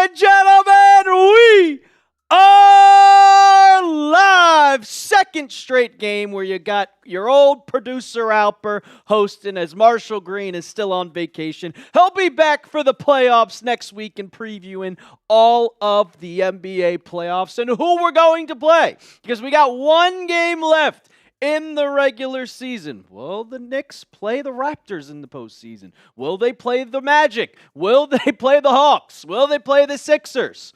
and gentlemen, we are live. Second straight game where you got your old producer Alper hosting as Marshall Green is still on vacation. He'll be back for the playoffs next week and previewing all of the NBA playoffs and who we're going to play. Because we got one game left in the regular season. Will the Knicks play the Raptors in the postseason? Will they play the Magic? Will they play the Hawks? Will they play the Sixers?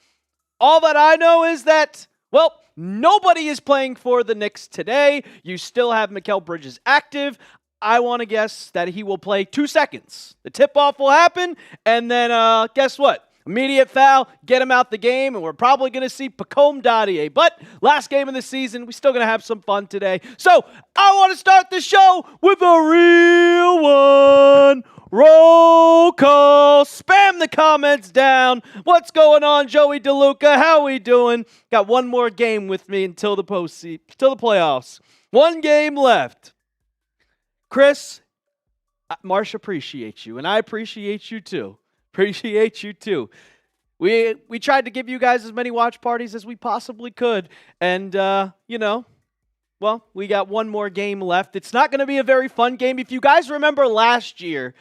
All that I know is that, well, nobody is playing for the Knicks today. You still have Mikal Bridges active. I want to guess that he will play 2 seconds. The tip-off will happen, and then guess what? Immediate foul, get him out the game, and we're probably going to see Pacome Dadier. But last game of the season, we're still going to have some fun today. So I want to start the show with a real one. Roll call. Spam the comments down. What's going on, Joey DeLuca? How we doing? Got one more game with me until the playoffs. One game left. Chris, Marsh appreciates you, and I appreciate you too. Appreciate you too. We tried to give you guys as many watch parties as we possibly could, and well, we got one more game left. It's not going to be a very fun game. If you guys remember last year,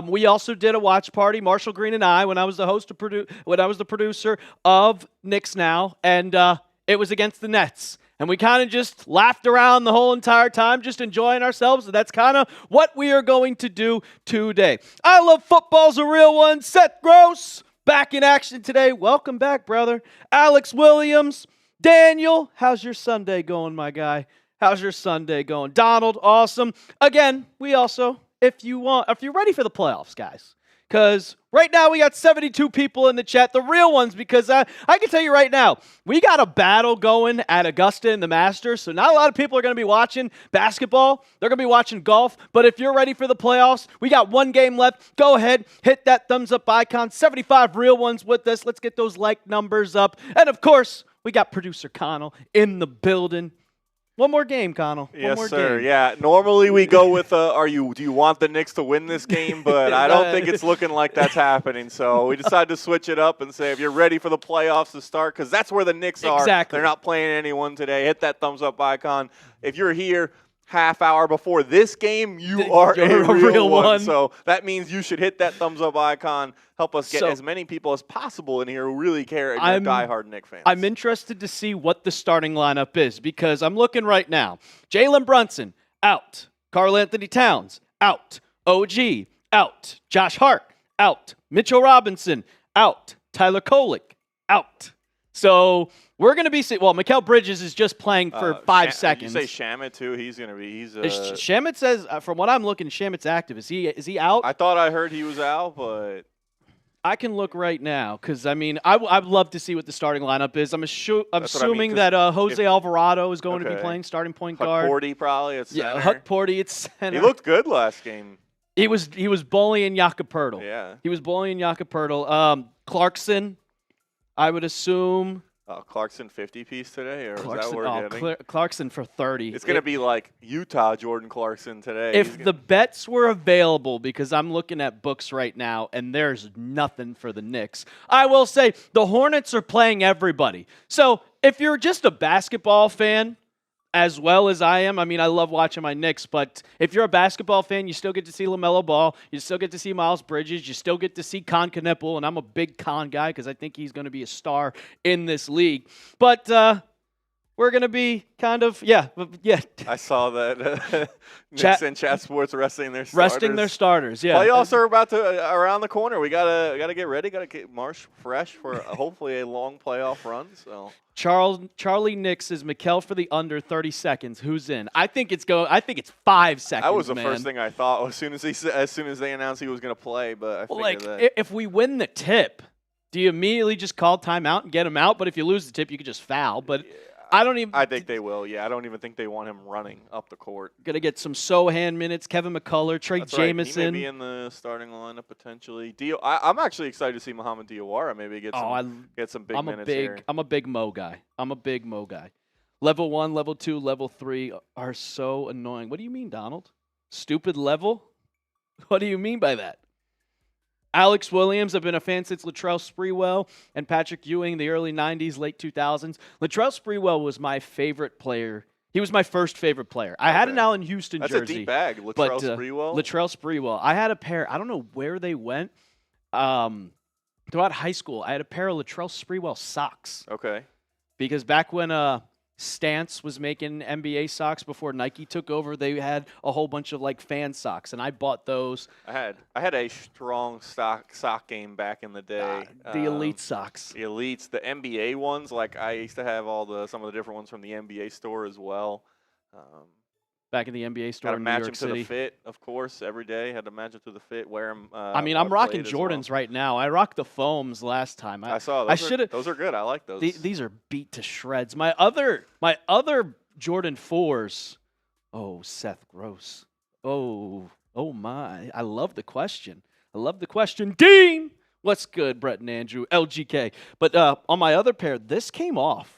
we also did a watch party, Marshall Green and I, when I was the producer of Knicks Now, and it was against the Nets. And we kind of just laughed around the whole entire time, just enjoying ourselves. And that's kind of what we are going to do today. I Love Football's a real one. Seth Gross, back in action today. Welcome back, brother. Alex Williams. Daniel, how's your Sunday going, my guy? How's your Sunday going? Donald, awesome. Again, we also, if you're ready for the playoffs, guys, because right now we got 72 people in the chat, the real ones, because I can tell you right now, we got a battle going at Augusta in the Masters, so not a lot of people are going to be watching basketball. They're going to be watching golf, but if you're ready for the playoffs, we got one game left. Go ahead, hit that thumbs up icon. 75 real ones with us. Let's get those like numbers up. And of course, we got producer Connell in the building. One more game, Connell. Yes, sir. Game. Yeah. Normally we go with, do you want the Knicks to win this game? But I don't think it's looking like that's happening. So we decided to switch it up and say, if you're ready for the playoffs to start, because that's where the Knicks are. Exactly. They're not playing anyone today. Hit that thumbs up icon. If you're here half hour before this game, you are a real one. So that means you should hit that thumbs up icon. Help us get as many people as possible in here who really care and are diehard Knicks fans. I'm interested to see what the starting lineup is because I'm looking right now. Jalen Brunson, out. Karl-Anthony Towns, out. OG, out. Josh Hart, out. Mitchell Robinson, out. Tyler Kolek, out. So we're going to be – well, Mikal Bridges is just playing for 5 seconds. Did you say Shamet, too? He's going to be – Shamet says – from what I'm looking, Shamet's active. Is he out? I thought I heard he was out, but – I can look right now because, I mean, I'd love to see what the starting lineup is. I'm assuming that Jose Alvarado is going to be playing starting point guard. Huck-Porty probably at center. Yeah, Huck-Porty at center. He looked good last game. He was bullying Jakob Poeltl. Yeah. He was bullying Jakob Poeltl. Clarkson, I would assume. Clarkson 50-piece today, or Clarkson, is that what we're getting? Clarkson for 30. It's going to be like Utah Jordan Clarkson today. If the bets were available, because I'm looking at books right now, and there's nothing for the Knicks, I will say the Hornets are playing everybody. So if you're just a basketball fan, as well as I am, I mean, I love watching my Knicks, but if you're a basketball fan, you still get to see LaMelo Ball, you still get to see Miles Bridges, you still get to see Con Knueppel, and I'm a big Con guy because I think he's going to be a star in this league. But we're going to be kind of, yeah. I saw that Knicks and Chat Sports resting their starters. Resting their starters, yeah. Playoffs are about to around the corner. We gotta get ready. Gotta get Marsh fresh for hopefully a long playoff run. So Charlie Knicks is Mikal for the under 30 seconds. Who's in? I think it's 5 seconds. That was the first thing I thought as soon as they announced he was gonna play. But I figured that if we win the tip, do you immediately just call timeout and get him out? But if you lose the tip, you could just foul. But yeah. I think they will, yeah. I don't even think they want him running up the court. Going to get some Sohan minutes, Kevin McCullough, Trey Jamison. Right. He may be in the starting lineup potentially. I'm actually excited to see Muhammad Diawara maybe get some big minutes here. I'm a big Mo guy. Level 1, level 2, level 3 are so annoying. What do you mean, Donald? Stupid level? What do you mean by that? Alex Williams, I've been a fan since Latrell Sprewell and Patrick Ewing, the early 90s, late 2000s. Latrell Sprewell was my favorite player. He was my first favorite player. I had an Allen Houston jersey. That's a deep bag, Latrell Sprewell. Latrell Sprewell. I had a pair. I don't know where they went. Throughout high school, I had a pair of Latrell Sprewell socks. Okay. Because back when Stance was making NBA socks before Nike took over, they had a whole bunch of like fan socks, and I bought those. I had a strong sock game back in the day. The elite socks. The elites, the NBA ones. Like I used to have some of the different ones from the NBA store as well. Back in the NBA store in New York City. Had to match them to the fit, of course, every day. Had to match them to the fit, wear them. I'm rocking Jordans right now. I rocked the foams last time. I saw those. Those are good. I like those. These are beat to shreds. My other Jordan 4s. Oh, Seth, gross. Oh my. I love the question. Dean, what's good, Brett and Andrew, LGK. But on my other pair, this came off.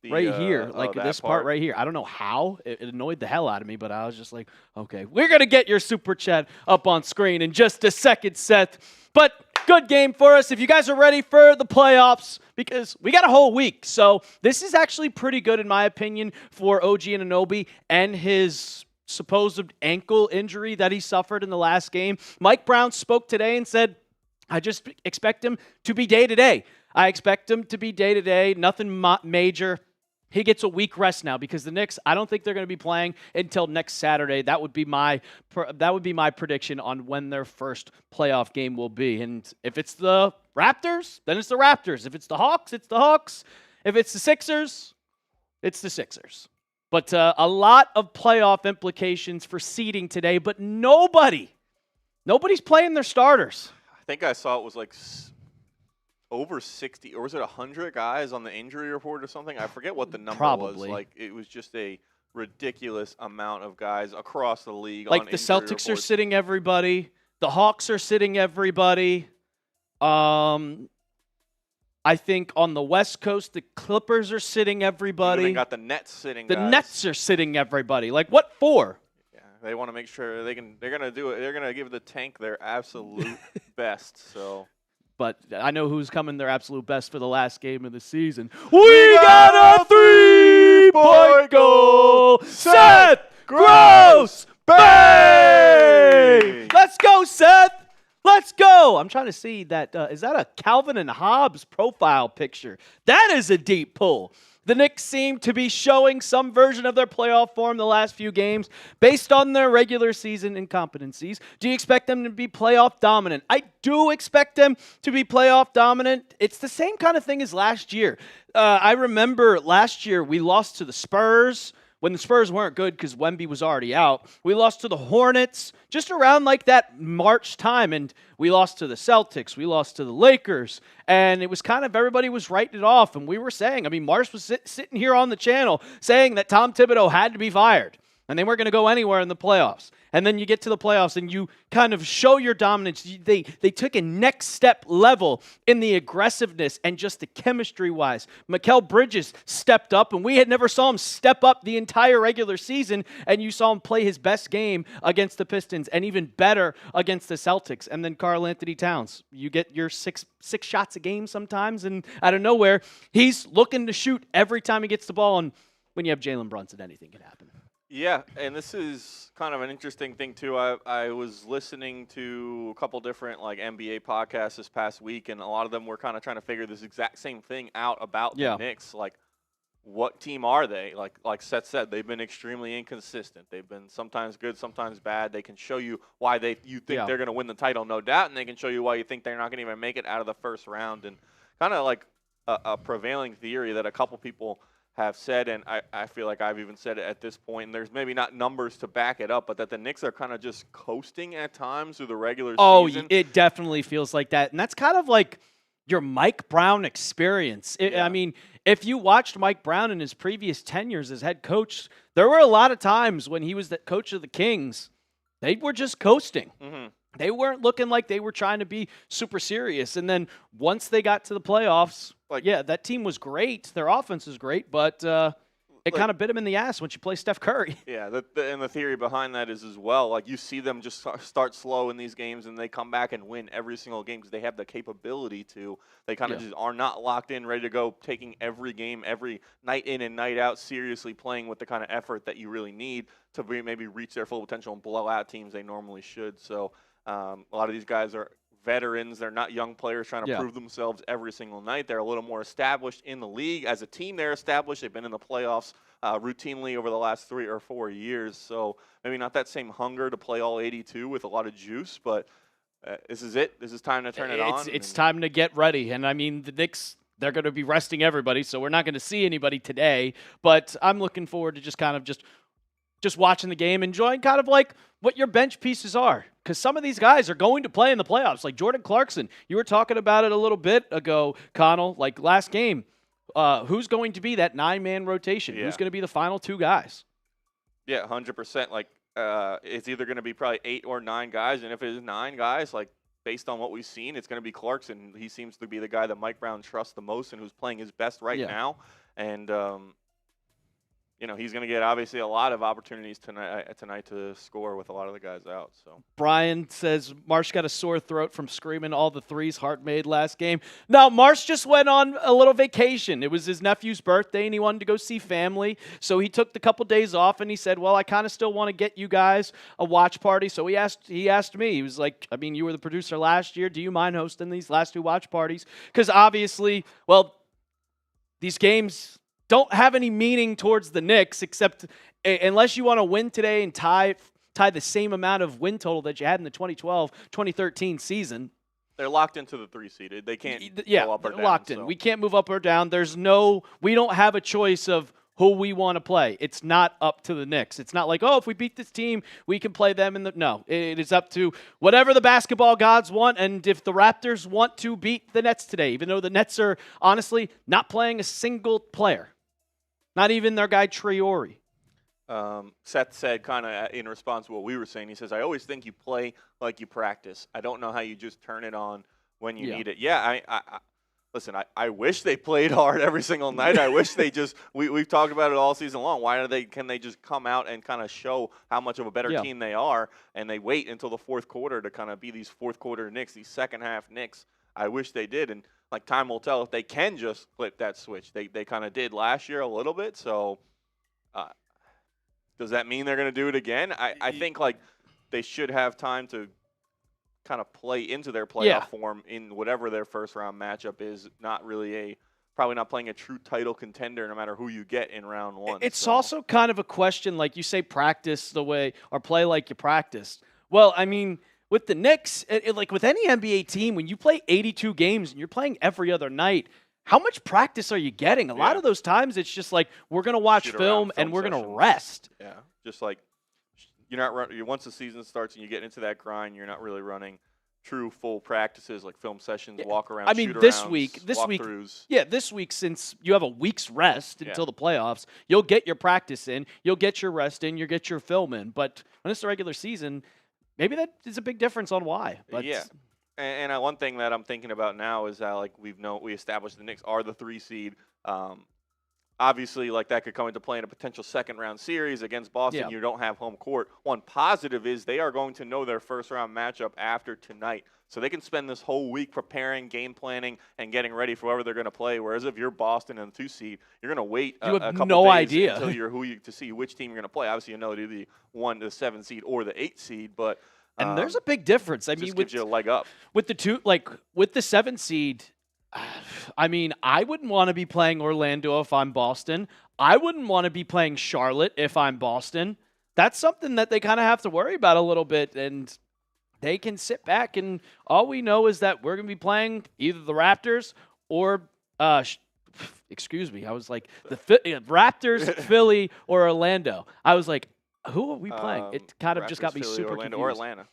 Here, this part right here. I don't know how. It annoyed the hell out of me, but I was just like, okay, we're going to get your super chat up on screen in just a second, Seth. But good game for us. If you guys are ready for the playoffs, because we got a whole week. So this is actually pretty good, in my opinion, for OG Anunoby and his supposed ankle injury that he suffered in the last game. Mike Brown spoke today and said, I just expect him to be day-to-day. I expect him to be day-to-day, nothing major. He gets a week rest now because the Knicks, I don't think they're going to be playing until next Saturday. That would be my prediction on when their first playoff game will be. And if it's the Raptors, then it's the Raptors. If it's the Hawks, it's the Hawks. If it's the Sixers, it's the Sixers. But a lot of playoff implications for seeding today, but nobody's playing their starters. I think I saw it was like over 60, or was it 100 guys on the injury report or something? I forget what the number was. Like, it was just a ridiculous amount of guys across the league. Like the Celtics are sitting everybody. The Hawks are sitting everybody. I think on the West Coast, the Clippers are sitting everybody. They got the Nets sitting. The Nets are sitting everybody. Like, what for? Yeah, they want to make sure they're gonna do it. They're gonna give the tank their absolute best. So. But I know who's coming their absolute best for the last game of the season. We got a 3-point goal. Seth Gross Bay! Let's go, Seth. Let's go. I'm trying to see that. Is that a Calvin and Hobbes profile picture? That is a deep pull. The Knicks seem to be showing some version of their playoff form the last few games based on their regular season incompetencies. Do you expect them to be playoff dominant? I do expect them to be playoff dominant. It's the same kind of thing as last year. I remember last year we lost to the Spurs when the Spurs weren't good because Wemby was already out. We lost to the Hornets just around like that March time, and we lost to the Celtics. We lost to the Lakers, and it was kind of everybody was writing it off, and we were saying, Mars was sitting here on the channel saying that Tom Thibodeau had to be fired, and they weren't going to go anywhere in the playoffs. And then you get to the playoffs and you kind of show your dominance. They took a next step level in the aggressiveness and just the chemistry-wise. Mikal Bridges stepped up, and we had never saw him step up the entire regular season, and you saw him play his best game against the Pistons and even better against the Celtics. And then Karl-Anthony Towns. You get your six shots a game sometimes, and out of nowhere, he's looking to shoot every time he gets the ball, and when you have Jalen Brunson, anything can happen. Yeah, and this is kind of an interesting thing, too. I was listening to a couple different NBA podcasts this past week, and a lot of them were kind of trying to figure this exact same thing out about the Knicks. Like, what team are they? Like Seth said, they've been extremely inconsistent. They've been sometimes good, sometimes bad. They can show you why you think they're going to win the title, no doubt, and they can show you why you think they're not going to even make it out of the first round. And kind of like a prevailing theory that a couple people have said, and I feel like I've even said it at this point, and there's maybe not numbers to back it up, but that the Knicks are kind of just coasting at times through the regular season. Oh, it definitely feels like that. And that's kind of like your Mike Brown experience. I mean, if you watched Mike Brown in his previous tenures as head coach, there were a lot of times when he was the coach of the Kings, they were just coasting. Mm-hmm. They weren't looking like they were trying to be super serious. And then once they got to the playoffs, that team was great. Their offense was great, but it kind of bit him in the ass once you play Steph Curry. Yeah, and the theory behind that is as well, like you see them just start slow in these games and they come back and win every single game because they have the capability to. They kind of just are not locked in, ready to go, taking every game, every night in and night out, seriously playing with the kind of effort that you really need to maybe reach their full potential and blow out teams they normally should. So a lot of these guys are veterans. They're not young players trying to prove themselves every single night. They're a little more established in the league. As a team, they're established. They've been in the playoffs routinely over the last 3 or 4 years. So maybe not that same hunger to play all 82 with a lot of juice, but this is it. This is time to turn it on. It's time to get ready. And, I mean, the Knicks, they're going to be resting everybody, so we're not going to see anybody today. But I'm looking forward to just kind of just watching the game, enjoying kind of like what your bench pieces are. Because some of these guys are going to play in the playoffs. Like Jordan Clarkson, you were talking about it a little bit ago, Connell, like last game. Who's going to be that 9-man rotation? Who's going to be the final 2 guys? Yeah, 100%. Like it's either going to be probably 8 or 9 guys. And if it is 9 guys, like based on what we've seen, it's going to be Clarkson. He seems to be the guy that Mike Brown trusts the most and who's playing his best right now. And you know, he's going to get obviously a lot of opportunities tonight to score with a lot of the guys out. So Brian says Marsh got a sore throat from screaming all the threes Hart made last game. No, Marsh just went on a little vacation. It was his nephew's birthday, and he wanted to go see family. So he took the couple days off, and he said, well, I kind of still want to get you guys a watch party. So he asked me. He was like, I mean, you were the producer last year. Do you mind hosting these last 2 watch parties? Because obviously, well, these games don't have any meaning towards the Knicks, except unless you want to win today and tie the same amount of win total that you had in the 2012-2013 season. They're locked into the 3 seeded. They can't go up or down. Locked in. We can't move up or down. We don't have a choice of who we want to play. It's not up to the Knicks. It's not like, oh, if we beat this team, we can play them no. It is up to whatever the basketball gods want, and if the Raptors want to beat the Nets today, even though the Nets are honestly not playing a single player. Not even their guy Traore. Seth said kind of in response to what we were saying, he says, I always think you play like you practice. I don't know how you just turn it on when you need it. Yeah, listen, I wish they played hard every single night. I wish they just we've talked about it all season long. Can they just come out and kind of show how much of a better team they are, and they wait until the fourth quarter to kind of be these fourth quarter Knicks, these second half Knicks. I wish they did, and like time will tell if they can just flip that switch. They kind of did last year a little bit, so does that mean they're going to do it again? I think like they should have time to kind of play into their playoff form in whatever their first round matchup is. Not really probably not playing a true title contender no matter who you get in round 1. It's also kind of a question, like you say, practice the way or play like you practiced. Well, I mean, with the Knicks, like with any NBA team, when you play 82 games and you're playing every other night, how much practice are you getting? A lot of those times it's just like we're going to watch film and we're going to rest. Yeah, just like you're not running. Once the season starts and you get into that grind, you're not really running true full practices like film sessions, walk around. I mean, this week, since you have a week's rest until the playoffs, you'll get your practice in, you'll get your rest in, you'll get your film in. But when it's the regular season, maybe that is a big difference on why. But and one thing that I'm thinking about now is that like we established the Knicks are the 3 seed. Obviously, like that could come into play in a potential second round series against Boston. You don't have home court. One positive is they are going to know their first round matchup after tonight. So they can spend this whole week preparing, game planning, and getting ready for whoever they're going to play. Whereas if you're Boston and the 2 seed, you're going to wait a couple days until you're to see which team you're going to play. Obviously, you know either the 1 to the 7 seed or the 8 seed, but and there's a big difference. I mean, gives you a leg up with the 7 seed. I mean, I wouldn't want to be playing Orlando if I'm Boston. I wouldn't want to be playing Charlotte if I'm Boston. That's something that they kind of have to worry about a little bit, and they can sit back, and all we know is that we're going to be playing either the Raptors or excuse me, I was like the Raptors, Philly, or Orlando. I was like, who are we playing? It kind of Raptors, just got me Philly, super Orlando, confused. or Atlanta.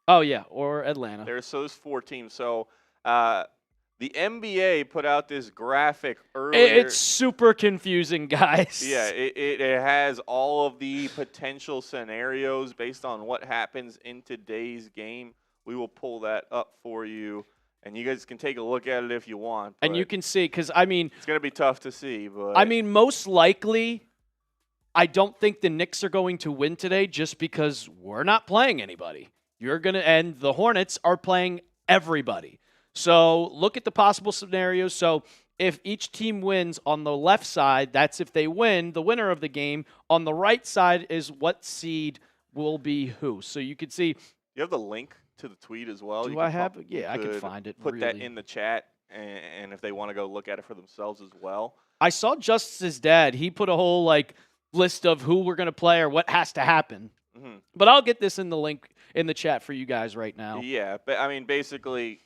Oh, yeah, or Atlanta. There's those 4 teams. So the NBA put out this graphic earlier. It's super confusing, guys. Yeah, it has all of the potential scenarios based on what happens in today's game. We will pull that up for you, and you guys can take a look at it if you want. And you can see, because, I mean, it's going to be tough to see. But I mean, most likely I don't think the Knicks are going to win today just because we're not playing anybody. And the Hornets are playing everybody. So look at the possible scenarios. So if each team wins on the left side, that's if they win, the winner of the game. On the right side is what seed will be who. So you could see. You have the link to the tweet as well. Do I have it? Yeah, I can find it. Put that in the chat, and if they want to go look at it for themselves as well. I saw Justice's dad. He put a whole list of who we're going to play or what has to happen. Mm-hmm. But I'll get this in the link in the chat for you guys right now. Yeah, but I mean, basically,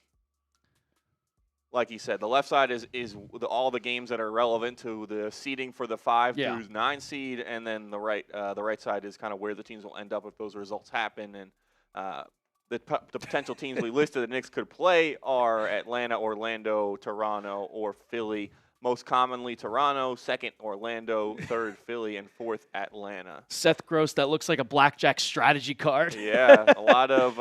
like you said, the left side is all the games that are relevant to the seeding for the 5 through 9 seed, and then the right side is kind of where the teams will end up if those results happen. And the potential teams we listed the Knicks could play are Atlanta, Orlando, Toronto, or Philly. Most commonly Toronto, second Orlando, third Philly, and fourth Atlanta. Seth Gross, that looks like a blackjack strategy card. Yeah, a lot of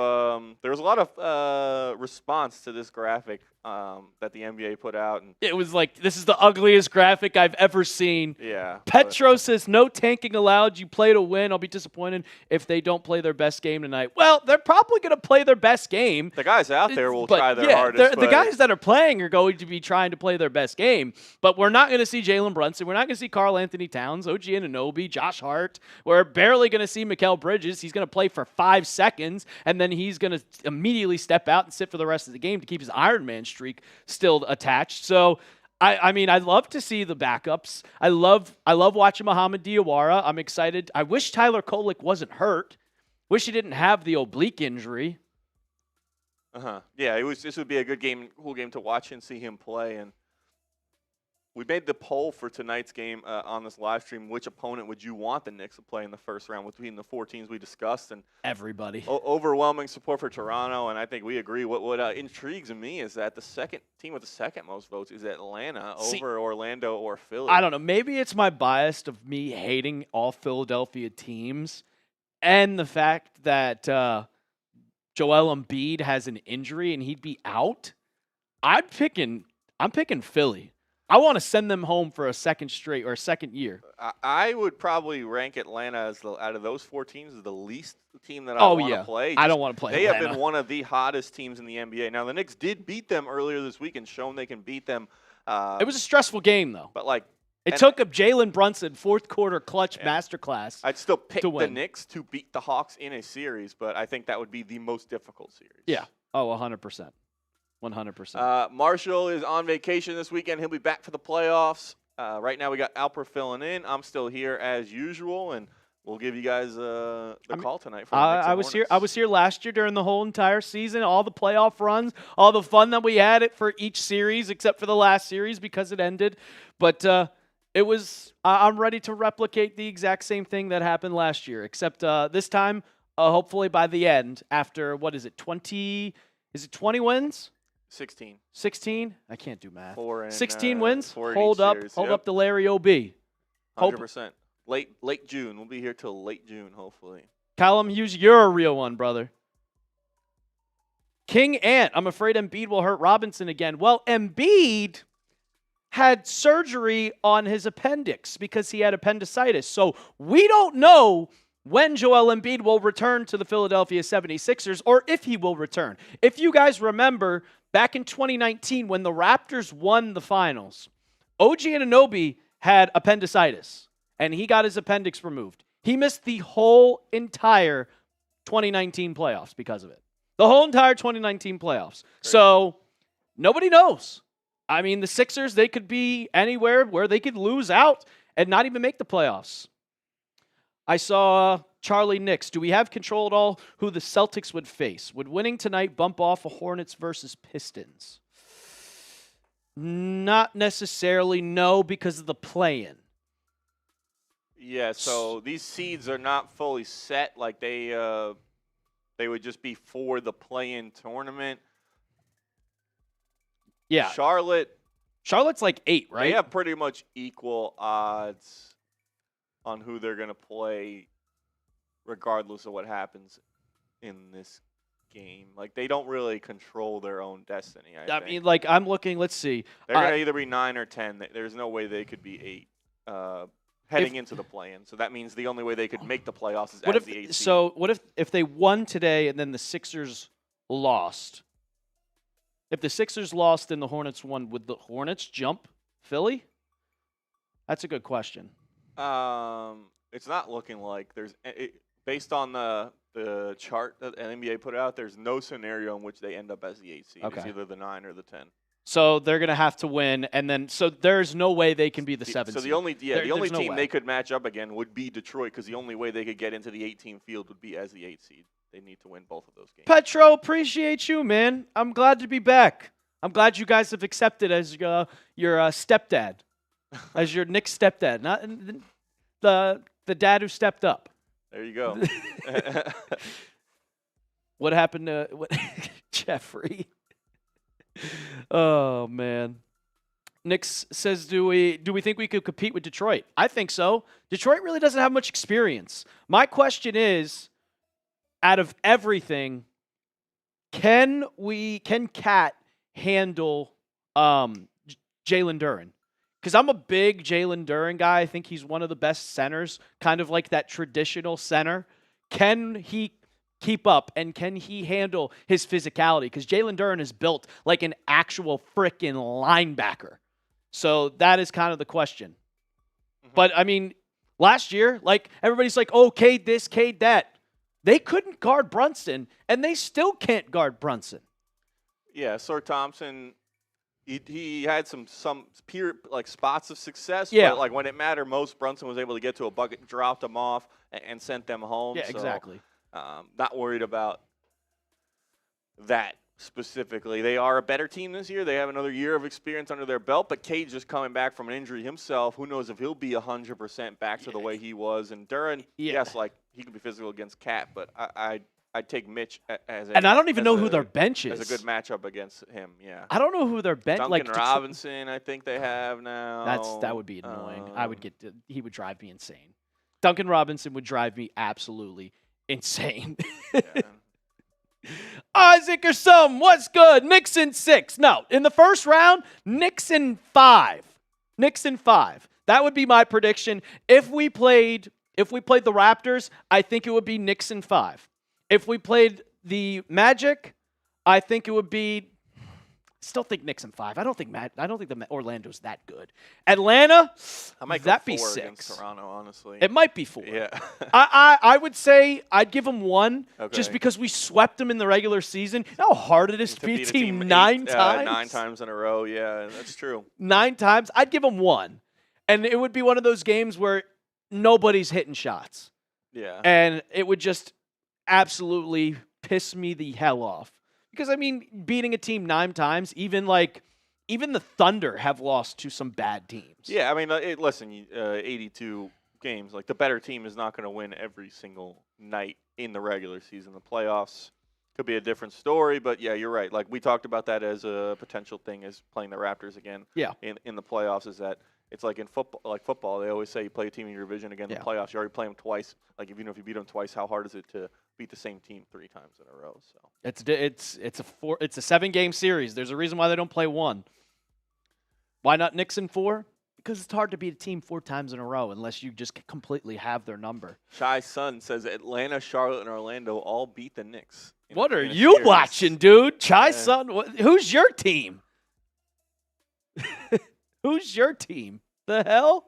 there was a lot of response to this graphic that the NBA put out. And it was like, this is the ugliest graphic I've ever seen. Yeah. Petro says, no tanking allowed. You play to win. I'll be disappointed if they don't play their best game tonight. Well, they're probably going to play their best game. The guys out there will try their hardest. The guys that are playing are going to be trying to play their best game. But we're not going to see Jalen Brunson. We're not going to see Karl-Anthony Towns, OG Anunoby, Josh Hart. We're barely going to see Mikal Bridges. He's going to play for 5 seconds, and then he's going to immediately step out and sit for the rest of the game to keep his Iron Man streak still attached. So, I mean, I love to see the backups. I love watching Mohamed Diawara. I'm excited. I wish Tyler Kolek wasn't hurt. Wish he didn't have the oblique injury. Yeah, this would be a good game, cool game to watch and see him play. And we made the poll for tonight's game on this live stream. Which opponent would you want the Knicks to play in the first round between the 4 teams we discussed? And everybody. Overwhelming support for Toronto, and I think we agree. What intrigues me is that the second team with the second most votes is Atlanta over Orlando or Philly. I don't know. Maybe it's my bias of me hating all Philadelphia teams and the fact that Joel Embiid has an injury and he'd be out. I'm picking Philly. I want to send them home for a second straight or a second year. I would probably rank Atlanta as out of those 4 teams as the least team that I want to play. I don't want to play They Atlanta. have been one of the hottest teams in the NBA. Now, the Knicks did beat them earlier this week and shown they can beat them. It was a stressful game, though. But it took a Jalen Brunson fourth quarter clutch masterclass. I'd still pick the Knicks to beat the Hawks in a series, but I think that would be the most difficult series. Yeah. Oh, 100%. 100%. Marshall is on vacation this weekend. He'll be back for the playoffs. Right now we got Alper filling in. I'm still here as usual, and we'll give you guys the call tonight. For the Knicks I was here last year during the whole entire season, all the playoff runs, all the fun that we had for each series, except for the last series because it ended. But it was. I'm ready to replicate the exact same thing that happened last year, except this time, hopefully by the end, after 20? Is it 20 wins? 16. 16? I can't do math. 16 wins? 4 Hold up the Larry O.B. 100%. Late June. We'll be here till late June, hopefully. Callum Hughes, you're a real one, brother. King Ant, I'm afraid Embiid will hurt Robinson again. Well, Embiid had surgery on his appendix because he had appendicitis. So we don't know when Joel Embiid will return to the Philadelphia 76ers or if he will return. If you guys remember, back in 2019 when the Raptors won the finals, OG Anunoby had appendicitis, and he got his appendix removed. He missed the whole entire 2019 playoffs because of it. The whole entire 2019 playoffs. Great. So nobody knows. I mean, the Sixers, they could be anywhere where they could lose out and not even make the playoffs. I saw Charlie Knicks. Do we have control at all who the Celtics would face? Would winning tonight bump off a Hornets versus Pistons? Not necessarily, no, because of the play-in. Yeah, so these seeds are not fully set. Like they would just be for the play-in tournament. Yeah. Charlotte's like 8, right? They have pretty much equal odds on who they're going to play regardless of what happens in this game. Like, they don't really control their own destiny, I think. mean, like, I'm looking, let's see. They're going to either be 9 or 10. There's no way they could be 8. heading into the play-in. So that means the only way they could make the playoffs is as the 8th seed. So what if they won today and then the Sixers lost? If the Sixers lost and the Hornets won, would the Hornets jump Philly? That's a good question. It's not looking like there's based on the chart that NBA put out. There's no scenario in which they end up as the 8th seed. Okay. It's either the 9 or the 10. So they're going to have to win, and then so there's no way they can be the 7th. So seed. the only no team way. they could match up again would be Detroit, because the only way they could get into the 18 field would be as the 8th seed. They need to win both of those games. Petro, appreciate you, man. I'm glad to be back. I'm glad you guys have accepted as your stepdad, as your Knicks stepdad, not the dad who stepped up. There you go. What happened to Jeffrey? Oh man. Knicks says, do we think we could compete with Detroit? I think so. Detroit really doesn't have much experience. My question is, out of everything, can Cat handle Jalen Duren? Because I'm a big Jalen Duren guy. I think he's one of the best centers, kind of like that traditional center. Can he keep up, and can he handle his physicality? Because Jalen Duren is built like an actual freaking linebacker. So that is kind of the question. Mm-hmm. But, I mean, last year, like, everybody's like, oh, Cade this, Cade that. They couldn't guard Brunson, and they still can't guard Brunson. Yeah, Sir Thompson, he had some pure, like, spots of success. Yeah. But, like, when it mattered most, Brunson was able to get to a bucket, dropped them off, and sent them home. Yeah, so, exactly. Not worried about that specifically. They are a better team this year. They have another year of experience under their belt, but Cade's just coming back from an injury himself. Who knows if he'll be 100% back to the way he was. And Duren, yes, like, he can be physical against Cat, but I'd take Mitch as a, and I don't even know who their bench is. As a good matchup against him, yeah. I don't know who their bench Duncan Robinson, I think they have now. That would be annoying. He would drive me insane. Duncan Robinson would drive me absolutely insane. Yeah. Isaac or some, what's good? Knicks in 6. No, in the first round, Knicks in 5. Knicks in 5. That would be my prediction. If we played the Raptors, I think it would be Knicks in 5. If we played the Magic, I think it would be. Still think Knicks in 5. I don't think the Orlando's that good. Atlanta, I might that go be 4 6. against Toronto, honestly. It might be 4. Yeah. I would say I'd give them 1 okay. just because we swept them in the regular season. You know how hard it is to beat a team 9 times? 9 times in a row, yeah, that's true. 9 times? I'd give them 1. And it would be one of those games where nobody's hitting shots. Yeah. And it would just absolutely piss me the hell off. Because, I mean, beating a team 9 times, even the Thunder have lost to some bad teams. Yeah, I mean, listen, 82 games. Like, the better team is not going to win every single night in the regular season. The playoffs could be a different story, but, yeah, you're right. Like, we talked about that as a potential thing, as playing the Raptors again in the playoffs, is that it's like in football, they always say you play a team in your division again in the playoffs. You already play them twice. Like, if you beat them twice, how hard is it to beat the same team 3 times in a row? So it's a 7-game series. There's a reason why they don't play 1. Why not Knicks in 4? Because it's hard to beat a team 4 times in a row unless you just completely have their number. Shy Sun says Atlanta, Charlotte, and Orlando all beat the Knicks. What are you watching, dude? Shy Sun, who's your team? Who's your team? The hell?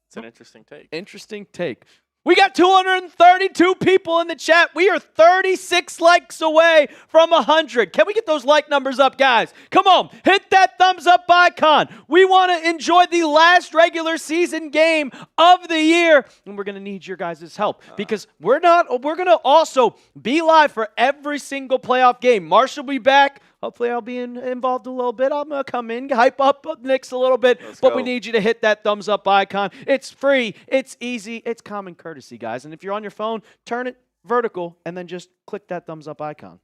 It's an interesting take. Interesting take. We got 232 people in the chat. We are 36 likes away from 100. Can we get those like numbers up, guys? Come on, hit that thumbs up icon. We want to enjoy the last regular season game of the year, and we're going to need your guys' help because we're going to also be live for every single playoff game. Marshall will be back. Hopefully I'll be involved a little bit. I'm going to come in, hype up Knicks a little bit. We need you to hit that thumbs up icon. It's free. It's easy. It's common courtesy, guys. And if you're on your phone, turn it vertical and then just click that thumbs up icon.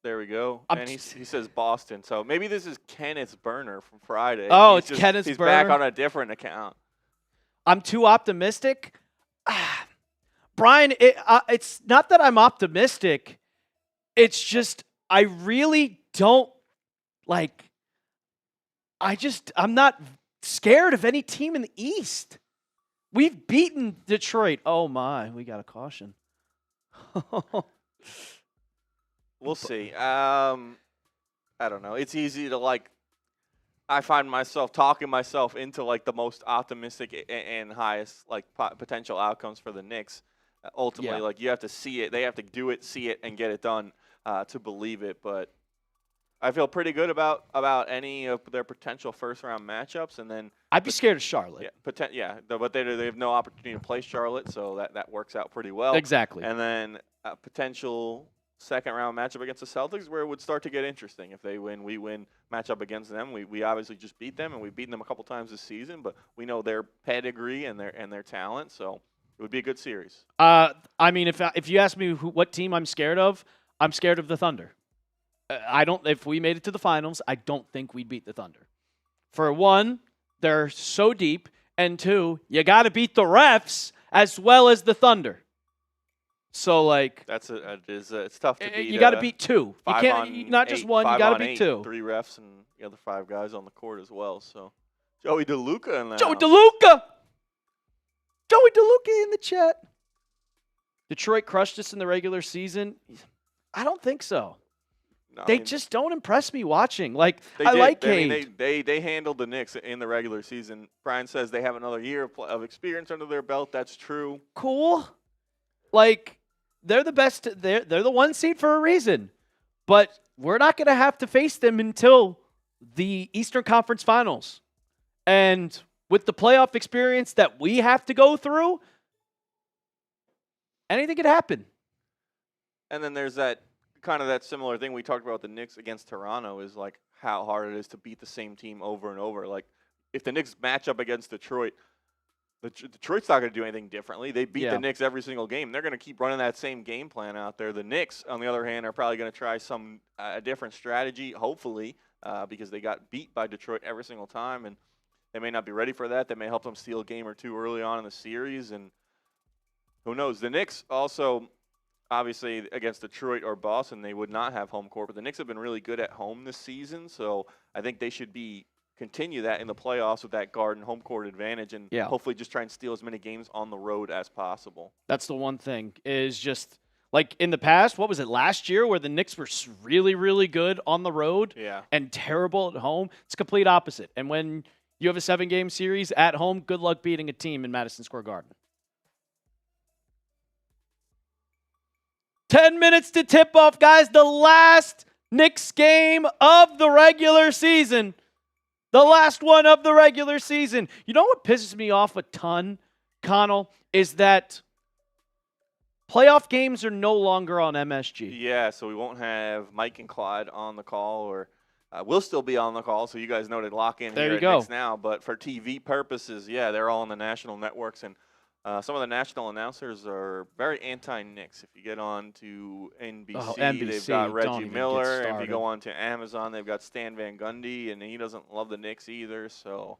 There we go. And he says Boston. So maybe this is Kenneth's burner from Friday. Oh, it's Kenneth's burner. He's back on a different account. I'm too optimistic. Brian, it's not that I'm optimistic. It's just, I really don't, I'm not scared of any team in the East. We've beaten Detroit. Oh, my. We got a caution. We'll see. I don't know. It's easy to, I find myself talking myself into, the most optimistic and highest, potential outcomes for the Knicks. Ultimately, you have to see it. They have to do it, see it, and get it done to believe it. But I feel pretty good about any of their potential first-round matchups. And then I'd be scared of Charlotte. Yeah, but they have no opportunity to play Charlotte, so that works out pretty well. Exactly. And then a potential second-round matchup against the Celtics where it would start to get interesting. If they win, we win. Matchup against them, we obviously just beat them, and we've beaten them a couple times this season, but we know their pedigree and their talent, so it would be a good series. I mean, if you ask me what team I'm scared of the Thunder. If we made it to the finals, I don't think we'd beat the Thunder. For one, they're so deep, and two, you got to beat the refs as well as the Thunder. So it's tough to beat. You got to beat two. You can't not just one. You got to beat two. 3 refs and the other 5 guys on the court as well. So Joey DeLuca in there. Joey DeLuca in the chat. Detroit crushed us in the regular season. I don't think so. No, they just don't impress me watching. They Cade. They handled the Knicks in the regular season. Brian says they have another year of experience under their belt. That's true. Cool. They're the best. They're the 1 seed for a reason. But we're not going to have to face them until the Eastern Conference Finals. And with the playoff experience that we have to go through, anything could happen. And then there's that similar thing we talked about with the Knicks against Toronto is how hard it is to beat the same team over and over. If the Knicks match up against Detroit, Detroit's not going to do anything differently. They beat the Knicks every single game. They're going to keep running that same game plan out there. The Knicks, on the other hand, are probably going to try some different strategy, hopefully, because they got beat by Detroit every single time, and they may not be ready for that. They may help them steal a game or two early on in the series, and who knows. The Knicks also, obviously, against Detroit or Boston, they would not have home court, but the Knicks have been really good at home this season, so I think they should continue that in the playoffs with that Garden home court advantage and hopefully just try and steal as many games on the road as possible. That's the one thing is just in the past, what was it, last year where the Knicks were really, really good on the road and terrible at home? It's complete opposite. And when you have a 7-game series at home, good luck beating a team in Madison Square Garden. 10 minutes to tip off, guys. The last Knicks game of the regular season. The last one of the regular season. You know what pisses me off a ton, Connell, is that playoff games are no longer on MSG. Yeah, so we won't have Mike and Clyde on the call, or we'll still be on the call, so you guys know to lock in here at Knicks Now. But for TV purposes, they're all on the national networks, and some of the national announcers are very anti-Knicks. If you get on to NBC, they've got Reggie Miller. If you go on to Amazon, they've got Stan Van Gundy, and he doesn't love the Knicks either. So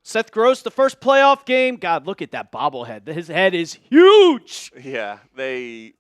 Seth Gross, the first playoff game. God, look at that bobblehead. His head is huge. Yeah,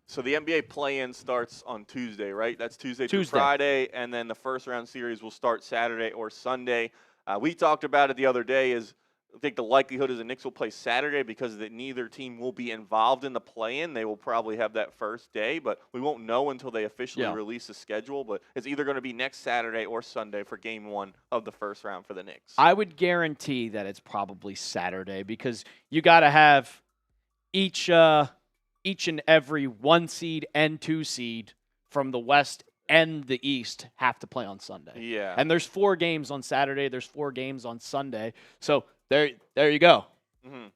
so the NBA play-in starts on Tuesday, right? That's Tuesday through Friday, and then the first-round series will start Saturday or Sunday. We talked about it the other day. I think the likelihood is the Knicks will play Saturday because neither team will be involved in the play-in. They will probably have that first day, but we won't know until they officially release the schedule. But it's either going to be next Saturday or Sunday for Game 1 of the first round for the Knicks. I would guarantee that it's probably Saturday because you got to have each and every 1 seed and 2 seed from the West and the East have to play on Sunday. Yeah. And there's 4 games on Saturday. There's 4 games on Sunday. So there you go. Mm-hmm.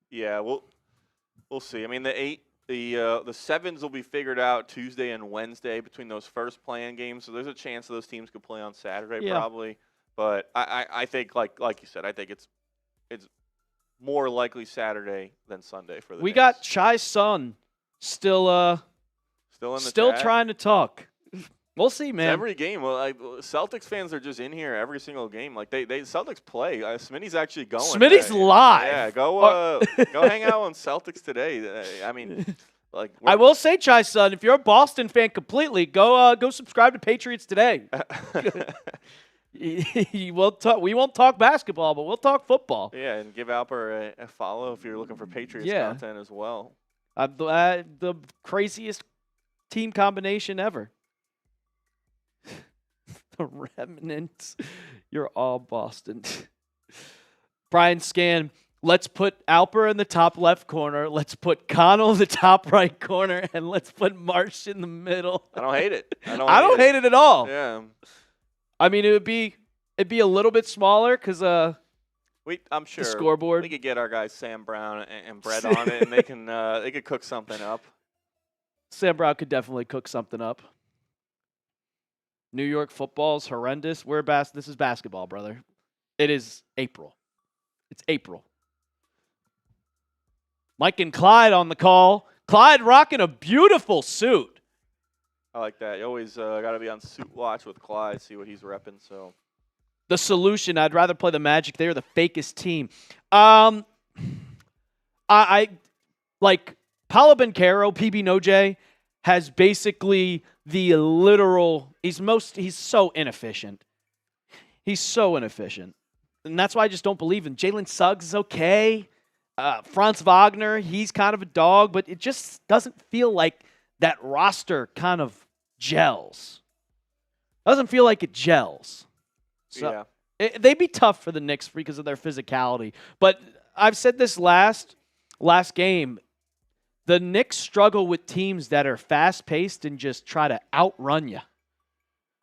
Yeah, we'll see. I mean, the sevens will be figured out Tuesday and Wednesday between those first play-in games. So there's a chance those teams could play on Saturday probably. But I think like you said, I think it's more likely Saturday than Sunday for the Knicks. Got Chai's son still in the chat? Trying to talk. We'll see, man. It's every game. Well, Celtics fans are just in here every single game. They Celtics play. Smitty's actually going. Smitty's live. Yeah, go hang out on Celtics today. I mean, I will say, Chai's son, if you're a Boston fan completely, go subscribe to Patriots Today. We won't talk basketball, but we'll talk football. Yeah, and give Alper a follow if you're looking for Patriots content as well. The craziest team combination ever. The Remnants. You're all Boston. Brian Scan, let's put Alper in the top left corner. Let's put Connell in the top right corner. And let's put Marsh in the middle. I don't hate it. I don't hate it at all. Yeah. I mean, it'd be a little bit smaller because I'm sure the scoreboard. We could get our guys Sam Brown and Brett on it, and they could cook something up. Sam Brown could definitely cook something up. New York football is horrendous. This is basketball, brother. It is April. It's April. Mike and Clyde on the call. Clyde rocking a beautiful suit. I like that. You always got to be on suit watch with Clyde, see what he's repping. So, the solution, I'd rather play the Magic. They're the fakest team. I like Paolo Banchero, PB Noj, has basically the literal. He's so inefficient. He's so inefficient, and that's why I just don't believe him. Jalen Suggs is okay. Franz Wagner, he's kind of a dog, but it just doesn't feel like that roster kind of gels. Doesn't feel like it gels. So they'd be tough for the Knicks because of their physicality. But I've said this last game. The Knicks struggle with teams that are fast-paced and just try to outrun you.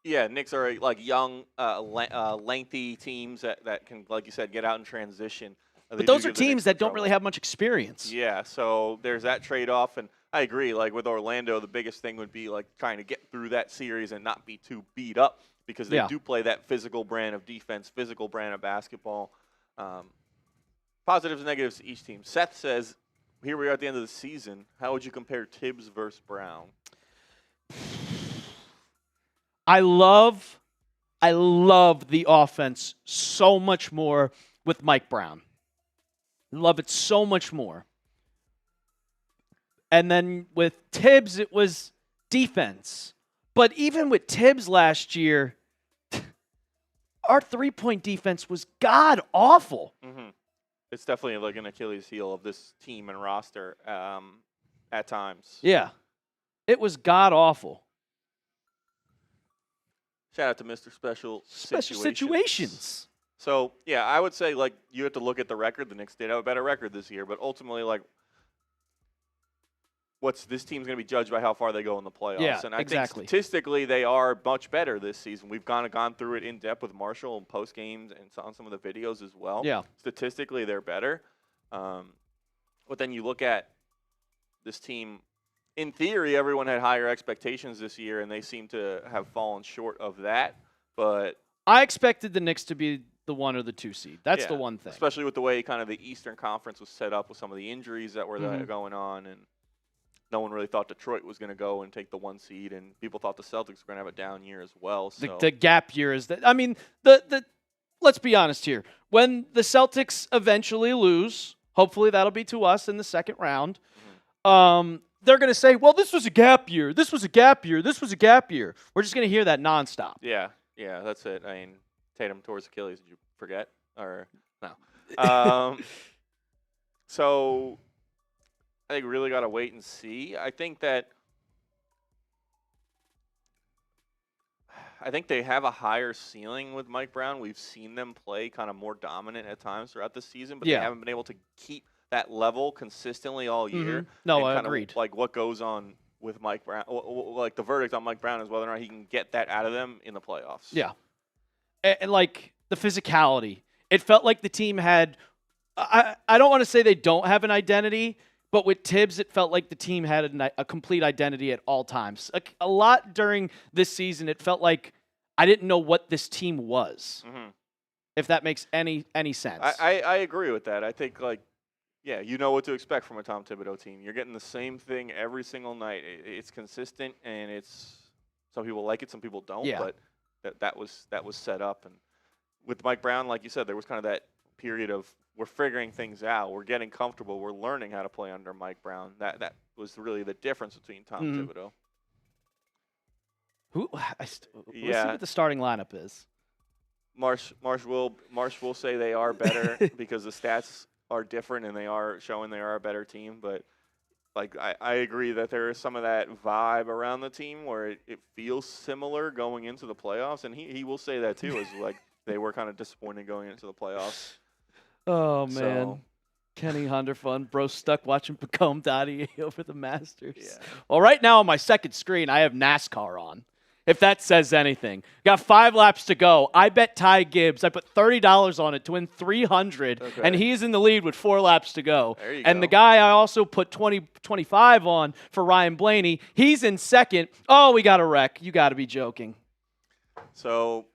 Yeah, Knicks are like young, lengthy teams that can, like you said, get out in transition. But those are teams that don't really have much experience. Yeah, so there's that trade-off, and I agree. Like with Orlando, the biggest thing would be like trying to get through that series and not be too beat up because they do play that physical brand of defense, physical brand of basketball. Positives and negatives to each team. Seth says, here we are at the end of the season. How would you compare Tibbs versus Brown? I love the offense so much more with Mike Brown. Love it so much more. And then with Tibbs, it was defense. But even with Tibbs last year, our three-point defense was god-awful. Mm-hmm. It's definitely like an Achilles heel of this team and roster at times. Yeah. It was god-awful. Shout out to Mr. Special Situations. So, yeah, I would say, like, you have to look at the record. The Knicks did have a better record this year. But ultimately, like, this team's going to be judged by how far they go in the playoffs. Yeah, and I exactly. think statistically they are much better this season. We've gone through it in depth with Marshall and post games and on some of the videos as well. Yeah. Statistically, they're better. But then you look at this team. In theory, everyone had higher expectations this year, and they seem to have fallen short of that. But I expected the Knicks to be the 1 or the 2 seed. That's the one thing. Especially with the way kind of the Eastern Conference was set up with some of the injuries that were going on, and no one really thought Detroit was going to go and take the 1 seed, and people thought the Celtics were going to have a down year as well. So the gap year is that. I mean, the let's be honest here. When the Celtics eventually lose, hopefully that'll be to us in the second round. They're going to say, well, this was a gap year. This was a gap year. This was a gap year. We're just going to hear that nonstop. Yeah, that's it. I mean, Tatum towards Achilles. Did you forget? Or no? So I think we really got to wait and see. I think they have a higher ceiling with Mike Brown. We've seen them play kind of more dominant at times throughout the season, but they haven't been able to keep that level consistently all year. No, I agreed. Like what goes on with Mike Brown, like the verdict on Mike Brown is whether or not he can get that out of them in the playoffs. Yeah. And like the physicality, it felt like the team had, I don't want to say they don't have an identity, but with Tibbs, it felt like the team had a complete identity at all times. A lot during this season, it felt like I didn't know what this team was, if that makes any sense. I agree with that. I think, like, yeah, you know what to expect from a Tom Thibodeau team. You're getting the same thing every single night. It's consistent, and it's some people like it, some people don't. Yeah. But that was set up. And with Mike Brown, like you said, there was kind of that period of we're figuring things out. We're getting comfortable. We're learning how to play under Mike Brown. That was really the difference between Tom Thibodeau. Let's see what the starting lineup is. Marsh will say they are better because the stats are different and they are showing they are a better team. But like I agree that there is some of that vibe around the team where it feels similar going into the playoffs, and he will say that too. Is like they were kind of disappointed going into the playoffs. Oh man. So, Kenny Hunderfun, bro, stuck watching Pacome Dottie over the Masters. Yeah. Well, right now on my second screen, I have NASCAR on, if that says anything. Got 5 laps to go. I bet Ty Gibbs. I put $30 on it to win $300, and he's in the lead with 4 laps to go. There you and go. The guy I also put 25 on for Ryan Blaney, he's in second. Oh, we got a wreck. You got to be joking. So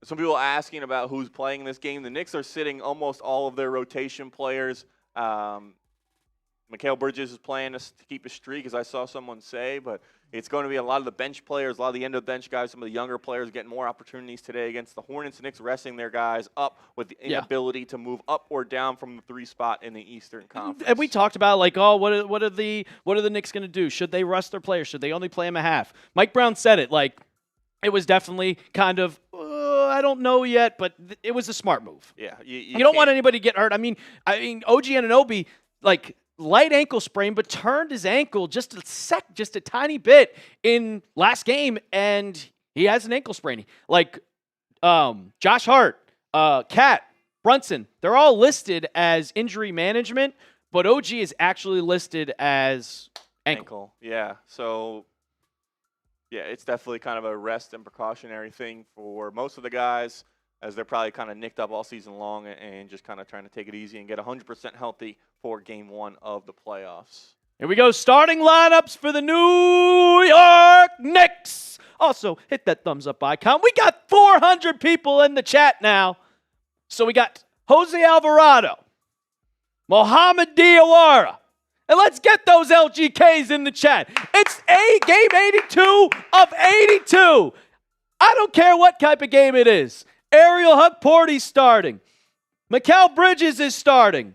some people asking about who's playing this game. The Knicks are sitting almost all of their rotation players. Mikal Bridges is playing to keep a streak, as I saw someone say, but it's going to be a lot of the bench players, a lot of the end-of-bench guys, some of the younger players getting more opportunities today against the Hornets. Knicks resting their guys up with the inability to move up or down from the 3 spot in the Eastern Conference. And we talked about, like, oh, what are the Knicks going to do? Should they rest their players? Should they only play them a half? Mike Brown said it, like, it was definitely kind of, I don't know yet, but it was a smart move. Yeah. You don't want anybody to get hurt. I mean, OG Anunoby, like, light ankle sprain, but turned his ankle just a tiny bit in last game, and he has an ankle sprain. Like, Josh Hart, Cat, Brunson, they're all listed as injury management, but OG is actually listed as ankle. Yeah, so, yeah, it's definitely kind of a rest and precautionary thing for most of the guys, as they're probably kind of nicked up all season long and just kind of trying to take it easy and get 100% healthy for Game 1 of the playoffs. Here we go. Starting lineups for the New York Knicks. Also, hit that thumbs up icon. We got 400 people in the chat now. So we got Jose Alvarado, Mohamed Diawara, and let's get those LGKs in the chat. It's game 82 of 82. I don't care what type of game it is. Ariel Huckporty's starting. Mikal Bridges is starting.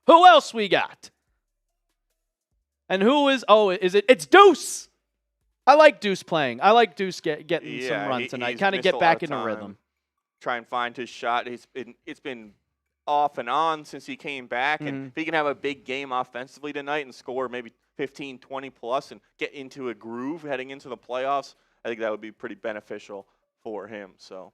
Who else we got? And who is? Oh, it's Deuce. I like Deuce playing. I like Deuce getting some run tonight. Kind of get back into rhythm. Try and find his shot. It's been off and on since he came back. And if he can have a big game offensively tonight and score maybe 15, 20 plus and get into a groove heading into the playoffs, I think that would be pretty beneficial for him. So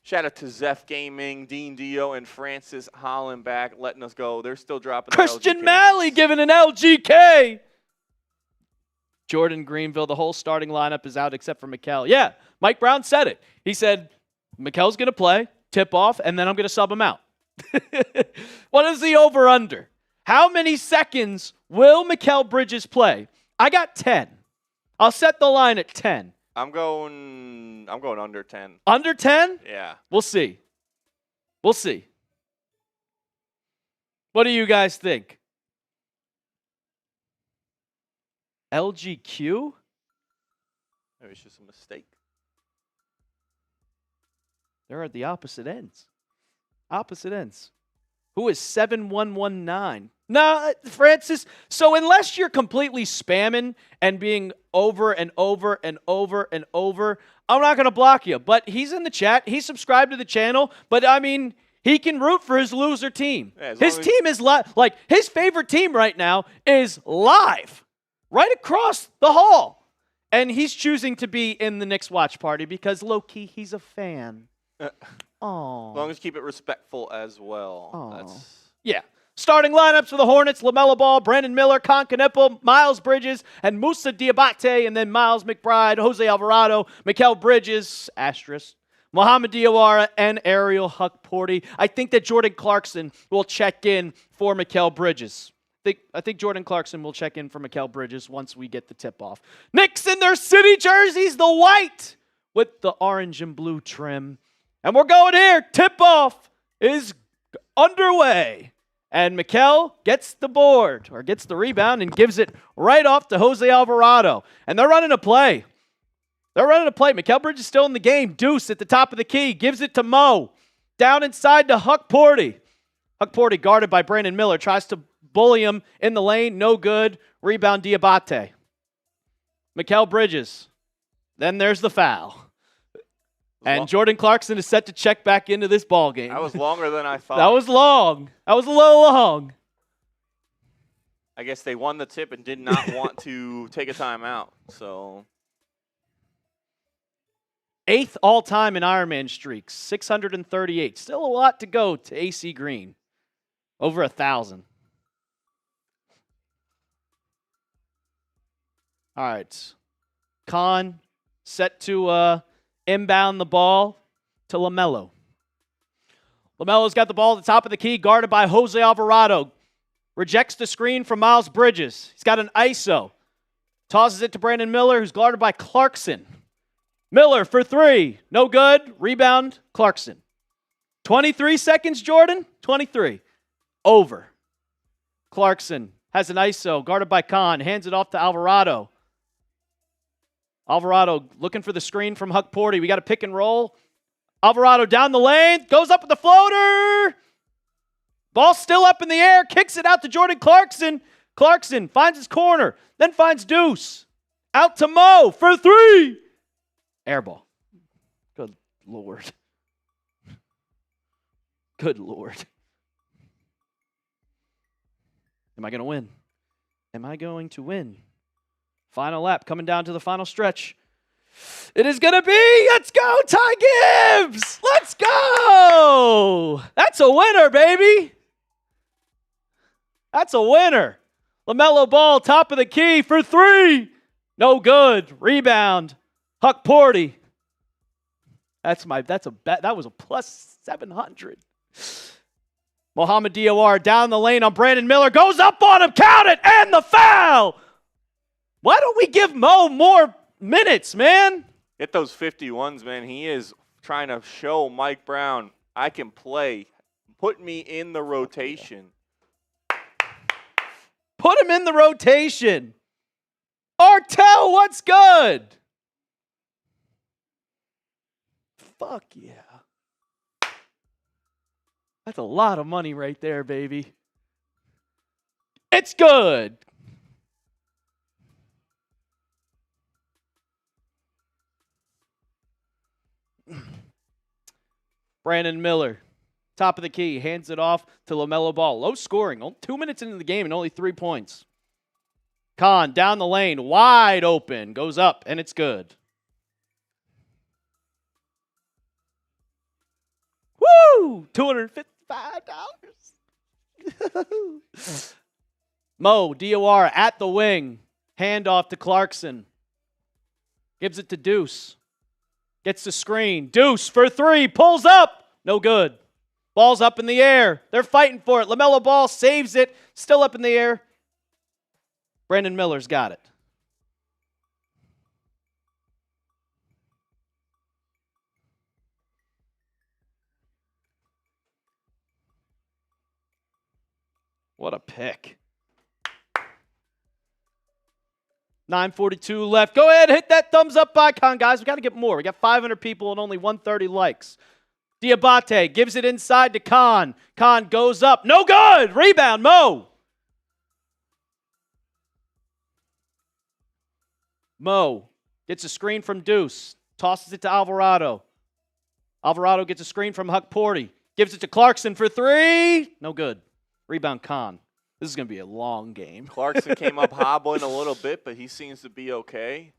shout out to Zeph Gaming, Dean Dio, and Francis Hollenbach letting us go. They're still dropping Christian Malley giving an LGK. Jordan Greenville, the whole starting lineup is out except for Mikal. Yeah, Mike Brown said it. He said, Mikal's going to play, tip off, and then I'm going to sub him out. What is the over-under? How many seconds will Mikal Bridges play? I got 10. I'll set the line at 10. I'm going under 10. Under 10? Yeah. We'll see. We'll see. What do you guys think? LGQ? Maybe it's just a mistake. They're at the opposite ends. Opposite ends. Who is 7119? No, Francis. So unless you're completely spamming and being over and over and over and over, I'm not going to block you. But he's in the chat. He's subscribed to the channel. But, I mean, he can root for his loser team. Yeah, his team is like his favorite team right now is live right across the hall. And he's choosing to be in the Knicks watch party because, low-key, he's a fan. Oh. As long as you keep it respectful as well. Yeah. Starting lineups for the Hornets: LaMelo Ball, Brandon Miller, Con Knippel, Miles Bridges, and Moussa Diabate, and then Miles McBride, Jose Alvarado, Mikal Bridges, asterisk, Mohamed Diawara, and Ariel Huckporty. I think that Jordan Clarkson will check in for Mikal Bridges. I think Jordan Clarkson will check in for Mikal Bridges once we get the tip-off. Knicks in their city jerseys, the white with the orange and blue trim. And we're going here. Tip-off is underway. And Mikal gets the board, or gets the rebound, and gives it right off to Jose Alvarado. And they're running a play. Mikal Bridges is still in the game. Deuce at the top of the key. Gives it to Mo. Down inside to Huckporty. Huckporty guarded by Brandon Miller. Tries to bully him in the lane. No good. Rebound Diabate. Mikal Bridges. Then there's the foul. And Jordan Clarkson is set to check back into this ball game. That was longer than I thought. That was long. That was a little long. I guess they won the tip and did not want to take a timeout. So 8th all-time in Ironman streaks, 638. Still a lot to go to AC Green. Over 1,000. All right. Khan set to inbound the ball to LaMelo. LaMelo's got the ball at the top of the key, guarded by Jose Alvarado. Rejects the screen from Miles Bridges. He's got an ISO. Tosses it to Brandon Miller, who's guarded by Clarkson. Miller for 3. No good. Rebound, Clarkson. 23 seconds, Jordan. 23. Over. Clarkson has an ISO, guarded by Khan. Hands it off to Alvarado. Alvarado looking for the screen from Huck Porty. We got a pick and roll. Alvarado down the lane. Goes up with the floater. Ball still up in the air. Kicks it out to Jordan Clarkson. Clarkson finds his corner. Then finds Deuce. Out to Mo for 3. Air ball. Good Lord. Good Lord. Am I going to win? Am I going to win? Final lap coming down to the final stretch. It is going to be, let's go, Ty Gibbs! Let's go! That's a winner, baby! That's a winner. LaMelo Ball, top of the key for 3. No good. Rebound. Huck Porty. That was a plus 700. Mohamed Diawara down the lane on Brandon Miller. Goes up on him. Count it. And the foul. Why don't we give Mo more minutes, man? Get those 51s, man. He is trying to show Mike Brown, I can play. Put me in the rotation. Put him in the rotation. Artel, what's good? Fuck yeah. That's a lot of money right there, baby. It's good. Brandon Miller, top of the key, hands it off to LaMelo Ball. Low scoring, 2 minutes into the game and only 3 points. Khan down the lane, wide open, goes up, and it's good. Woo! $255. Mo Diawara at the wing, handoff to Clarkson. Gives it to Deuce. Gets the screen. Deuce for 3. Pulls up. No good. Ball's up in the air. They're fighting for it. LaMelo Ball saves it. Still up in the air. Brandon Miller's got it. What a pick. 9:42 left. Go ahead, hit that thumbs up icon, guys. We got to get more. We got 500 people and only 130 likes. Diabate gives it inside to Khan. Khan goes up. No good. Rebound, Mo. Mo gets a screen from Deuce. Tosses it to Alvarado. Alvarado gets a screen from Huck Porty. Gives it to Clarkson for 3. No good. Rebound, Khan. This is going to be a long game. Clarkson came up hobbling a little bit, but he seems to be okay.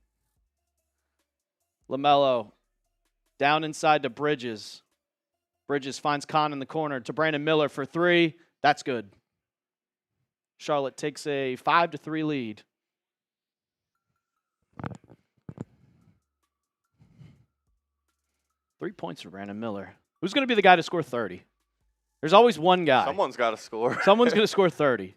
LaMelo down inside to Bridges. Bridges finds Khan in the corner to Brandon Miller for 3. That's good. Charlotte takes a 5-3 lead. Three points for Brandon Miller. Who's going to be the guy to score 30? There's always one guy. Someone's got to score. Someone's going to score 30.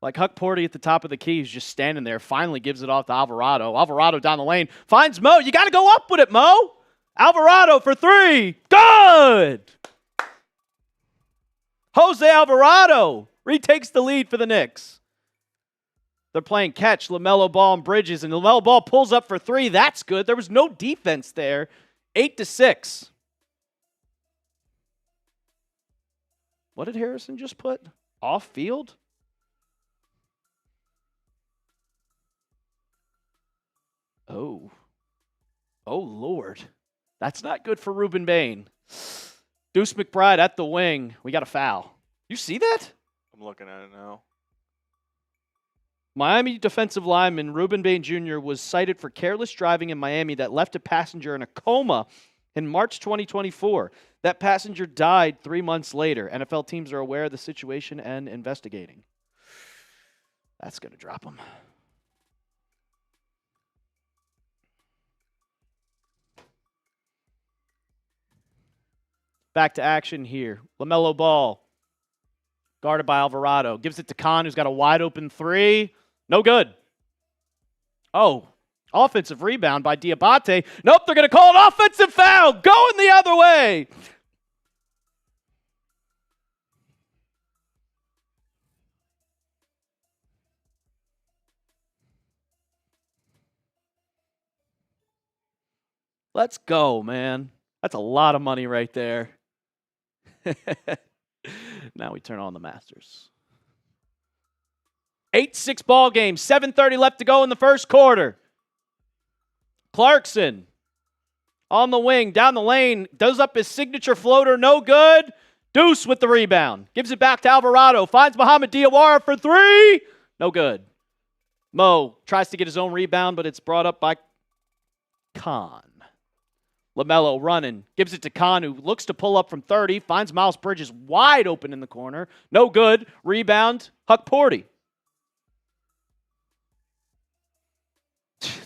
Like Huck Porty at the top of the key is just standing there, finally gives it off to Alvarado. Alvarado down the lane, finds Mo. You got to go up with it, Mo. Alvarado for 3. Good! Jose Alvarado retakes the lead for the Knicks. They're playing catch, LaMelo Ball and Bridges, and LaMelo Ball pulls up for 3. That's good. There was no defense there. 8-6. What did Harrison just put? Off field? Oh. Oh, Lord. That's not good for Ruben Bain. Deuce McBride at the wing. We got a foul. You see that? I'm looking at it now. Miami defensive lineman Ruben Bain Jr. was cited for careless driving in Miami that left a passenger in a coma in March 2024. That passenger died 3 months later. NFL teams are aware of the situation and investigating. That's going to drop him. Back to action here. LaMelo Ball, guarded by Alvarado. Gives it to Khan, who's got a wide open three. No good. Oh, offensive rebound by Diabate. Nope, they're going to call an offensive foul. Going the other way. Let's go, man. That's a lot of money right there. Now we turn on the Masters. 8-6 ball game. 7:30 left to go in the first quarter. Clarkson on the wing, down the lane, does up his signature floater. No good. Deuce with the rebound. Gives it back to Alvarado. Finds Mohamed Diawara for three. No good. Mo tries to get his own rebound, but it's brought up by Khan. LaMelo running. Gives it to Khan, who looks to pull up from 30. Finds Miles Bridges wide open in the corner. No good. Rebound. Huck Porty.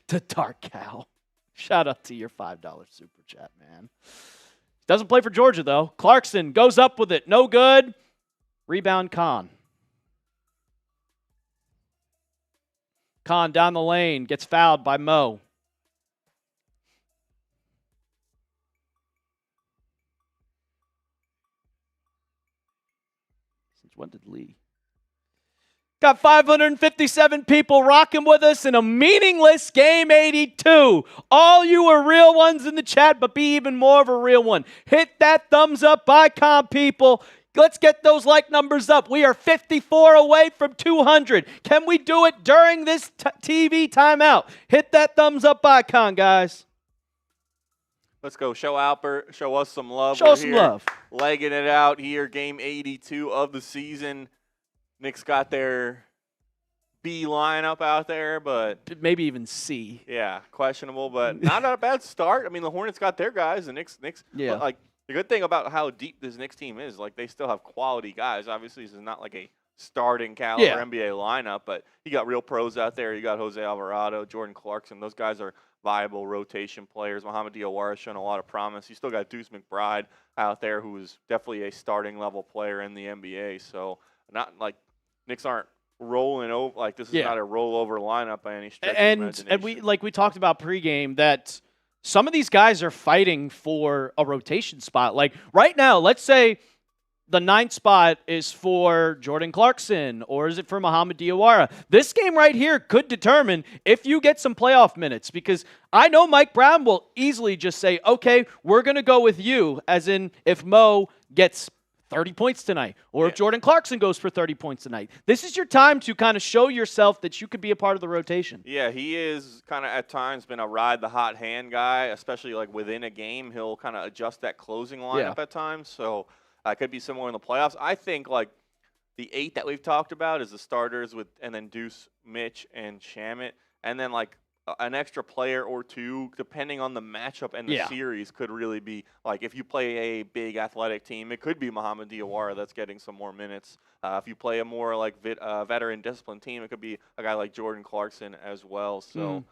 The Dark Cow. Shout out to your $5 super chat, man. Doesn't play for Georgia, though. Clarkson goes up with it. No good. Rebound Khan. Khan down the lane. Gets fouled by Mo. Since when did Lee? Got 557 people rocking with us in a meaningless Game 82. All you are real ones in the chat, but be even more of a real one. Hit that thumbs up icon, people. Let's get those like numbers up. We are 54 away from 200. Can we do it during this TV timeout? Hit that thumbs up icon, guys. Let's go. Show Alper. Show us some love. Show us some love. Legging it out here. Game 82 of the season. Knicks got their B lineup out there, but maybe even C. Yeah, questionable, but not a bad start. I mean, the Hornets got their guys. The Knicks. Yeah. Like the good thing about how deep this Knicks team is, like they still have quality guys. Obviously, this is not like a starting caliber NBA lineup, but you got real pros out there. You got Jose Alvarado, Jordan Clarkson. Those guys are viable rotation players. Mohamed Diawara showing a lot of promise. You still got Deuce McBride out there, who is definitely a starting level player in the NBA. So not like Knicks aren't rolling over. Like this is not a rollover lineup by any stretch of imagination. And we talked about pregame that some of these guys are fighting for a rotation spot. Like right now, let's say the 9th spot is for Jordan Clarkson, or is it for Mohamed Diawara? This game right here could determine if you get some playoff minutes, because I know Mike Brown will easily just say, okay, we're going to go with you, as in if Mo gets 30 points tonight, or if Jordan Clarkson goes for 30 points tonight. This is your time to kind of show yourself that you could be a part of the rotation. Yeah, he is kind of at times been a ride the hot hand guy, especially like within a game. He'll kind of adjust that closing lineup at times. So it could be similar in the playoffs. I think like the 8 that we've talked about is the starters and then Deuce, Mitch, and Shamet, and then like an extra player or two, depending on the matchup and the series, could really be like if you play a big athletic team, it could be Mohamed Diawara that's getting some more minutes. If you play a more like veteran disciplined team, it could be a guy like Jordan Clarkson as well. So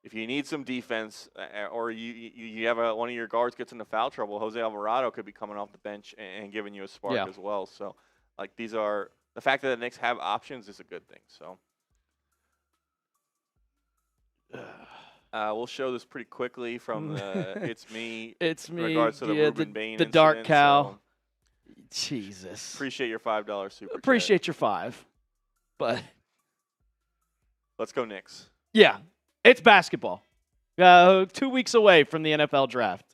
if you need some defense, or you have one of your guards gets into foul trouble, Jose Alvarado could be coming off the bench and giving you a spark as well. So like these are the fact that the Knicks have options is a good thing. So. We'll show this pretty quickly from the It's Me in regards to the Ruben Bain the Dark incident, Cow. So Jesus. Appreciate your $5 super Appreciate chat. your 5. But let's go Knicks. Yeah, it's basketball. 2 weeks away from the NFL draft.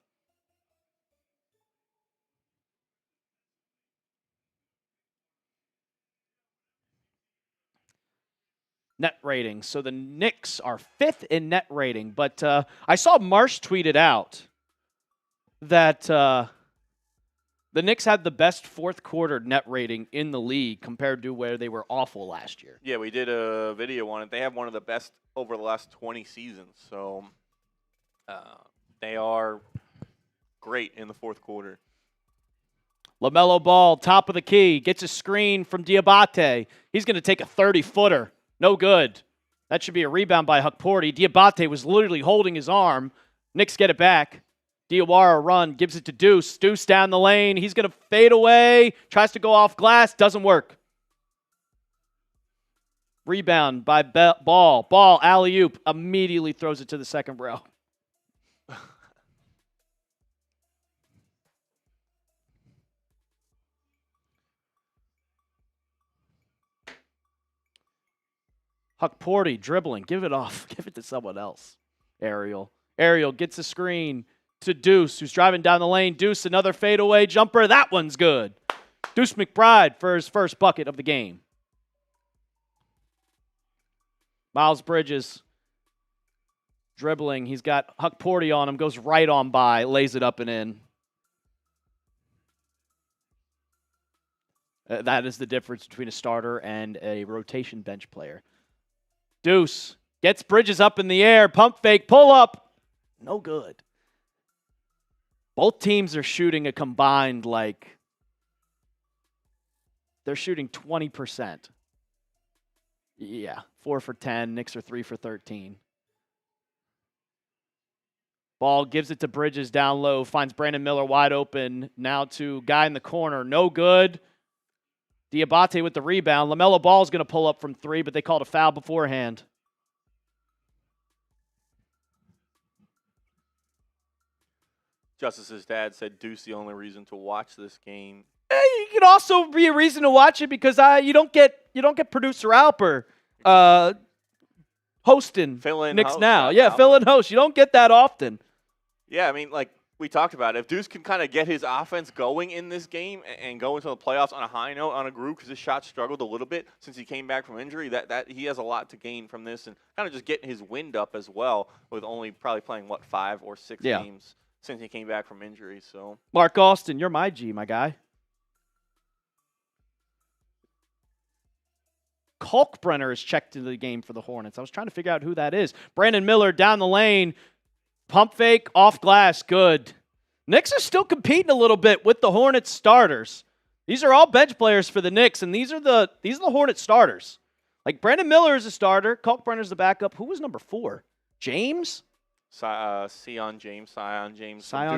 Net rating. So the Knicks are 5th in net rating. But I saw Marsh tweet it out. that the Knicks had the best fourth quarter net rating in the league compared to where they were awful last year. Yeah, we did a video on it. They have one of the best over the last 20 seasons. So they are great in the fourth quarter. LaMelo Ball, top of the key, gets a screen from Diabate. He's going to take a 30-footer. No good. That should be a rebound by Hukporti. Diabate was literally holding his arm. Knicks get it back. Diawara run, gives it to Deuce. Deuce down the lane. He's going to fade away. Tries to go off glass. Doesn't work. Rebound by Ball. Ball, alley-oop. Immediately throws it to the second row. Hukporti dribbling. Give it off. Give it to someone else. Ariel gets a screen to Deuce, who's driving down the lane. Deuce, another fadeaway jumper. That one's good. Deuce McBride for his first bucket of the game. Miles Bridges dribbling. He's got Hukporti on him. Goes right on by. Lays it up and in. That is the difference between a starter and a rotation bench player. Deuce gets Bridges up in the air. Pump fake. Pull up. No good. Both teams are shooting a combined, they're shooting 20%. Yeah, 4 for 10. Knicks are 3 for 13. Ball gives it to Bridges down low. Finds Brandon Miller wide open. Now to guy in the corner. No good. Diabate with the rebound. LaMelo Ball is going to pull up from 3, but they called a foul beforehand. Justice's dad said Deuce the only reason to watch this game. It could also be a reason to watch it because you don't get producer Alper hosting Knicks now. Yeah, fill-in host. You don't get that often. Yeah, I mean, we talked about it. If Deuce can kind of get his offense going in this game and go into the playoffs on a high note, on a groove, because his shot struggled a little bit since he came back from injury, that he has a lot to gain from this and kind of just getting his wind up as well with only probably playing, 5 or 6 games since he came back from injury. So Mark Austin, you're my G, my guy. Kalkbrenner is checked into the game for the Hornets. I was trying to figure out who that is. Brandon Miller down the lane. Pump fake, off glass, good. Knicks are still competing a little bit with the Hornets starters. These are all bench players for the Knicks, and these are the Hornets starters. Brandon Miller is a starter. Kalkbrenner's the backup. Who was number 4? James? Scion James. Scion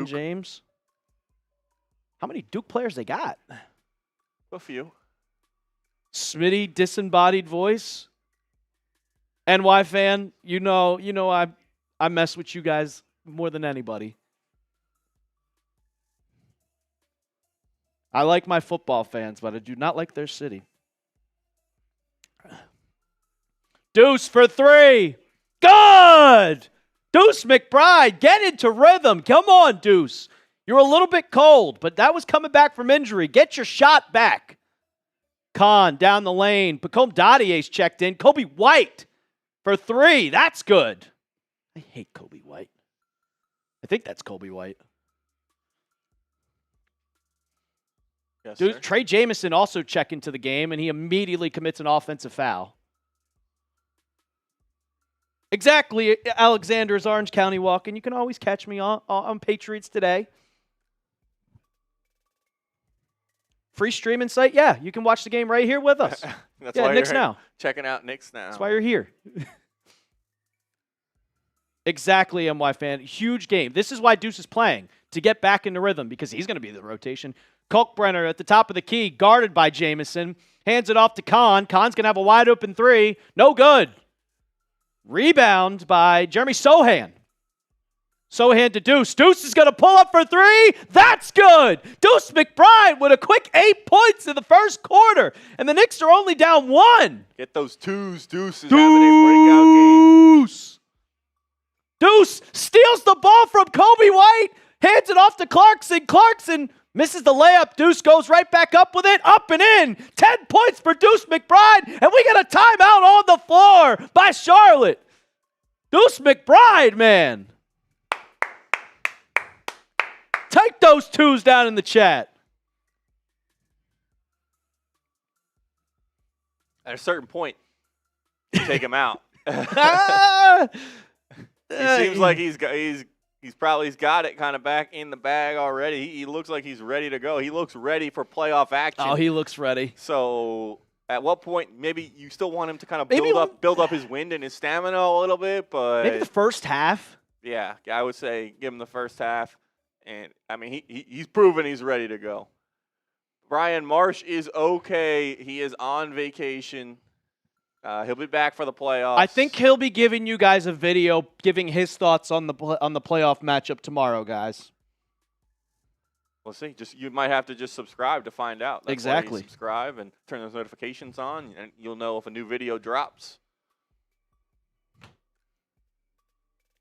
James. How many Duke players they got? A few. Smitty, disembodied voice. NY fan, you know I mess with you guys more than anybody. I like my football fans, but I do not like their city. Deuce for 3. Good! Deuce McBride, get into rhythm. Come on, Deuce. You're a little bit cold, but that was coming back from injury. Get your shot back. Khan down the lane. Pacome Dadier's checked in. Kobe White for 3. That's good. I hate Kobe White. I think that's Kobe White. Yes, Dude, sir. Trey Jamison also checked into the game, and he immediately commits an offensive foul. Exactly, Alexander's Orange County walking. You can always catch me on Patriots Today. Free streaming site? Yeah, you can watch the game right here with us. That's why Knicks you're Now. Checking out Knicks Now. That's why you're here. Exactly, NY fan. Huge game. This is why Deuce is playing, to get back into rhythm, because he's going to be the rotation. Kalkbrenner at the top of the key, guarded by Jamison. Hands it off to Khan. Khan's going to have a wide open 3. No good. Rebound by Jeremy Sohan. Sohan to Deuce. Deuce is going to pull up for 3. That's good. Deuce McBride with a quick 8 points in the first quarter. And the Knicks are only down 1. Get those twos. Deuce is having a breakout game. Deuce steals the ball from Kobe White. Hands it off to Clarkson. Clarkson misses the layup. Deuce goes right back up with it. Up and in. 10 points for Deuce McBride. And we got a timeout on the floor by Charlotte. Deuce McBride, man. those twos down in the chat. At a certain point, you take him out. He seems like he's got it kind of back in the bag already. He looks like he's ready to go. He looks ready for playoff action. Oh, he looks ready. So at what point maybe you still want him to kind of build up his wind and his stamina a little bit, but maybe the first half. Yeah, I would say give him the first half, and I mean he's proven he's ready to go. Brian Marsh is okay. He is on vacation. He'll be back for the playoffs. I think he'll be giving you guys a video giving his thoughts on the playoff matchup tomorrow, guys. We'll see. You might have to just subscribe to find out. That's exactly. Why you subscribe and turn those notifications on, and you'll know if a new video drops.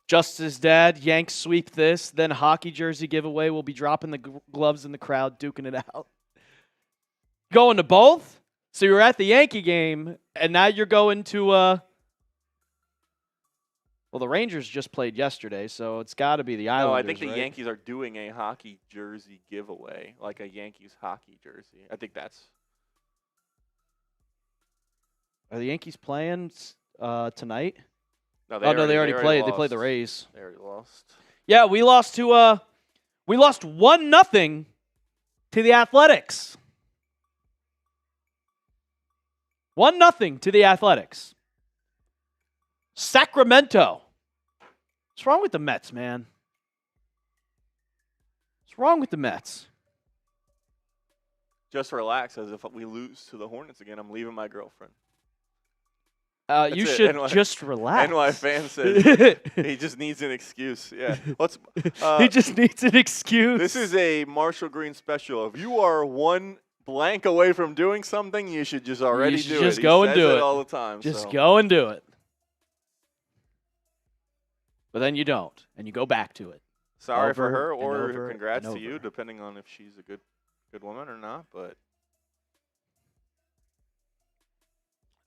Justice's dad, Yanks sweep this, then hockey jersey giveaway. We'll be dropping the gloves in the crowd, duking it out. Going to both? So you were at the Yankee game, and now you're going to, well, the Rangers just played yesterday, so it's got to be the Islanders, No, I think the right? Yankees are doing a hockey jersey giveaway, like a Yankees hockey jersey. I think that's. Are the Yankees playing tonight? No, they already played. Lost. They played the Rays. They already lost. Yeah, we lost 1-0 to the Athletics. 1-0 to the Athletics. Sacramento. What's wrong with the Mets, man? What's wrong with the Mets? Just relax, as if we lose to the Hornets again, I'm leaving my girlfriend. You should just relax. NY fan says he just needs an excuse. Yeah. He just needs an excuse. This is a Marshall Green special. If you are one blank away from doing something, you should just already do it. Just go and do it all the time. Just go and do it. But then you don't, and you go back to it. Sorry for her, or congrats to you, depending on if she's a good woman or not. But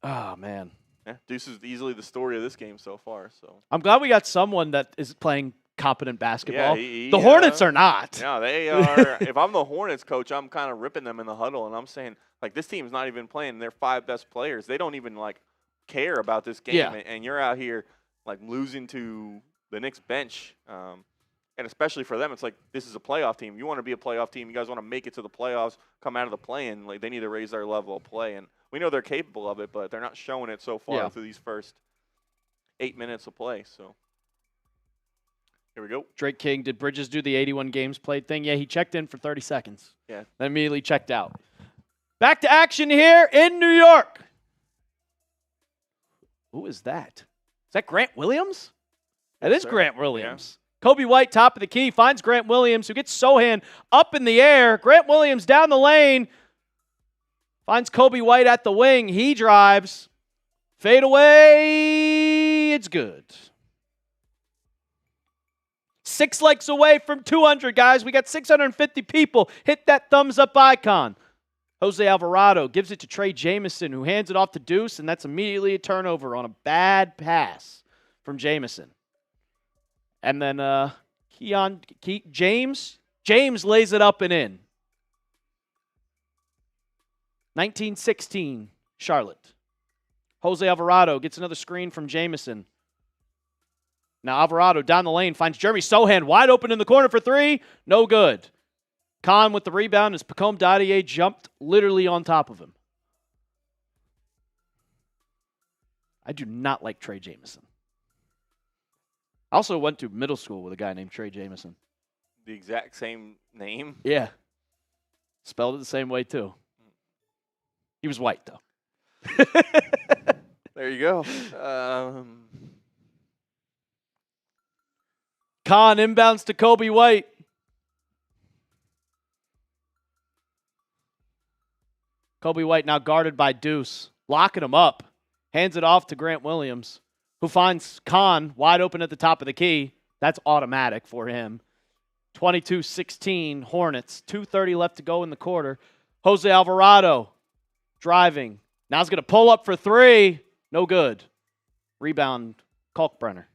oh man. Yeah, Deuce is easily the story of this game so far. So I'm glad we got someone that is playing competent basketball. Yeah, the Hornets are not. No, they are. If I'm the Hornets coach, I'm kind of ripping them in the huddle, and I'm saying, like, this team's not even playing their 5 best players. They don't even, like, care about this game. Yeah. And you're out here, like, losing to the Knicks bench. And especially for them, it's like, this is a playoff team. You want to be a playoff team. You guys want to make it to the playoffs, come out of the play-in. Like, they need to raise their level of play. And we know they're capable of it, but they're not showing it so far through these first 8 minutes of play. So here we go. Drake King, did Bridges do the 81 games played thing? Yeah, he checked in for 30 seconds. Yeah. Then immediately checked out. Back to action here in New York. Who is that? Is that Grant Williams? That is Grant Williams. Yeah. Kobe White, top of the key, finds Grant Williams, who gets Sohan up in the air. Grant Williams down the lane. Finds Kobe White at the wing. He drives. Fade away. It's good. 6 likes away from 200, guys. We got 650 people. Hit that thumbs up icon. Jose Alvarado gives it to Trey Jamison, who hands it off to Deuce, and that's immediately a turnover on a bad pass from Jamison. And then James lays it up and in. 19-16, Charlotte. Jose Alvarado gets another screen from Jamison. Now Alvarado down the lane finds Jeremy Sohan wide open in the corner for 3. No good. Khan with the rebound as Pacome Dadier jumped literally on top of him. I do not like Trey Jamison. I also went to middle school with a guy named Trey Jamison. The exact same name? Yeah. Spelled it the same way, too. He was white, though. There you go. Khan inbounds to Kobe White. Kobe White now guarded by Deuce. Locking him up. Hands it off to Grant Williams, who finds Khan wide open at the top of the key. That's automatic for him. 22-16 Hornets. 2:30 left to go in the quarter. Jose Alvarado driving. Now he's going to pull up for 3. No good. Rebound, Kalkbrenner.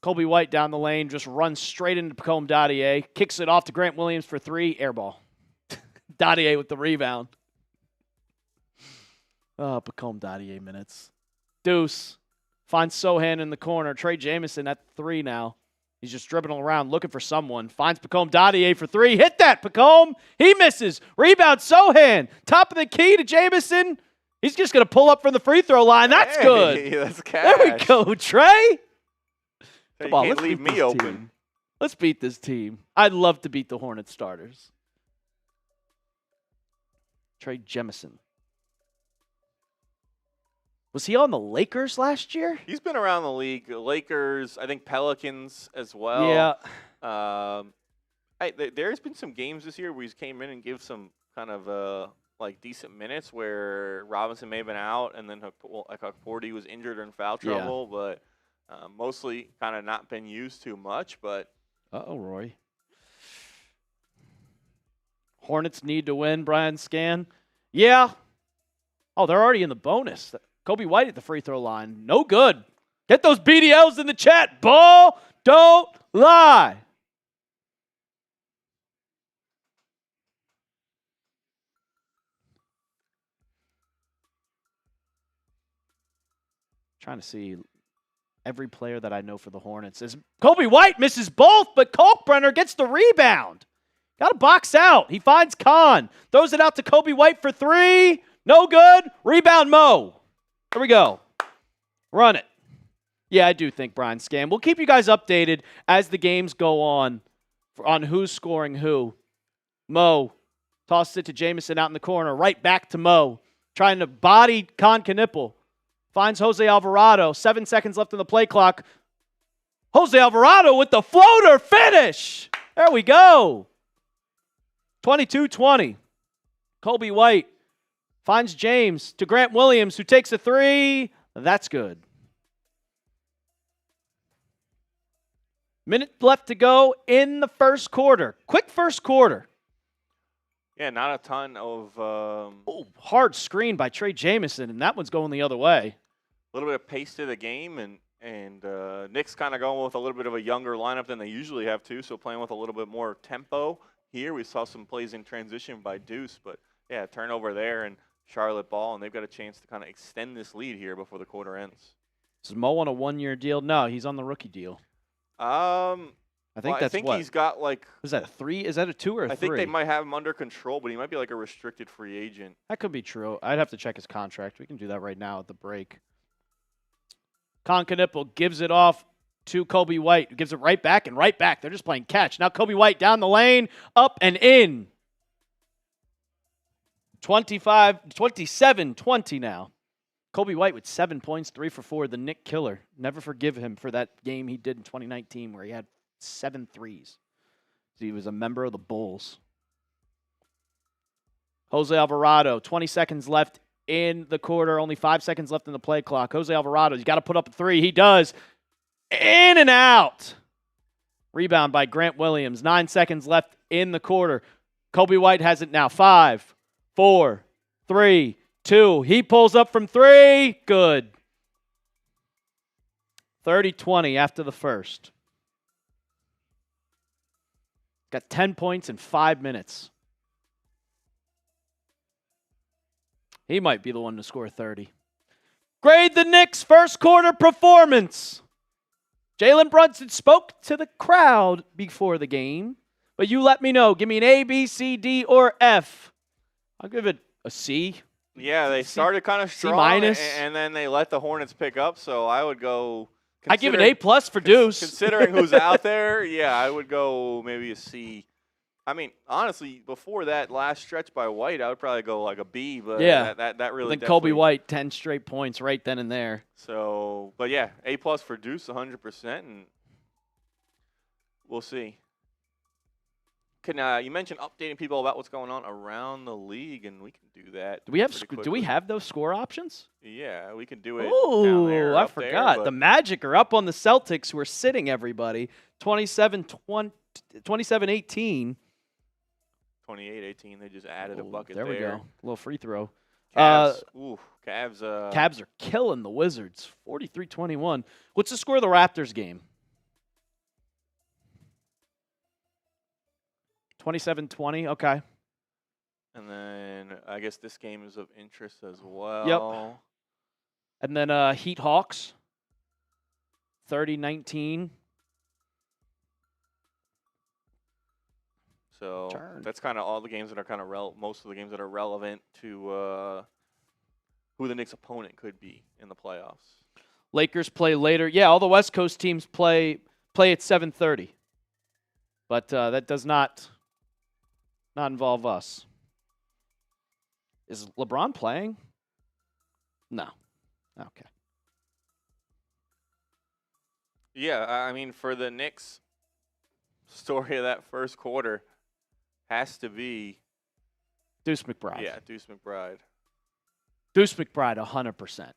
Colby White down the lane, just runs straight into Pacome Dadier, kicks it off to Grant Williams for 3, air ball. Dadier with the rebound. Oh, Pacome Dadier minutes. Deuce finds Sohan in the corner. Trey Jamison at 3 now. He's just dribbling around looking for someone. Finds Pacome Dadier for 3. Hit that, Pacome. He misses. Rebound, Sohan. Top of the key to Jamison. He's just going to pull up from the free throw line. That's good. That's cash. There we go, Trey. Come on, let's leave me open. Team. Let's beat this team. I'd love to beat the Hornets starters. Trey Jamison. Was he on the Lakers last year? He's been around the league. Lakers, I think Pelicans as well. Yeah. There's been some games this year where he came in and gave some kind of decent minutes where Robinson may have been out and then Hukporti was injured or in foul trouble, but mostly kind of not been used too much. But Roy. Hornets need to win, Brian Scan. Yeah. Oh, they're already in the bonus. Kobe White at the free throw line. No good. Get those BDLs in the chat. Ball don't lie. Trying to see every player that I know for the Hornets. As Kobe White misses both, but Kalkbrenner gets the rebound. Got to box out. He finds Khan. Throws it out to Kobe White for 3. No good. Rebound, Mo. Here we go. Run it. Yeah, I do think Brian Scam. We'll keep you guys updated as the games go on who's scoring who. Mo tosses it to Jamison out in the corner. Right back to Mo. Trying to body Con Knipple. Finds Jose Alvarado. 7 seconds left on the play clock. Jose Alvarado with the floater finish. There we go. 22-20. Kobe White finds James to Grant Williams, who takes a 3. That's good. Minute left to go in the first quarter. Quick first quarter. Yeah, not a ton of... hard screen by Trey Jamison, and that one's going the other way. A little bit of pace to the game, and Knicks kind of going with a little bit of a younger lineup than they usually have too, so playing with a little bit more tempo here. We saw some plays in transition by Deuce, but yeah, turnover there and Charlotte ball, and they've got a chance to kind of extend this lead here before the quarter ends. Is Mo on a 1-year deal? No, he's on the rookie deal. I think he's got like... Is that a 3? Is that a 2 or a 3? I think they might have him under control, but he might be like a restricted free agent. That could be true. I'd have to check his contract. We can do that right now at the break. Con Knipple gives it off to Kobe White. Gives it right back and right back. They're just playing catch. Now Kobe White down the lane, up and in. 27-20 now. Kobe White with 7 points, 3 for 4, the Knick killer. Never forgive him for that game he did in 2019 where he had 7 threes. He was a member of the Bulls. Jose Alvarado, 20 seconds left in the quarter, only 5 seconds left in the play clock. Jose Alvarado, he's got to put up a 3. He does. In and out. Rebound by Grant Williams. 9 seconds left in the quarter. Kobe White has it now. 5, 4, 3, 2. He pulls up from 3. Good. 30-20 after the first. Got 10 points in 5 minutes. He might be the one to score 30. Grade the Knicks' first quarter performance. Jalen Brunson spoke to the crowd before the game, but you let me know. Give me an A, B, C, D, or F. I'll give it a C. Yeah, they started kind of strong, and then they let the Hornets pick up, so I would go... I give an A+ for Deuce. Considering who's out there, yeah, I would go maybe a C. I mean, honestly, before that last stretch by White, I would probably go like a B, but yeah, that really then Kobe White, 10 straight points right then and there. So, but yeah, A+ for Deuce, 100%, and we'll see. Can you mentioned updating people about what's going on around the league, and we can do that. Do we have those score options? Yeah, we can do it. Oh, I forgot. The Magic are up on the Celtics, who are sitting everybody. 27-18. 28-18. They just added a bucket there. There we go. A little free throw. Cavs. Cavs are killing the Wizards. 43-21. What's the score of the Raptors game? 27-20. Okay. And then I guess this game is of interest as well. Yep. And then Heat Hawks. 30-19. So that's kind of all the games that are kind of most of the games that are relevant to who the Knicks' opponent could be in the playoffs. Lakers play later. Yeah, all the West Coast teams play at 7:30. But that does not involve us. Is LeBron playing? No. Okay. Yeah, I mean, for the Knicks, story of that first quarter has to be Deuce McBride. Yeah, Deuce McBride. Deuce McBride, 100%.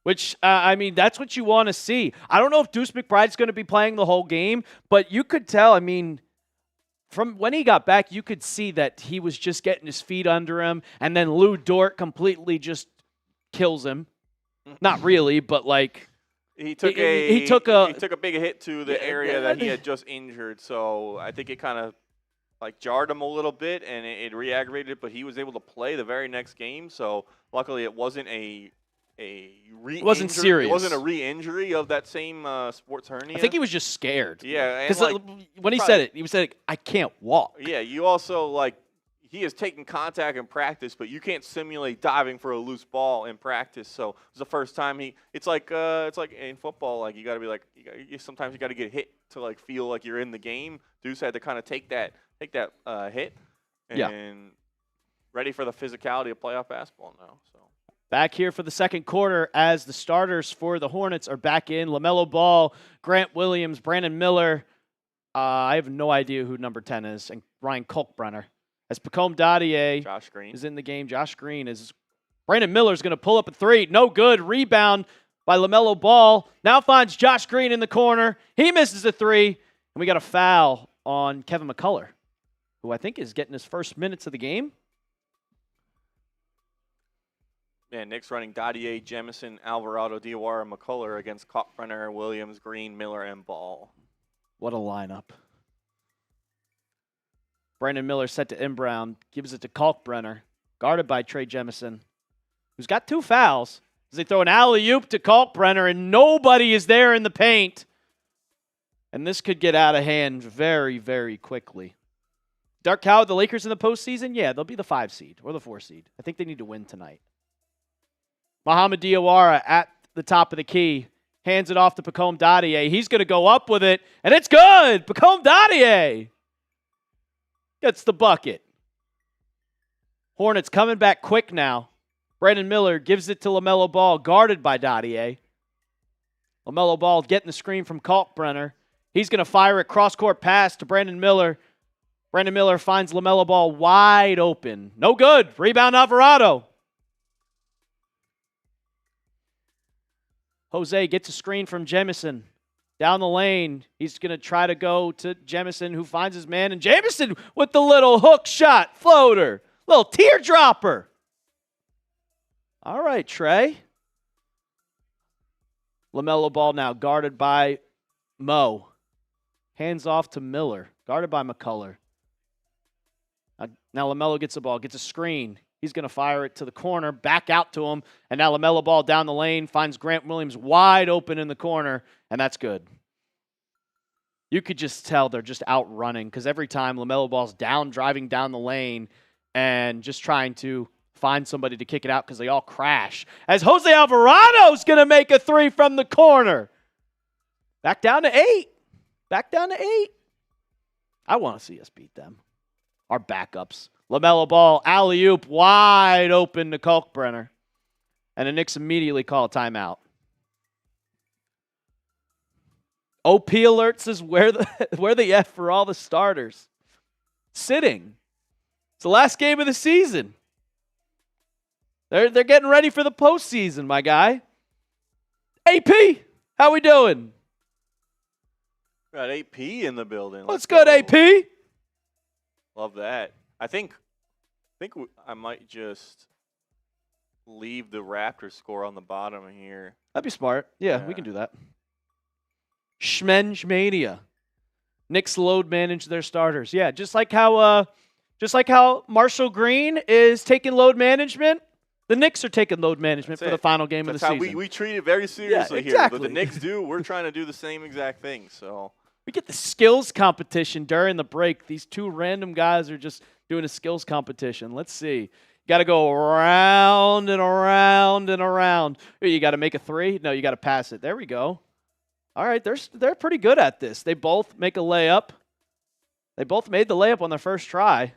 Which, I mean, that's what you want to see. I don't know if Deuce McBride's going to be playing the whole game, but you could tell, I mean, from when he got back, you could see that he was just getting his feet under him, and then Lou Dort completely just kills him. Not really, but like he took a big hit to the area that he had just injured, so I think it kind of like jarred him a little bit, and it re-aggravated it, but he was able to play the very next game, so luckily it wasn't a re-injury. It wasn't serious. It wasn't a re-injury of that same sports hernia. I think he was just scared. Yeah. Because when he said it, he said, I can't walk. Yeah, you also, like, he has taken contact in practice, but you can't simulate diving for a loose ball in practice. So it was the first time it's like in football, like you got to be like, sometimes you got to get hit to like feel like you're in the game. Deuce had to kind of take that hit and ready for the physicality of playoff basketball now. So. Back here for the second quarter as the starters for the Hornets are back in. LaMelo Ball, Grant Williams, Brandon Miller. I have no idea who number 10 is. And Ryan Kolkbrenner. As Pacome Dadier Josh Green is in the game. Josh Green is. Brandon Miller's going to pull up a three. No good. Rebound by LaMelo Ball. Now finds Josh Green in the corner. He misses a three. And we got a foul on Kevin McCullough, who I think is getting his first minutes of the game. Man, Knicks running Dadier, Jemison, Alvarado, Diawara, and McCullough against Kalkbrenner, Williams, Green, Miller, and Ball. What a lineup. Brandon Miller set to inbound, gives it to Kalkbrenner, guarded by Trey Jemison, who's got 2 fouls. As they throw an alley-oop to Kalkbrenner, and nobody is there in the paint. And this could get out of hand very, very quickly. Dark Cow, the Lakers in the postseason? Yeah, they'll be the 5 seed or the 4 seed. I think they need to win tonight. Mohamed Diawara at the top of the key. Hands it off to Pacome Dadier. He's going to go up with it, and it's good. Pacome Dadier gets the bucket. Hornets coming back quick now. Brandon Miller gives it to LaMelo Ball, guarded by Dadier. LaMelo Ball getting the screen from Kalkbrenner. He's going to fire a cross-court pass to Brandon Miller. Brandon Miller finds LaMelo Ball wide open. No good. Rebound Alvarado. Jose gets a screen from Jemison. Down the lane, he's going to try to go to Jemison, who finds his man. And Jemison with the little hook shot, floater, little teardropper. All right, Trey. LaMelo Ball now guarded by Mo. Hands off to Miller, guarded by McCullough. Now LaMelo gets the ball, gets a screen. He's going to fire it to the corner, back out to him, and now LaMelo Ball down the lane finds Grant Williams wide open in the corner, and that's good. You could just tell they're just outrunning because every time LaMelo Ball's down, driving down the lane and just trying to find somebody to kick it out because they all crash. As Jose Alvarado's going to make a three from the corner. Back down to 8. Back down to 8. I want to see us beat them. Our backups. LaMelo Ball, alley-oop, wide open to Kalkbrenner. And the Knicks immediately call a timeout. OP alerts is where the F for all the starters. Sitting. It's the last game of the season. They're getting ready for the postseason, my guy. AP, how we doing? Got AP in the building. Let's go, AP. Love that. I think I might just leave the Raptors score on the bottom here. That'd be smart. Yeah, we can do that. Schmengemania. Knicks load manage their starters. Yeah, just like how Marshall Green is taking load management, the Knicks are taking load management for the final game of the season. That's how we treat it very seriously here. But the Knicks do. We're trying to do the same exact thing. So we get the skills competition during the break. These two random guys are just doing a skills competition. Let's see. Got to go around and around and around. You got to make a three? No, you got to pass it. There we go. All right, they're pretty good at this. They both make a layup. They both made the layup on their first try.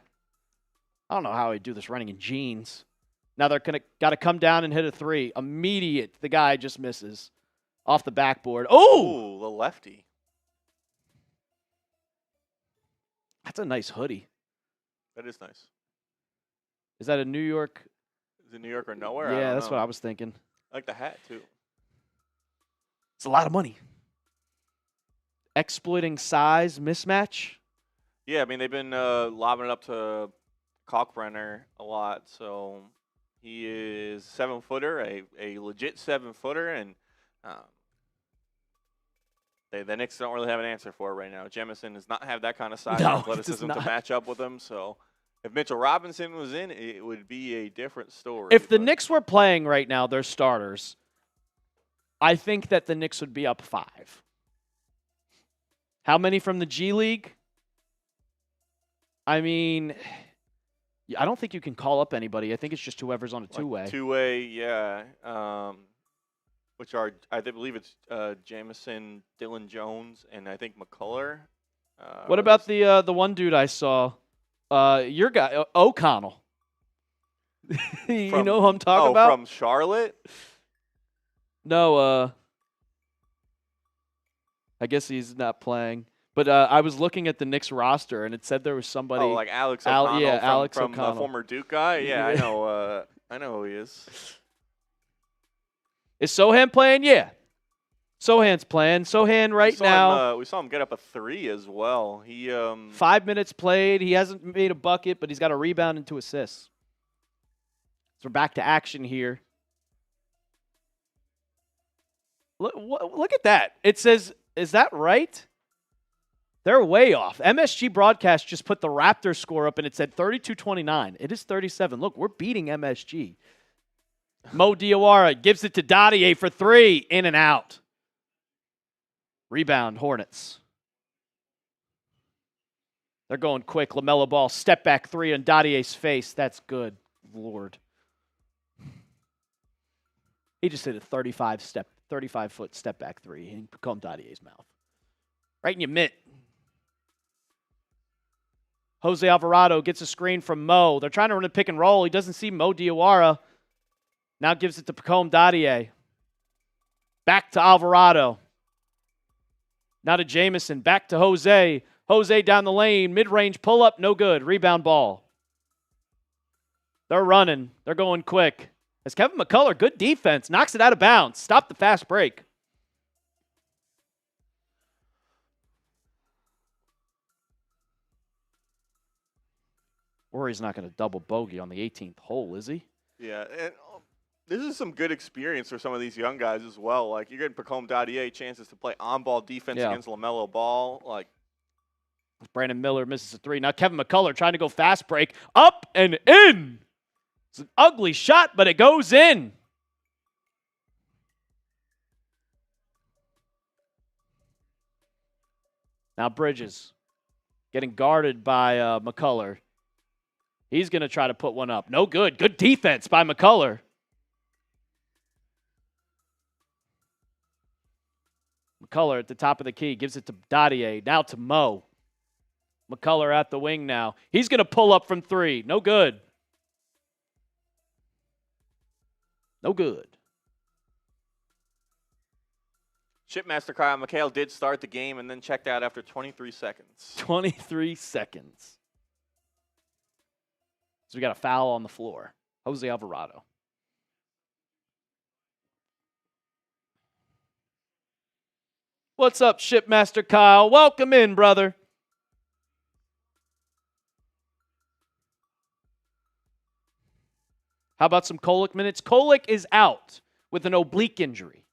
I don't know how he'd do this running in jeans. Now they're got to come down and hit a three. Immediate. The guy just misses off the backboard. Oh, the lefty. That's a nice hoodie. That is nice. Is that a New York? Is it New York or nowhere? Yeah, that's what I was thinking. I like the hat, too. It's a lot of money. Exploiting size mismatch. Yeah, I mean, they've been lobbing it up to Kalkbrenner a lot. So he is 7-footer, a legit 7-footer, and the Knicks don't really have an answer for it right now. Jemison does not have that kind of size and athleticism to match up with him. So if Mitchell Robinson was in, it would be a different story. If the Knicks were playing right now, their starters, I think that the Knicks would be up 5. How many from the G League? I mean, I don't think you can call up anybody. I think it's just whoever's on a two-way. Two-way, yeah. Which are, I believe it's Jamison, Dylan Jones, and I think McCullough. What about the one dude I saw? Your guy, O'Connell. You know who I'm talking about? From Charlotte? No, I guess he's not playing. But I was looking at the Knicks roster, and it said there was somebody. Oh, like Alex O'Connell Alex from O'Connell. The former Duke guy? Yeah, I know. I know who he is. Is Sohan playing? Yeah. Sohan's playing. Sohan now. We saw him get up a 3 as well. He 5 minutes played. He hasn't made a bucket, but he's got a rebound and 2 assists. So we're back to action here. Look at that. It says, is that right? They're way off. MSG Broadcast just put the Raptors score up, and it said 32-29. It is 37. Look, we're beating MSG. Mo Diawara gives it to Dadier for 3. In and out. Rebound, Hornets. They're going quick. LaMelo Ball, step back 3 on Dadier's face. That's good. Lord. He just hit a 35-foot step back 3 in Pacome Dadier's mouth. Right in your mitt. Jose Alvarado gets a screen from Mo. They're trying to run a pick and roll. He doesn't see Mo Diawara. Now gives it to Pacome Dadier. Back to Alvarado. Now to Jamison. Back to Jose. Jose down the lane. Mid-range pull-up. No good. Rebound Ball. They're running. They're going quick. As Kevin McCullough, good defense. Knocks it out of bounds. Stop the fast break. Rory's not going to double bogey on the 18th hole, is he? Yeah, and this is some good experience for some of these young guys as well. Like, you're getting Pacome Dadier chances to play on-ball defense against LaMelo Ball. Like, Brandon Miller misses a 3. Now Kevin McCullough trying to go fast break. Up and in. It's an ugly shot, but it goes in. Now Bridges getting guarded by McCullough. He's going to try to put one up. No good. Good defense by McCullough. McCullough at the top of the key. Gives it to Dadier. Now to Mo. McCullough at the wing now. He's going to pull up from 3. No good. No good. Shipmaster Kyle McHale did start the game and then checked out after 23 seconds. 23 seconds. So we got a foul on the floor. Jose Alvarado. What's up, Shipmaster Kyle? Welcome in, brother. How about some Kolek minutes? Kolek is out with an oblique injury.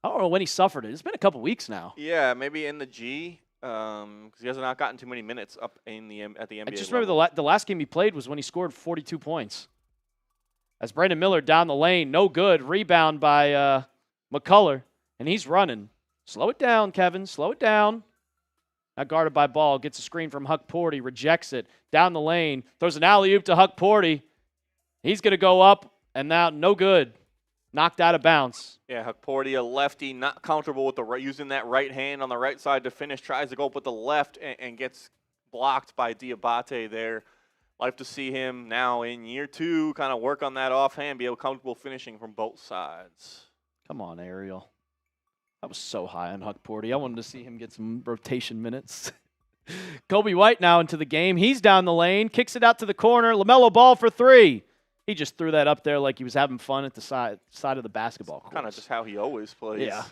I don't know when he suffered it. It's been a couple weeks now. Yeah, maybe in the G. Because he has not gotten too many minutes up in the at the NBA. I just level. remember the last game he played was when he scored 42 points. As Brandon Miller down the lane, no good. Rebound by McCullough, and he's running. Slow it down, Kevin. Slow it down. Now guarded by Ball. Gets a screen from Huck Porty. Rejects it. Down the lane. Throws an alley-oop to Huck Porty. He's going to go up, and now no good. Knocked out of bounds. Yeah, Huck Porty, a lefty, not comfortable with using that right hand on the right side to finish. Tries to go up with the left and gets blocked by Diabate there. Like to see him now in year 2 kind of work on that offhand, be able comfortable finishing from both sides. Come on, Ariel. That was so high on Huck Porty. I wanted to see him get some rotation minutes. Kobe White now into the game. He's down the lane, kicks it out to the corner. LaMelo Ball for 3. He just threw that up there like he was having fun at the side of the basketball court. Kind of just how he always plays. Yeah.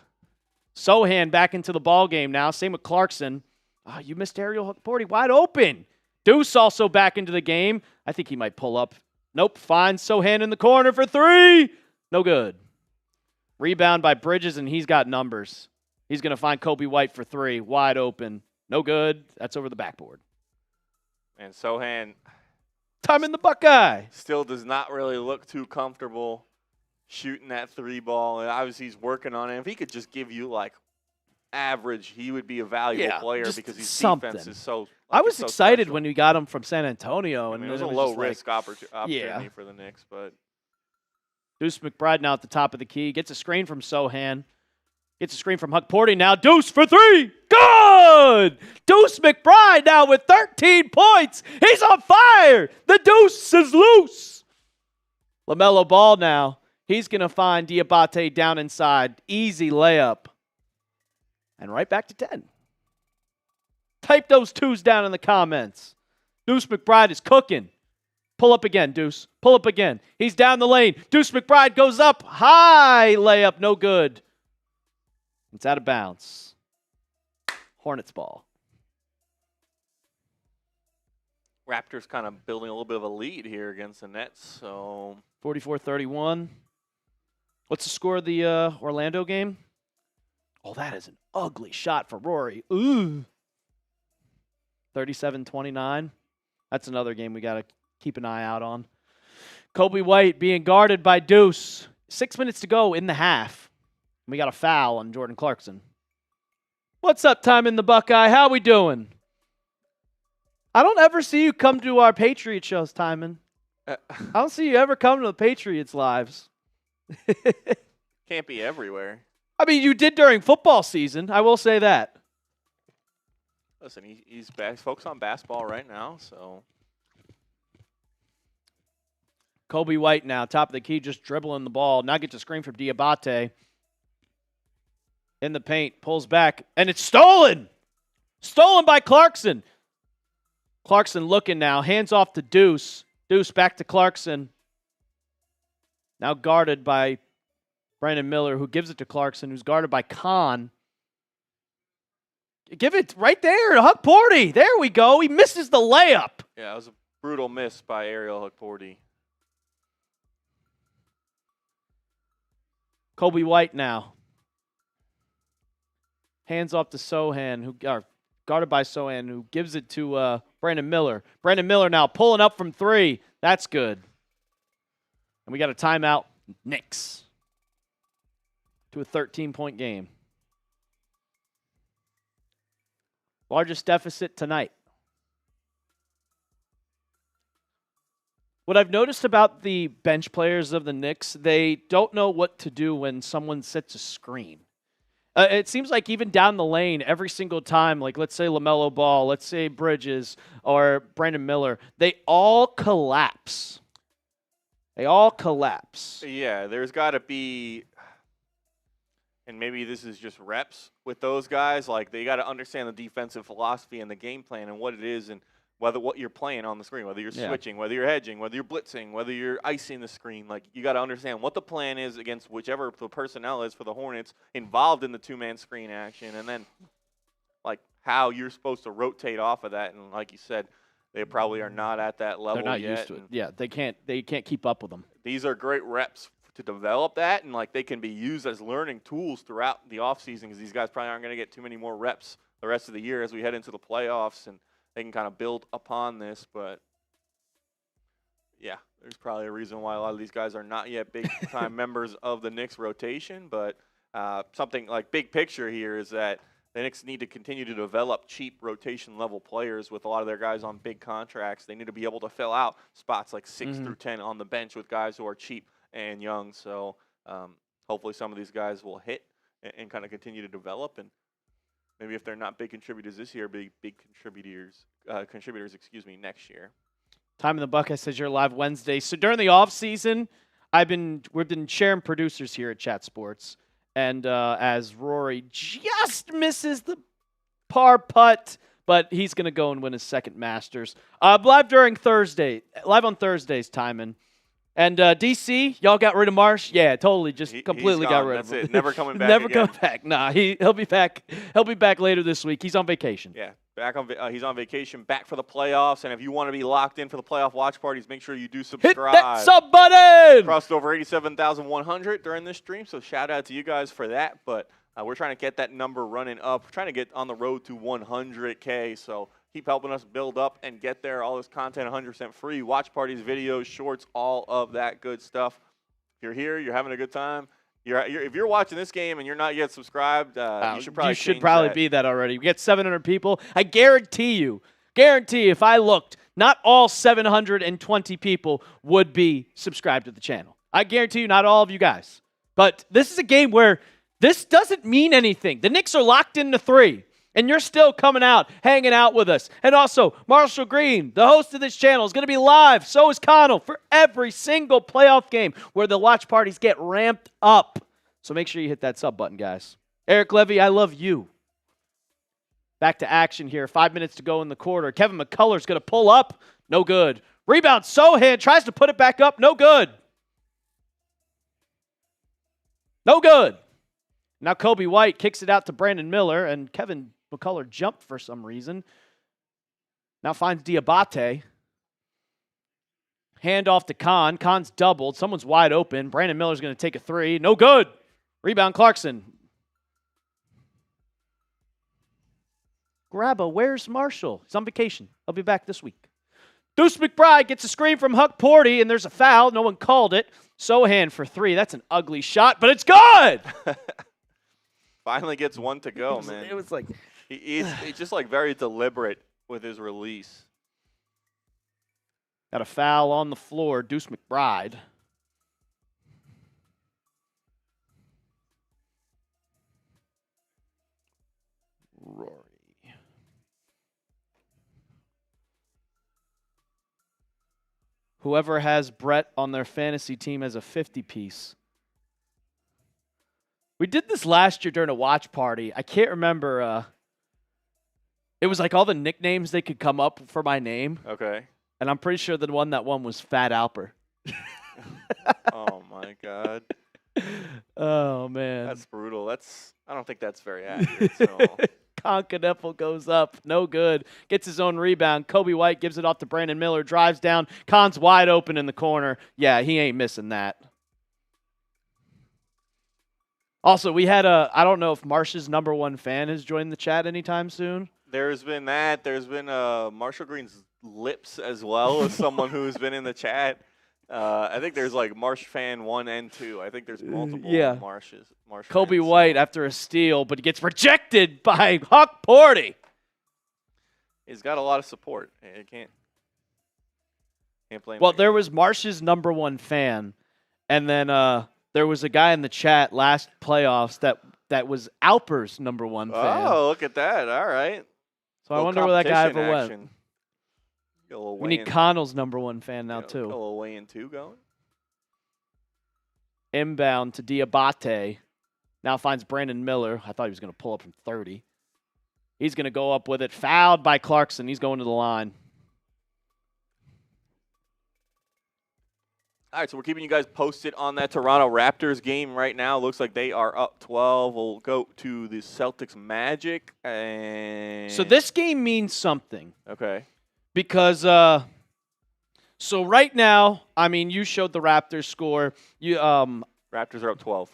Sohan back into the ball game now. Same with Clarkson. Oh, you missed Ariel Huck Porty wide open. Deuce also back into the game. I think he might pull up. Nope. Finds Sohan in the corner for 3. No good. Rebound by Bridges, and he's got numbers. He's going to find Kobe White for 3. Wide open. No good. That's over the backboard. And Sohan. Time in the Buckeye. Still does not really look too comfortable shooting that 3 ball. And obviously, he's working on it. If he could just give you, like, average, he would be a valuable player because his defense is so. I was excited when we got him from San Antonio. I mean, it was a low-risk opportunity for the Knicks. But Deuce McBride now at the top of the key. Gets a screen from Sohan. Gets a screen from Huck Porty. Now Deuce for 3. Good! Deuce McBride now with 13 points. He's on fire. The Deuce is loose. LaMelo Ball now. He's going to find Diabate down inside. Easy layup. And right back to 10. Type those 2s down in the comments. Deuce McBride is cooking. Pull up again, Deuce. Pull up again. He's down the lane. Deuce McBride goes up. High layup. No good. It's out of bounds. Hornets ball. Raptors kind of building a little bit of a lead here against the Nets. So 44-31. What's the score of the Orlando game? Oh, that is an ugly shot for Rory. Ooh. 37-29. That's another game we got to keep an eye out on. Kobe White being guarded by Deuce. 6 minutes to go in the half. We got a foul on Jordan Clarkson. What's up, Time in the Buckeye? How we doing? I don't ever see you come to our Patriot shows, Timon. I don't see you ever come to the Patriots lives. Can't be everywhere. I mean, you did during football season. I will say that. Listen, he's focused on basketball right now, so. Kobe White now, top of the key, just dribbling the ball. Now gets a screen from Diabate. In the paint, pulls back, and it's stolen! Stolen by Clarkson. Clarkson looking now, hands off to Deuce. Deuce back to Clarkson. Now guarded by Brandon Miller, who gives it to Clarkson, who's guarded by Kahn. Give it right there to Huck Porty. There we go. He misses the layup. Yeah, it was a brutal miss by Ariel Huck Porty. Kobe White now. Hands off to Sohan, guarded by Sohan, who gives it to Brandon Miller. Brandon Miller now pulling up from 3. That's good. And we got a timeout. Knicks. To a 13-point game. Largest deficit tonight. What I've noticed about the bench players of the Knicks, they don't know what to do when someone sets a screen. It seems like even down the lane, every single time, like let's say LaMelo Ball, let's say Bridges, or Brandon Miller, they all collapse. They all collapse. Yeah, there's got to be, and maybe this is just reps with those guys, like they got to understand the defensive philosophy and the game plan and what it is and what you're playing on the screen, whether you're switching, whether you're hedging, whether you're blitzing, whether you're icing the screen. Like, you got to understand what the plan is against whichever the personnel is for the Hornets involved in the two-man screen action, and then, like, how you're supposed to rotate off of that. And like you said, they probably are not at that level yet. They're not used to it. Yeah, they can't keep up with them. These are great reps to develop that, and, like, they can be used as learning tools throughout the offseason because these guys probably aren't going to get too many more reps the rest of the year as we head into the playoffs, and they can kind of build upon this. But yeah, there's probably a reason why a lot of these guys are not yet big-time members of the Knicks rotation. But something like big picture here is that the Knicks need to continue to develop cheap rotation-level players with a lot of their guys on big contracts. They need to be able to fill out spots like 6 through 10 on the bench with guys who are cheap and young. So hopefully some of these guys will hit and kind of continue to develop. And maybe if they're not big contributors this year, big contributors next year. Time in the Buckeye says you're live Wednesday. So during the off season, we've been sharing producers here at Chat Sports, and as Rory just misses the par putt, but he's gonna go and win his second Masters. Live on Thursdays, Timon. And DC, y'all got rid of Marsh? Yeah, totally, completely got rid of him. That's it. Never coming back. Never coming back. Nah, he'll be back. He'll be back later this week. He's on vacation. Yeah, he's on vacation, back for the playoffs. And if you want to be locked in for the playoff watch parties, make sure you do subscribe. Hit that sub button. Crossed over 87,100 during this stream, so shout out to you guys for that. But we're trying to get that number running up. We're trying to get on the road to 100K. So keep helping us build up and get there. All this content 100% free. Watch parties, videos, shorts, all of that good stuff. If you're here, you're having a good time. If you're watching this game and you're not yet subscribed, you should probably be that already. We get 700 people. I guarantee if I looked, not all 720 people would be subscribed to the channel. I guarantee you, not all of you guys. But this is a game where this doesn't mean anything. The Knicks are locked into 3. And you're still coming out, hanging out with us. And also, Marshall Green, the host of this channel, is going to be live. So is Connell for every single playoff game where the watch parties get ramped up. So make sure you hit that sub button, guys. Eric Levy, I love you. Back to action here. 5 minutes to go in the quarter. Kevin McCullough's going to pull up. No good. Rebound, Sohan tries to put it back up. No good. No good. Now Kobe White kicks it out to Brandon Miller, and Kevin McCullough jumped for some reason. Now finds Diabate. Hand off to Khan. Khan's doubled. Someone's wide open. Brandon Miller's going to take a 3. No good. Rebound Clarkson. Grabba, where's Marshall? He's on vacation. I'll be back this week. Deuce McBride gets a screen from Huck Porty, and there's a foul. No one called it. Sohan for 3. That's an ugly shot, but it's good! Finally gets one to go, man. It was like... He's just like very deliberate with his release. Got a foul on the floor. Deuce McBride. Rory. Whoever has Brett on their fantasy team as a 50-piece. We did this last year during a watch party. I can't remember. It was like all the nicknames they could come up for my name. Okay. And I'm pretty sure the one that won was Fat Alper. Oh, my God. Oh, man. That's brutal. I don't think that's very accurate. So. Conkaneppel goes up. No good. Gets his own rebound. Kobe White gives it off to Brandon Miller. Drives down. Khan's wide open in the corner. Yeah, he ain't missing that. Also, we had I don't know if Marsh's #1 fan has joined the chat anytime soon. There's been that. There's been Marshall Green's lips as well as someone who's been in the chat. I think there's like Marsh fan 1 and 2. I think there's multiple Marshes. Kobe White after a steal, but he gets rejected by Huck Porty. He's got a lot of support. He can't blame him. Well, there was Marsh's #1 fan, and then there was a guy in the chat last playoffs that was Alper's #1 fan. Oh, look at that. All right. So I wonder where that guy ever went. We need Connell's #1 fan now, too. A little way in 2 going. Inbound to Diabate. Now finds Brandon Miller. I thought he was going to pull up from 30. He's going to go up with it. Fouled by Clarkson. He's going to the line. All right, so we're keeping you guys posted on that Toronto Raptors game right now. Looks like they are up 12. We'll go to the Celtics Magic. So this game means something. Okay. Because, so right now, I mean, you showed the Raptors score. Raptors are up 12.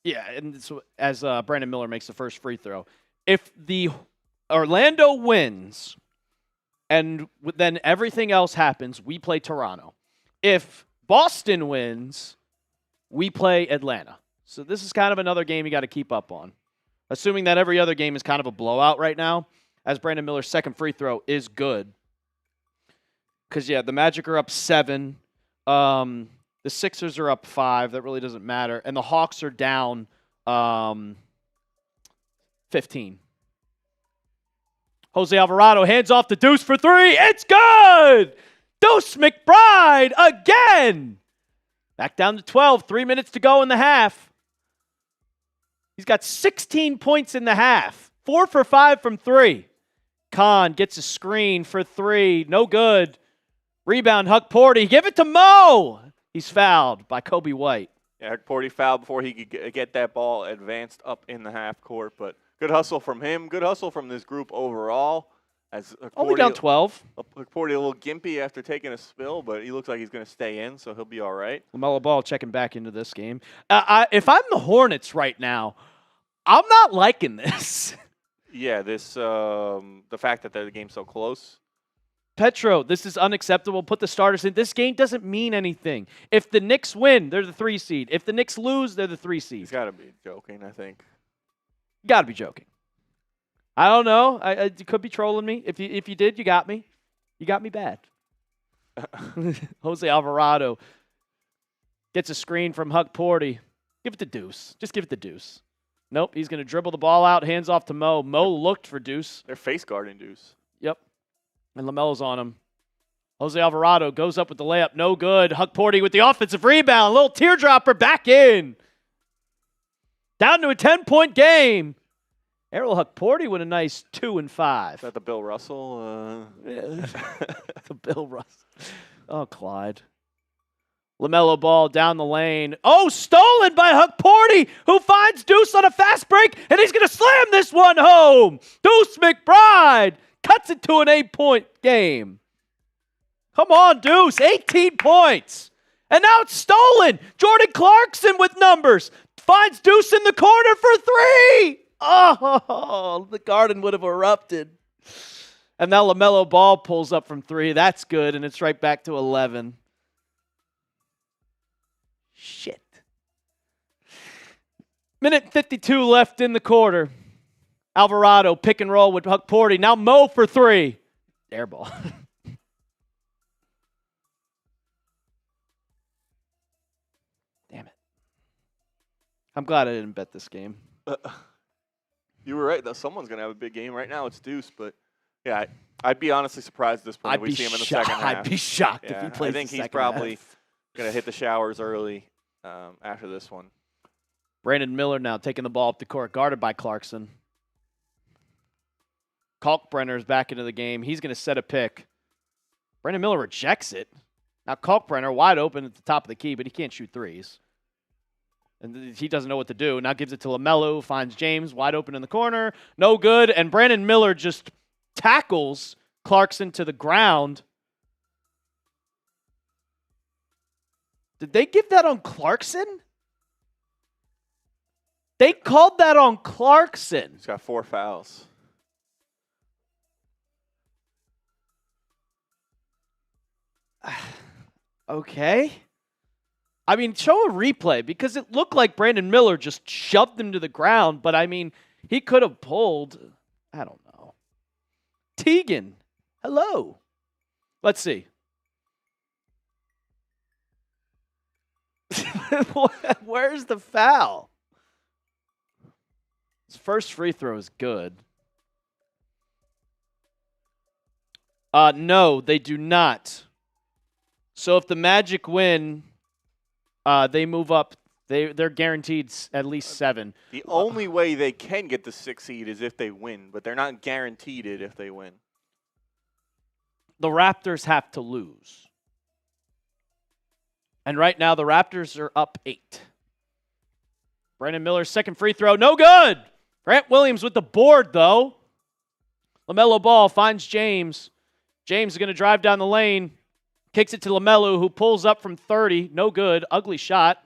Yeah, and so as Brandon Miller makes the first free throw. If the Orlando wins, and then everything else happens, we play Toronto. If Boston wins, we play Atlanta. So this is kind of another game you got to keep up on. Assuming that every other game is kind of a blowout right now, as Brandon Miller's second free throw is good. Because, yeah, the Magic are up 7. The Sixers are up 5. That really doesn't matter. And the Hawks are down 15. Jose Alvarado hands off to Deuce for 3. It's good! Deuce McBride again! Back down to 12. 3 minutes to go in the half. He's got 16 points in the half. 4 for 5 from 3. Khan gets a screen for 3. No good. Rebound, Huck Porty. Give it to Mo! He's fouled by Kobe White. Yeah, Huck Porty fouled before he could get that ball advanced up in the half court. But good hustle from him. Good hustle from this group overall. As only down 12. Huck Porty a little gimpy after taking a spill, but he looks like he's going to stay in, so he'll be all right. LaMelo Ball checking back into this game. If I'm the Hornets right now, I'm not liking this. Yeah, the fact that the game's so close. Petro, this is unacceptable. Put the starters in. This game doesn't mean anything. If the Knicks win, they're the 3 seed. If the Knicks lose, they're the 3 seed. He's got to be joking, I think. Got to be joking. I don't know. You could be trolling me. If you did, you got me. You got me bad. Jose Alvarado gets a screen from Huck Porty. Give it to Deuce. Just give it to Deuce. Nope, he's going to dribble the ball out, hands off to Mo. Mo looked for Deuce. They're face guarding Deuce. Yep. And LaMelo's on him. Jose Alvarado goes up with the layup. No good. Huck Porty with the offensive rebound. A little teardropper back in. Down to a 10-point game. Errol Huck Porty with a nice 2 and 5. Is that the Bill Russell? Yeah. The Bill Russell. Oh, Clyde. LaMelo Ball down the lane. Oh, stolen by Huck Porty, who finds Deuce on a fast break, and he's going to slam this one home. Deuce McBride cuts it to an 8-point game. Come on, Deuce. 18 points. And now it's stolen. Jordan Clarkson with numbers. Finds Deuce in the corner for 3. Oh, the Garden would have erupted. And now LaMelo Ball pulls up from 3. That's good, and it's right back to 11. Shit. Minute 52 left in the quarter. Alvarado pick and roll with Huck Porty. Now Mo for 3. Air ball. Damn it. I'm glad I didn't bet this game. You were right, though. Someone's going to have a big game. Right now it's Deuce, but yeah, I'd be honestly surprised at this point if we see him in the second half. I'd be shocked if he plays I think he's probably going to hit the showers early after this one. Brandon Miller now taking the ball up the court, guarded by Clarkson. Kalkbrenner is back into the game. He's going to set a pick. Brandon Miller rejects it. Now Kalkbrenner wide open at the top of the key, but he can't shoot threes. And he doesn't know what to do. Now gives it to LaMelo, finds James wide open in the corner. No good. And Brandon Miller just tackles Clarkson to the ground. Did they give that on Clarkson? They called that on Clarkson. He's got 4 fouls. Okay. I mean, show a replay because it looked like Brandon Miller just shoved him to the ground, but I mean, he could have pulled. I don't know. Teagan, hello. Let's see. Where's the foul? His first free throw is good. No, they do not. So if the Magic win, they move up. They're guaranteed at least 7. The only way they can get the 6th seed is if they win, but they're not guaranteed it if they win. The Raptors have to lose. And right now the Raptors are up 8. Brandon Miller's second free throw, no good. Grant Williams with the board, though. LaMelo Ball finds James. James is going to drive down the lane. Kicks it to LaMelo, who pulls up from 30. No good. Ugly shot.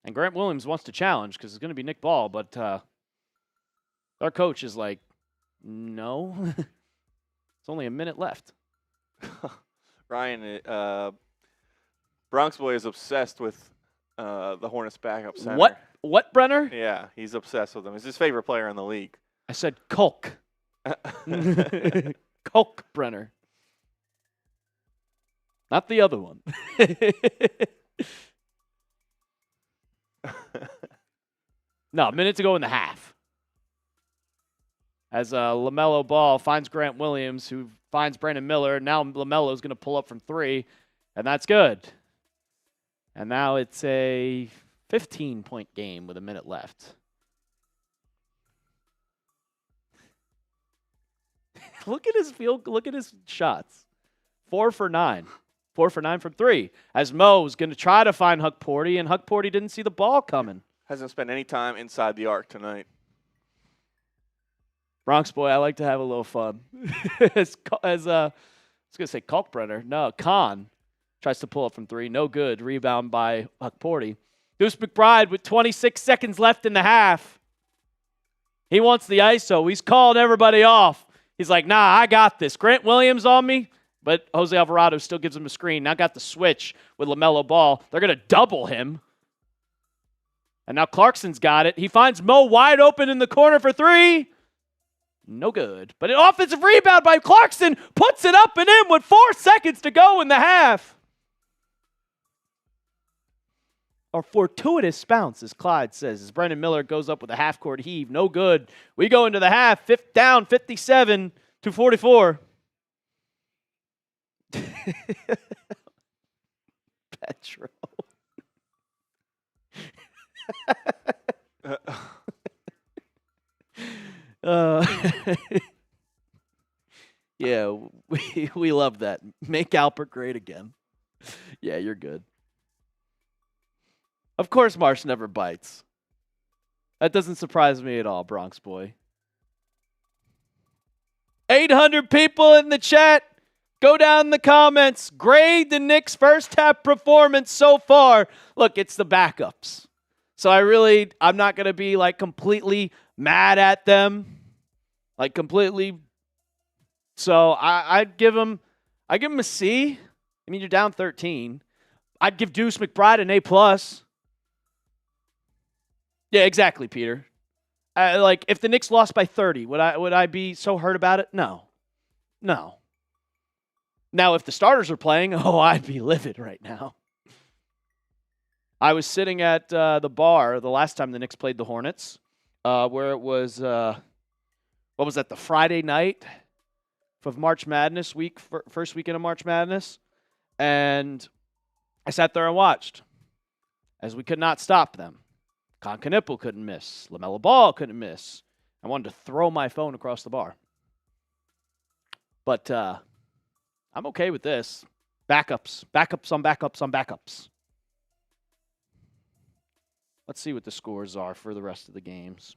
And Grant Williams wants to challenge because it's going to be Nick Ball, but Our coach is like, no. It's only a minute left. Ryan, Bronx Boy is obsessed with the Hornets backup center. What, Brenner? Yeah, he's obsessed with him. He's his favorite player in the league. I said Kolek. Kolek Brenner. Not the other one. No, a minute to go in the half. As LaMelo Ball finds Grant Williams, who finds Brandon Miller. Now LaMelo's going to pull up from 3, and that's good. And now it's a 15-point game with a minute left. Look at his field. Look at his shots. 4 for 9. 4 for 9 from 3. As Mo's going to try to find Huck Porty, and Huck Porty didn't see the ball coming. Hasn't spent any time inside the arc tonight. Bronx Boy, I like to have a little fun. as I was going to say Kalkbrenner. No, Khan tries to pull up from 3. No good. Rebound by Huck Porty. Deuce McBride with 26 seconds left in the half. He wants the ISO. He's calling everybody off. He's like, nah, I got this. Grant Williams on me. But Jose Alvarado still gives him a screen. Now got the switch with LaMelo Ball. They're going to double him. And now Clarkson's got it. He finds Mo wide open in the corner for 3. No good. But an offensive rebound by Clarkson puts it up and in with 4 seconds to go in the half. A fortuitous bounce, as Clyde says, as Brandon Miller goes up with a half-court heave. No good. We go into the half, down 57-44. Petro. Yeah, we love that. Make Alper great again. Yeah, you're good. Of course Marsh never bites. That doesn't surprise me at all, Bronx Boy. 800 people in the chat. Go down in the comments. Grade the Knicks' first half performance so far. Look, it's the backups. So I'm not going to be like completely mad at them. Like completely. So I'd give them a C. I mean, you're down 13. I'd give Deuce McBride an A+. Yeah, exactly, Peter. Like if the Knicks lost by 30, would I be so hurt about it? No. Now, if the starters are playing, I'd be livid right now. I was sitting at the bar the last time the Knicks played the Hornets, where it was, what was that, the Friday night of March Madness week, first weekend of March Madness, and I sat there and watched as we could not stop them. Con Knipple couldn't miss. LaMelo Ball couldn't miss. I wanted to throw my phone across the bar. But I'm okay with this. Backups on backups on backups. Let's see what the scores are for the rest of the games.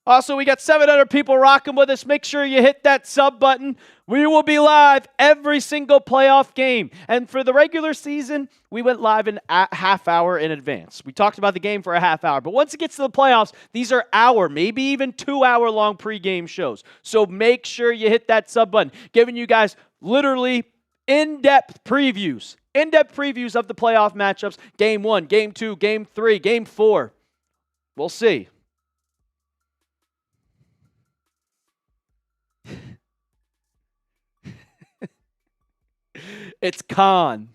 Also, we got 700 people rocking with us. Make sure you hit that sub button. We will be live every single playoff game. And for the regular season, we went live in a half hour in advance. We talked about the game for a half hour. But once it gets to the playoffs, these are hour, maybe even 2 hour long pregame shows. So make sure you hit that sub button. Giving you guys literally in-depth previews. In-depth previews of the playoff matchups. Game 1, Game 2, Game 3, Game 4. We'll see. It's Khan.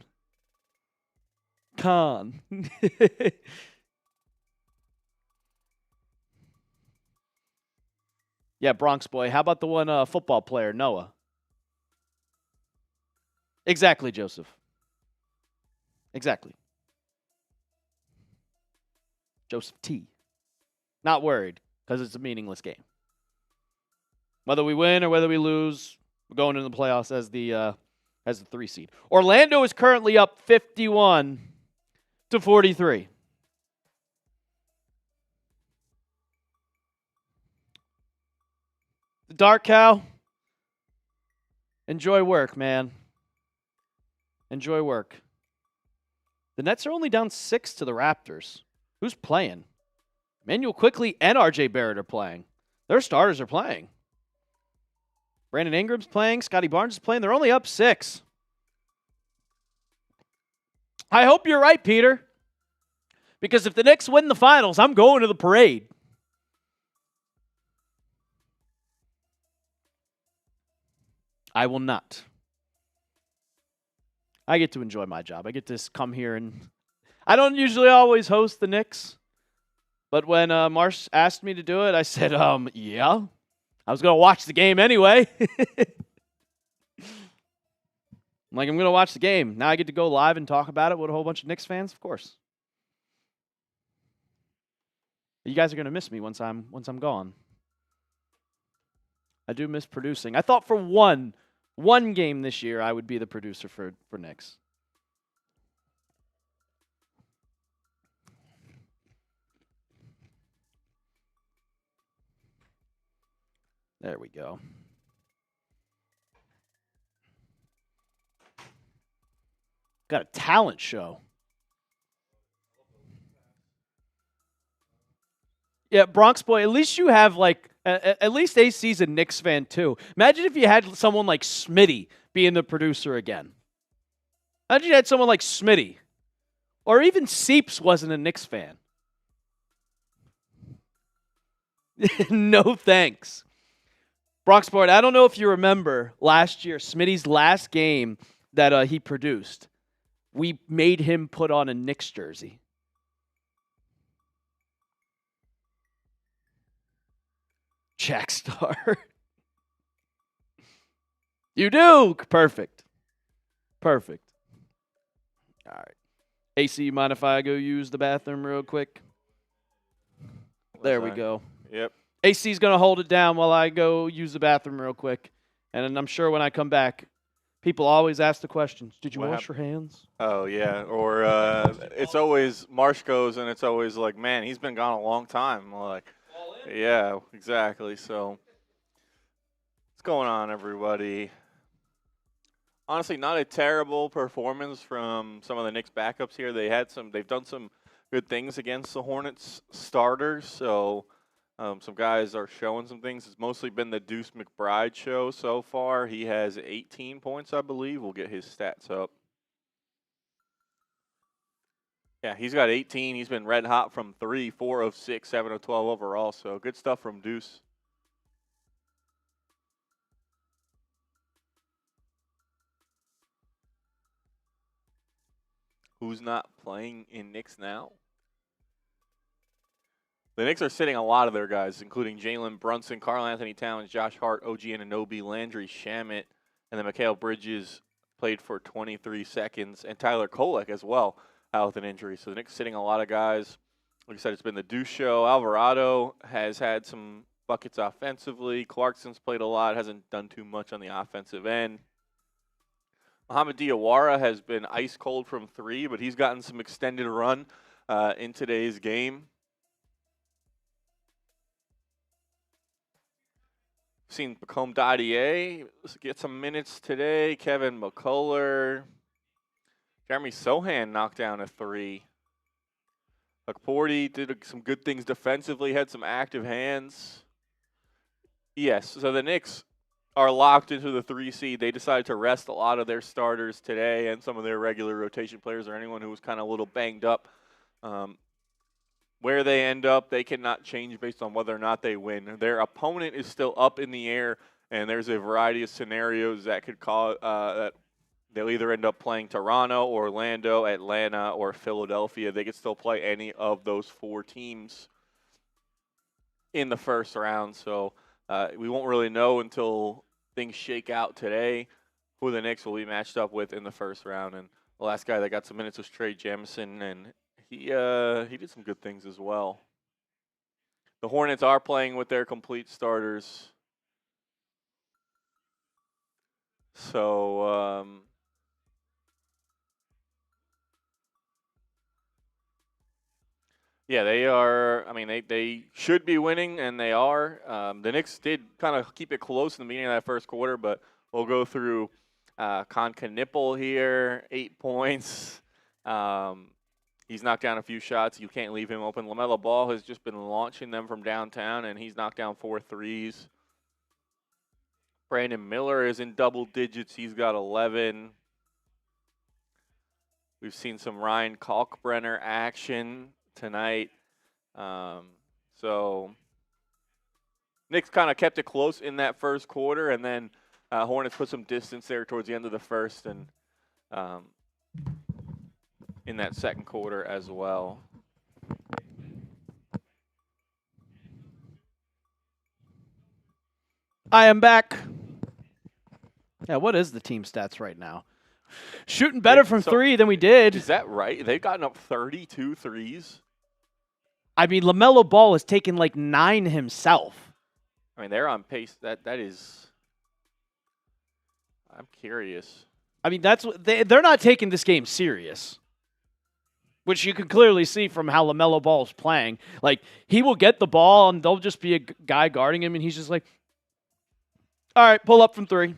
Yeah, Bronx Boy. How about the one football player, Noah? Exactly, Joseph. Exactly. Joseph T. Not worried, because it's a meaningless game. Whether we win or whether we lose, we're going into the playoffs as the 3 seed. Orlando is currently up 51-43. The Dark Cow, enjoy work, man. Enjoy work. The Nets are only down 6 to the Raptors. Who's playing? Manuel Quickley and RJ Barrett are playing. Their starters are playing. Brandon Ingram's playing. Scotty Barnes is playing. They're only up 6. I hope you're right, Peter. Because if the Knicks win the finals, I'm going to the parade. I will not. I get to enjoy my job. I get to come here and I don't usually always host the Knicks. But when Marsh asked me to do it, I said, yeah. I was going to watch the game anyway. I'm going to watch the game. Now I get to go live and talk about it with a whole bunch of Knicks fans, of course. You guys are going to miss me once I'm gone. I do miss producing. I thought for one game this year I would be the producer for Knicks. There we go. Got a talent show. Yeah, Bronx Boy, at least you have at least AC's a Knicks fan too. Imagine if you had someone like Smitty being the producer again. Imagine you had someone like Smitty. Or even Seeps wasn't a Knicks fan. No thanks. Bronx Boy, I don't know if you remember last year, Smitty's last game that he produced. We made him put on a Knicks jersey. Jack Star. You do? Perfect. All right. AC, you mind if I go use the bathroom real quick? There we go. Yep. AC's going to hold it down while I go use the bathroom real quick. And I'm sure when I come back, people always ask the questions. Did you wash your hands? Oh, yeah. Or it's always Marsh goes, and it's always like, man, he's been gone a long time. Like, yeah, exactly. So what's going on, everybody? Honestly, not a terrible performance from some of the Knicks backups here. They've done some good things against the Hornets starters. So some guys are showing some things. It's mostly been the Deuce McBride show so far. He has 18 points, I believe. We'll get his stats up. Yeah, he's got 18. He's been red hot from 3, 4 of 6, 7 of 12 overall. So good stuff from Deuce. Who's not playing in Knicks now? The Knicks are sitting a lot of their guys, including Jalen Brunson, Karl-Anthony Towns, Josh Hart, OG Anunoby, Landry Shamet, and then Mikal Bridges played for 23 seconds, and Tyler Kolek as well out with an injury. So the Knicks sitting a lot of guys. Like I said, it's been the Deuce show. Alvarado has had some buckets offensively. Clarkson's played a lot, hasn't done too much on the offensive end. Mohamed Diawara has been ice cold from 3, but he's gotten some extended run in today's game. Seen Bacome Dadier get some minutes today. Kevin McCullough. Jeremy Sohan knocked down a 3. Akporti did some good things defensively, had some active hands. Yes, so the Knicks are locked into the 3 seed. They decided to rest a lot of their starters today and some of their regular rotation players or anyone who was kind of a little banged up. Where they end up, they cannot change based on whether or not they win. Their opponent is still up in the air, and there's a variety of scenarios that could cause that they'll either end up playing Toronto, Orlando, Atlanta, or Philadelphia. They could still play any of those 4 teams in the first round. So we won't really know until things shake out today who the Knicks will be matched up with in the first round. And the last guy that got some minutes was Trey Jamison, and he did some good things as well. The Hornets are playing with their complete starters. So yeah, they are. I mean, they should be winning, and they are. The Knicks did kind of keep it close in the beginning of that first quarter, but we'll go through Con Knipple here, 8 points. He's knocked down a few shots. You can't leave him open. LaMelo Ball has just been launching them from downtown, and he's knocked down 4 threes. Brandon Miller is in double digits. He's got 11. We've seen some Ryan Kalkbrenner action tonight. So Knicks kind of kept it close in that first quarter, and then Hornets put some distance there towards the end of the first and in that second quarter as well. I am back. Yeah, what is the team stats right now? Shooting better from three than we did. Is that right? They've gotten up 32 threes. I mean, LaMelo Ball has taken like 9 himself. I mean, they're on pace. That is. I'm curious. I mean, that's what they're not taking this game serious, which you can clearly see from how LaMelo Ball is playing. Like, he will get the ball, and there'll just be a guy guarding him, and he's just like, all right, pull up from 3.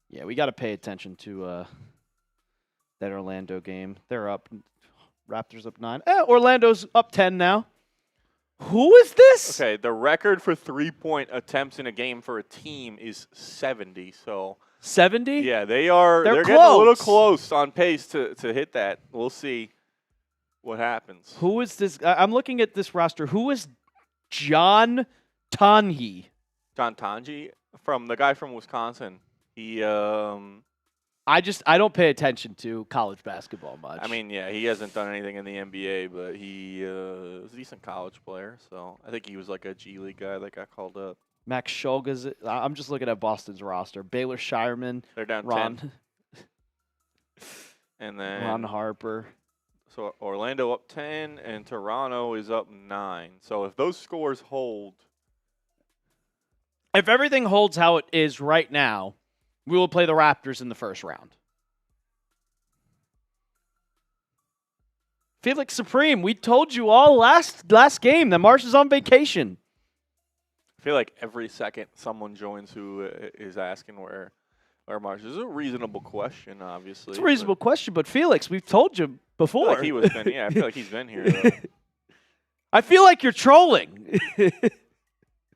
Yeah, we got to pay attention to that Orlando game. They're up. Raptors up 9. Orlando's up 10 now. Who is this? Okay, the record for 3-point attempts in a game for a team is 70. So 70? Yeah, they're close. Getting a little close on pace to hit that. We'll see what happens. Who is this? I'm looking at this roster. Who is John Tanji? John Tanji, from the guy from Wisconsin. He I don't pay attention to college basketball much. I mean, yeah, he hasn't done anything in the NBA, but he was a decent college player. So I think he was like a G League guy that got called up. Max Shulga's. I'm just looking at Boston's roster. Baylor Shireman. They're down Ron, 10. And then Ron Harper. So Orlando up 10, and Toronto is up 9. So if those scores hold. If everything holds how it is right now, we will play the Raptors in the first round. Felix Supreme, we told you all last game that Marsh is on vacation. I feel like every second someone joins who is asking where Marsh is. It's a reasonable question, obviously. It's a reasonable question, but Felix, we've told you before. I feel like I feel like he's been here, though. I feel like you're trolling.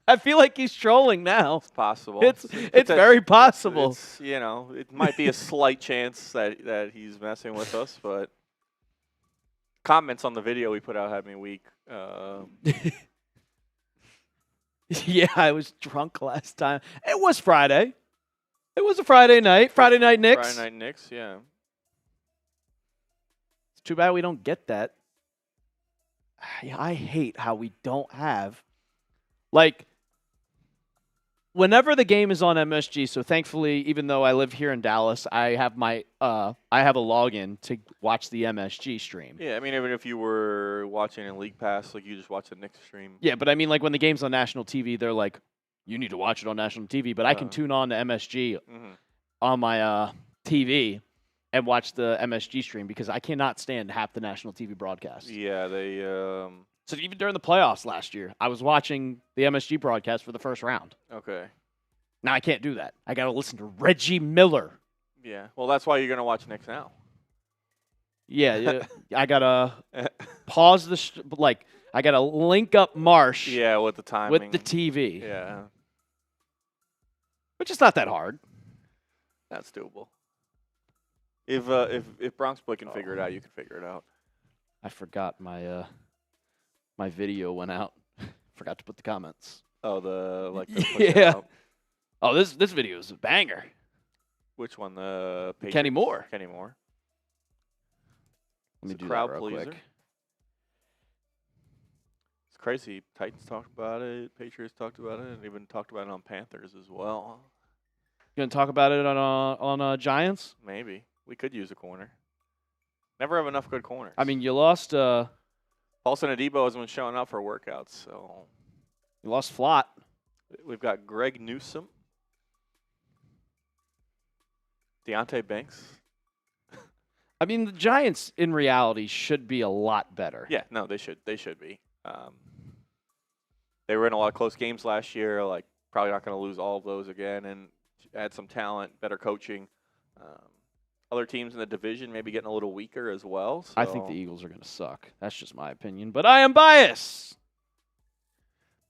I feel like he's trolling now. It's possible. It's very possible. It might be a slight chance that he's messing with us, but comments on the video we put out had me weak. Yeah, I was drunk last time. It was Friday. It was a Friday night. Friday night Knicks. Friday night Knicks, yeah. It's too bad we don't get that. I hate how we don't have, like, whenever the game is on MSG, so thankfully, even though I live here in Dallas, I have a login to watch the MSG stream. Yeah, I mean, even if you were watching in League Pass, like, you just watch the Knicks stream. Yeah, but I mean, like, when the game's on national TV, they're like, you need to watch it on national TV, but I can tune on to MSG on my TV and watch the MSG stream because I cannot stand half the national TV broadcast. Yeah, they So even during the playoffs last year, I was watching the MSG broadcast for the first round. Okay. Now I can't do that. I got to listen to Reggie Miller. Yeah. Well, that's why you're going to watch Knicks now. Yeah, I got to pause the I got to link up Marsh. Yeah, with the timing. With the TV. Yeah. Which is not that hard. That's doable. If Bronx Boy can figure it out, you can figure it out. I forgot my my video went out. Forgot to put the comments. Oh, yeah. Oh, this video is a banger. Which one? The Patriots? Kenny Moore. Kenny Moore. Let me do crowd that real pleaser. quick. It's crazy. Titans talked about it. Patriots talked about it, and even talked about it on Panthers as well. You gonna talk about it on Giants? Maybe we could use a corner. Never have enough good corners. I mean, you lost. Paulson Adebo hasn't been showing up for workouts, so You lost Flott. We've got Greg Newsome, Deonte Banks. I mean, the Giants, in reality, should be a lot better. Yeah, no, they should. They should be. They were in a lot of close games last year. Like, probably not going to lose all of those again, and add some talent, better coaching. Other teams in the division maybe getting a little weaker as well. So. I think the Eagles are going to suck. That's just my opinion, but I am biased.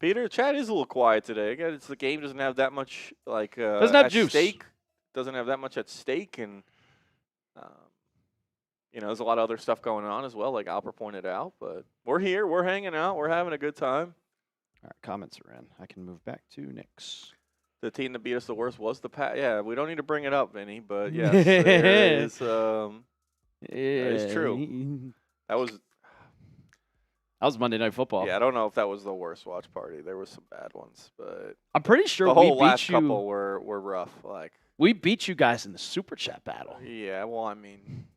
Peter, chat is a little quiet today. Again, the game doesn't have that much doesn't have juice. Stake. Doesn't have that much at stake, and there's a lot of other stuff going on as well, like Alper pointed out. But we're here, we're hanging out, we're having a good time. All right, comments are in. I can move back to Knicks. The team that beat us the worst was the Pat. Yeah, we don't need to bring it up, Vinny, but yes, there is. That is true. That was Monday Night Football. Yeah, I don't know if that was the worst watch party. There was some bad ones, but I'm pretty sure the whole last couple were rough. Like we beat you guys in the Super Chat battle. Yeah, well, I mean,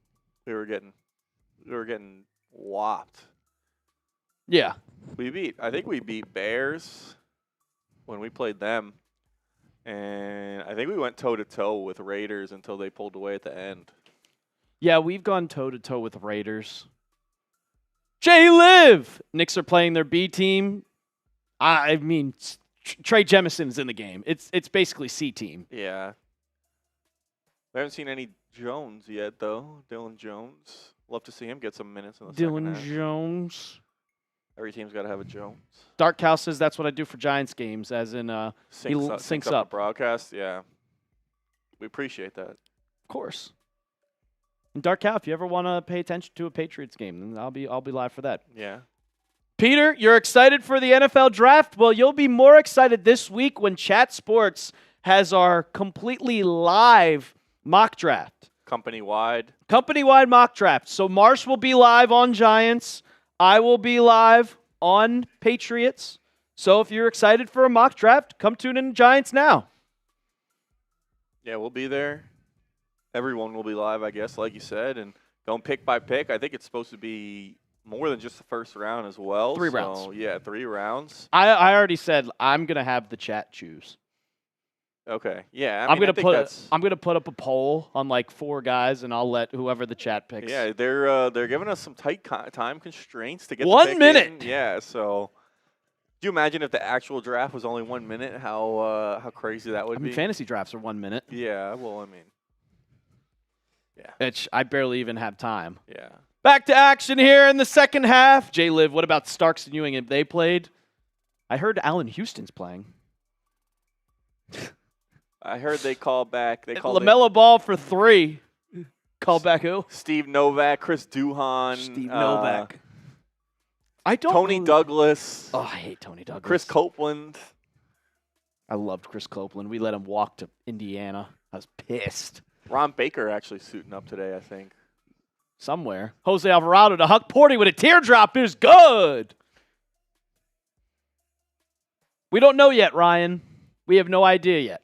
we were getting whopped. Yeah, I think we beat Bears when we played them. And I think we went toe-to-toe with Raiders until they pulled away at the end. Yeah, we've gone toe-to-toe with Raiders. J-Liv! Knicks are playing their B team. I mean, Trey Jemison is in the game. It's basically C team. Yeah. We haven't seen any Jones yet, though. Dylan Jones. Love to see him get some minutes in the second half. Dylan Jones. Every team's got to have a Jones. Dark Cow says that's what I do for Giants games, as in syncs up. Broadcast, yeah. We appreciate that. Of course. And Dark Cow, if you ever want to pay attention to a Patriots game, then I'll be live for that. Yeah. Peter, you're excited for the NFL draft? Well, you'll be more excited this week when Chat Sports has our completely live mock draft. Company-wide mock draft. So Marsh will be live on Giants. I will be live on Patriots. So if you're excited for a mock draft, come tune in to Giants now. Yeah, we'll be there. Everyone will be live, I guess, like you said. And going pick by pick. I think it's supposed to be more than just the first round as well. 3 rounds. Yeah, 3 rounds. I already said I'm going to have the chat choose. Okay. Yeah. I'm gonna put up a poll on like 4 guys, and I'll let whoever the chat picks. Yeah, they're giving us some tight time constraints to get 1 minute. In. Yeah. So, do you imagine if the actual draft was only 1 minute? How crazy that would be. Fantasy drafts are 1 minute. Yeah. Well, I mean. Yeah. I barely even have time. Yeah. Back to action here in the second half. J-Liv, what about Starks and Ewing? If they played, I heard Allen Houston's playing. I heard they called back. LaMelo Ball for 3. Call back who? Steve Novak, Chris Duhon. Steve Novak. Tony Douglas. Oh, I hate Tony Douglas. Chris Copeland. I loved Chris Copeland. We let him walk to Indiana. I was pissed. Ron Baker actually suiting up today, I think. Somewhere. Jose Alvarado to Huck Porty with a teardrop is good. We don't know yet, Ryan. We have no idea yet.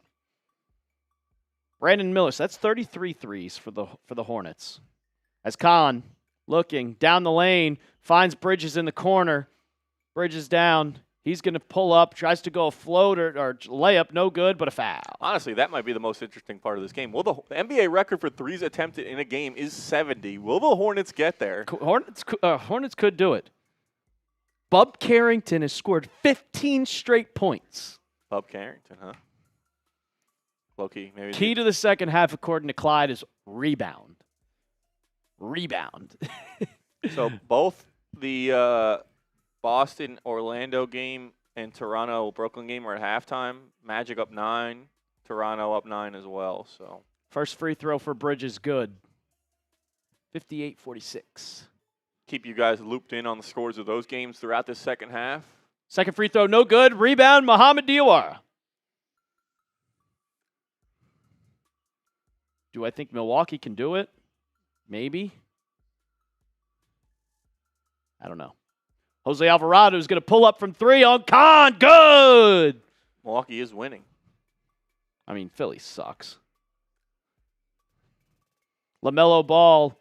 Brandon Miller, so that's 33 threes for the Hornets. As Khan, looking down the lane, finds Bridges in the corner. Bridges down. He's going to pull up, tries to go a float or layup, no good, but a foul. Honestly, that might be the most interesting part of this game. The NBA record for threes attempted in a game is 70. Will the Hornets get there? Hornets could do it. Bub Carrington has scored 15 straight points. Bub Carrington, huh? Low-key, maybe. Key to the second half, according to Clyde, is rebound. So both the Boston-Orlando game and Toronto-Brooklyn game are at halftime. Magic up 9, Toronto up 9 as well. So first free throw for Bridges, good. 58-46. Keep you guys looped in on the scores of those games throughout this second half. Second free throw, no good. Rebound, Mohamed Diawara. Do I think Milwaukee can do it? Maybe. I don't know. Jose Alvarado is going to pull up from 3 on Khan. Good. Milwaukee is winning. I mean, Philly sucks. LaMelo Ball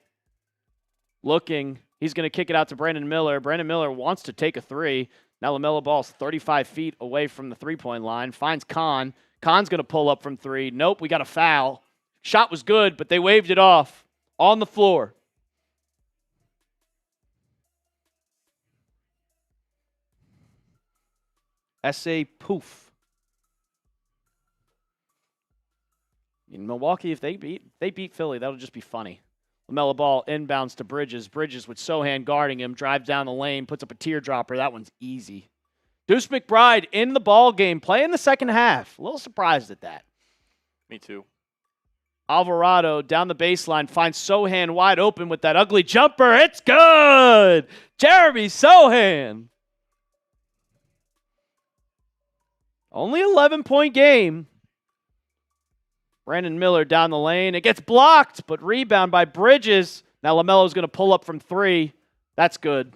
looking. He's going to kick it out to Brandon Miller. Brandon Miller wants to take a 3. Now LaMelo Ball's 35 feet away from the three-point line. Finds Khan. Khan's going to pull up from 3. Nope, we got a foul. Shot was good, but they waved it off on the floor. S.A. Poof. In Milwaukee, if they beat Philly, that'll just be funny. LaMelo Ball inbounds to Bridges. Bridges with Sohan guarding him, drives down the lane, puts up a teardropper. That one's easy. Deuce McBride in the ball game, playing the second half. A little surprised at that. Me too. Alvarado down the baseline finds Sohan wide open with that ugly jumper. It's good. Jeremy Sohan. Only 11-point game. Brandon Miller down the lane. It gets blocked, but rebound by Bridges. Now LaMelo's going to pull up from 3. That's good.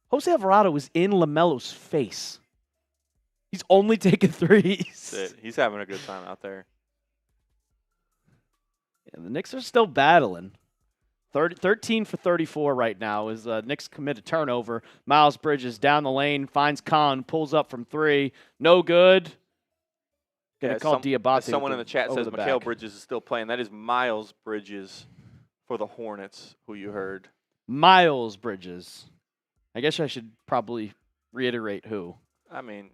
Jose Alvarado is in LaMelo's face. He's only taking threes. That's it. He's having a good time out there. And the Knicks are still battling. 13 for 34 right now as Knicks commit a turnover. Miles Bridges down the lane, finds Khan, pulls up from 3. No good. Gonna call Diabate. Someone in the chat says Mikal Bridges is still playing. That is Miles Bridges for the Hornets, who you heard. Miles Bridges. I guess I should probably reiterate who. I mean,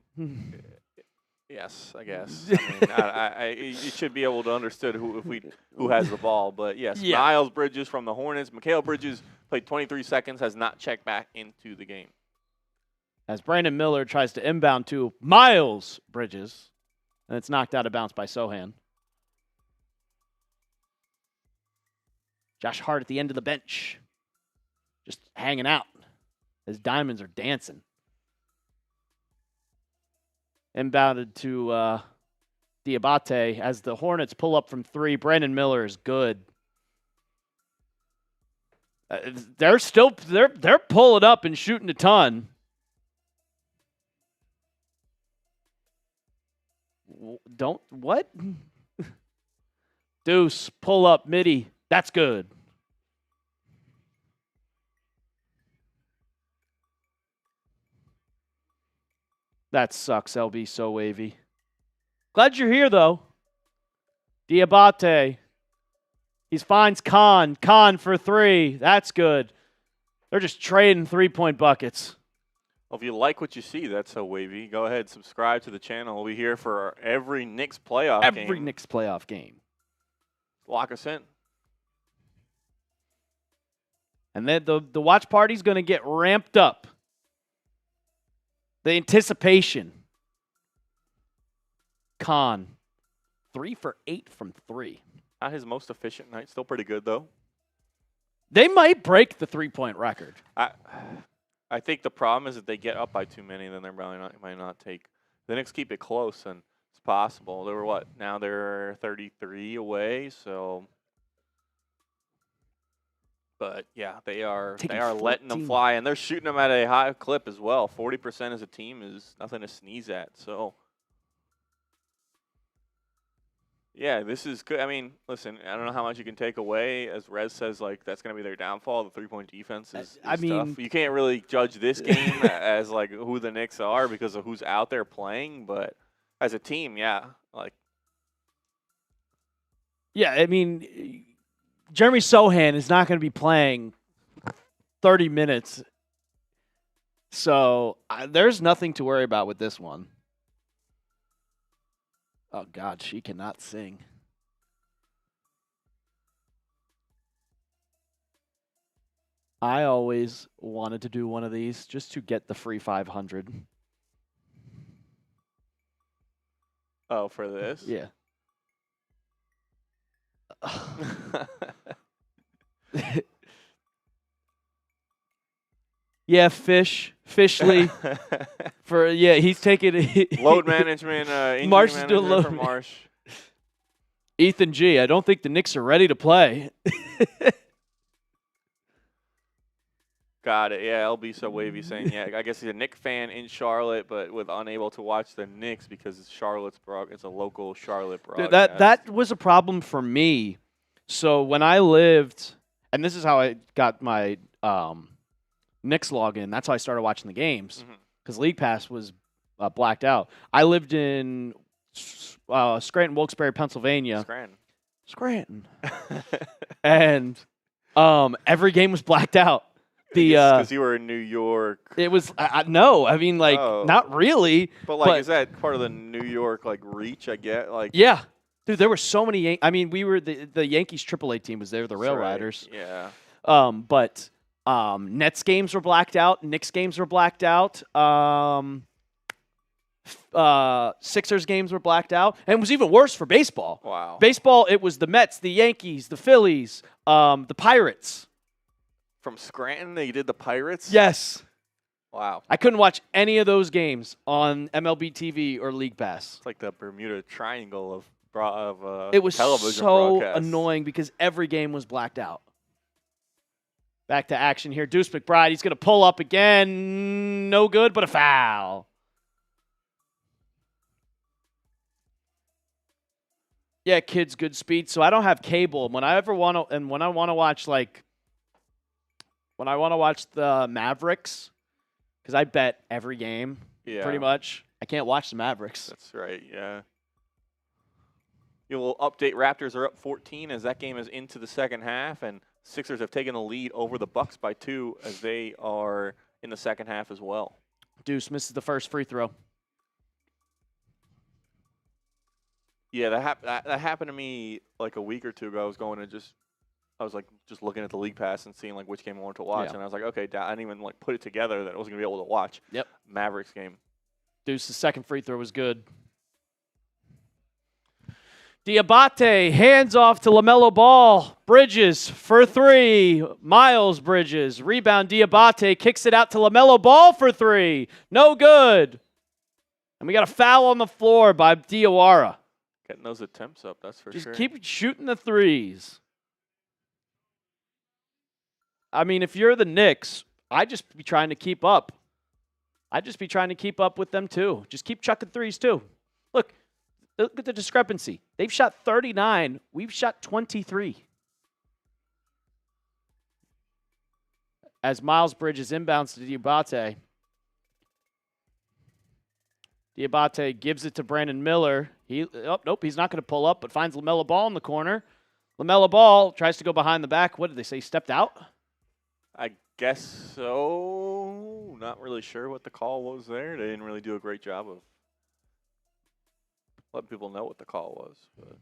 yes, I guess. I mean, you should be able to understand who has the ball. But, yes, yeah. Miles Bridges from the Hornets. Mikal Bridges played 23 seconds, has not checked back into the game. As Brandon Miller tries to inbound to Miles Bridges. And it's knocked out of bounds by Sohan. Josh Hart at the end of the bench. Just hanging out. His diamonds are dancing. Inbounded to Diabate as the Hornets pull up from 3. Brandon Miller is good. They're pulling up and shooting a ton. What? Deuce, pull up, midi. That's good. That sucks, LB, so wavy. Glad you're here, though. Diabate. He finds Khan. Khan for 3. That's good. They're just trading 3-point buckets. Well, if you like what you see, that's so wavy. Go ahead, subscribe to the channel. We'll be here for every Knicks playoff game. Every Knicks playoff game. Lock us in. And then the watch party's going to get ramped up. The anticipation. Khan, 3 for 8 from 3. Not his most efficient night. Still pretty good, though. They might break the 3-point record. I think the problem is that they get up by too many, then they might not take. The Knicks keep it close, and it's possible. They were what? Now they're 33 away, so. But yeah, they are letting them fly, and they're shooting them at a high clip as well. 40% as a team is nothing to sneeze at. So. Yeah, this is good. I mean, listen, I don't know how much you can take away. As Rez says, like, that's going to be their downfall. The 3-point defense is tough. You can't really judge this game as, like, who the Knicks are because of who's out there playing. But as a team, yeah, like. Yeah, I mean, Jeremy Sohan is not going to be playing 30 minutes. So there's nothing to worry about with this one. Oh, God, she cannot sing. I always wanted to do one of these just to get the free 500. Oh, for this? Yeah. Yeah, Fishley. He's taking load management. Marsh management doing load for Marsh. Ethan G. I don't think the Knicks are ready to play. Got it. Yeah, LB so wavy saying, yeah, I guess he's a Knicks fan in Charlotte, but with unable to watch the Knicks because it's it's a local Charlotte broadcast. That was a problem for me. So when I lived, and this is how I got my Knicks login. That's how I started watching the games because League Pass was blacked out. I lived in Scranton, Wilkes-Barre, Pennsylvania. Scranton. And every game was blacked out. Because you were in New York. It was no, I mean not really. But is that part of the New York reach? I get yeah, dude. There were so many. I mean, we were the Yankees AAA team was there. The Rail Riders. Yeah. But Nets games were blacked out. Knicks games were blacked out. Sixers games were blacked out, and it was even worse for baseball. Wow. Baseball, it was the Mets, the Yankees, the Phillies, the Pirates. From Scranton, they did the Pirates? Yes. Wow. I couldn't watch any of those games on MLB TV or League Pass. It's like the Bermuda Triangle of television it was so broadcasts. annoying because every game was blacked out. Back to action here. Deuce McBride, he's going to pull up again. No good, but a foul. Yeah, kids, good speed. So I don't have cable. When I want to watch when I want to watch the Mavericks, because I bet every game, pretty much, I can't watch the Mavericks. That's right, yeah. You'll update Raptors are up 14 as that game is into the second half, and Sixers have taken the lead over the Bucks by 2 as they are in the second half as well. Deuce misses the first free throw. Yeah, that happened to me a week or two ago. I was just looking at the League Pass and seeing which game I wanted to watch, and I was like, okay, I didn't even put it together that I wasn't gonna be able to watch. Yep. Mavericks game. Deuce's second free throw was good. Diabate hands off to LaMelo Ball. Bridges for 3. Miles Bridges. Rebound Diabate kicks it out to LaMelo Ball for 3. No good. And we got a foul on the floor by Diawara. Getting those attempts up, that's for sure. Just keep shooting the threes. I mean, if you're the Knicks, I'd just be trying to keep up. I'd just be trying to keep up with them, too. Just keep chucking threes, too. Look at the discrepancy. They've shot 39. We've shot 23. As Miles Bridges inbounds to Diabate. Diabate gives it to Brandon Miller. Nope, he's not going to pull up, but finds LaMelo Ball in the corner. LaMelo Ball tries to go behind the back. What did they say? Stepped out? I guess so. Not really sure what the call was there. They didn't really do a great job of letting people know what the call was. But.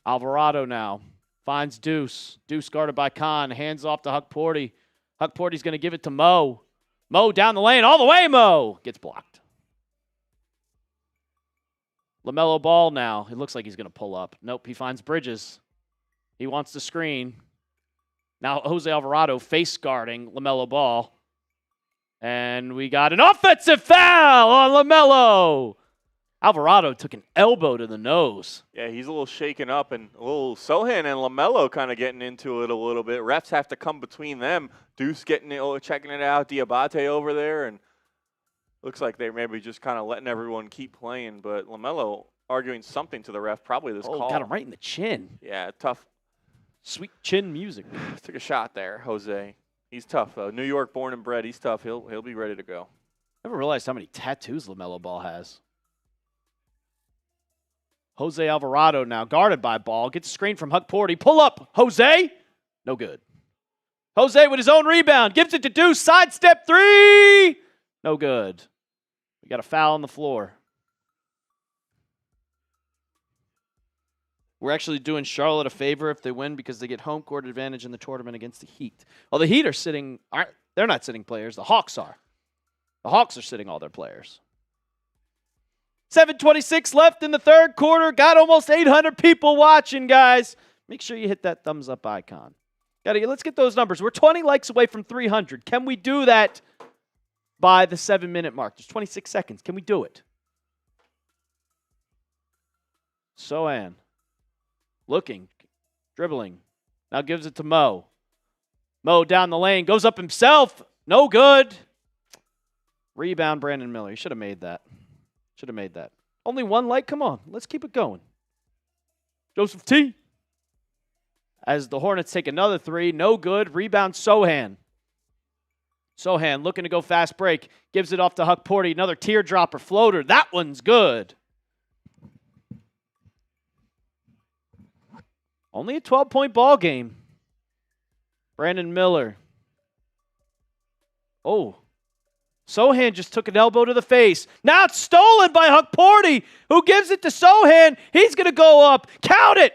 Alvarado now finds Deuce. Deuce guarded by Khan. Hands off to Huck Porty. Huck Porty's going to give it to Mo. Mo down the lane. All the way, Mo. Gets blocked. LaMelo Ball now. It looks like he's going to pull up. Nope, he finds Bridges. He wants the screen. Now Jose Alvarado face guarding LaMelo Ball. And we got an offensive foul on LaMelo. Alvarado took an elbow to the nose. Yeah, he's a little shaken up, and a little Sohan and LaMelo kind of getting into it a little bit. Refs have to come between them. Deuce checking it out. Diabate over there, and looks like they're maybe just kind of letting everyone keep playing. But LaMelo arguing something to the ref, probably this call. Got him right in the chin. Yeah, tough. Sweet chin music. Took a shot there, Jose. He's tough, though. New York born and bred. He's tough. He'll be ready to go. Never realized how many tattoos LaMelo Ball has. Jose Alvarado now guarded by Ball. Gets a screen from Huck Porty. Pull up, Jose. No good. Jose with his own rebound. Gives it to Deuce. Sidestep 3. No good. We got a foul on the floor. We're actually doing Charlotte a favor if they win because they get home court advantage in the tournament against the Heat. Well, the Heat they're not sitting players. The Hawks are. The Hawks are sitting all their players. 7:26 left in the third quarter. Got almost 800 people watching, guys. Make sure you hit that thumbs up icon. Let's get those numbers. We're 20 likes away from 300. Can we do that by the 7-minute mark? There's 26 seconds. Can we do it? Sohan. Looking. Dribbling. Now gives it to Mo. Mo down the lane. Goes up himself. No good. Rebound, Brandon Miller. He should have made that. Should have made that. Only one like? Come on. Let's keep it going. Joseph T. As the Hornets take another 3. No good. Rebound, Sohan. Sohan looking to go fast break. Gives it off to Huck Porty. Another teardropper floater. That one's good. Only a 12-point ball game. Brandon Miller. Oh. Sohan just took an elbow to the face. Now it's stolen by Hukporti, who gives it to Sohan. He's going to go up. Count it.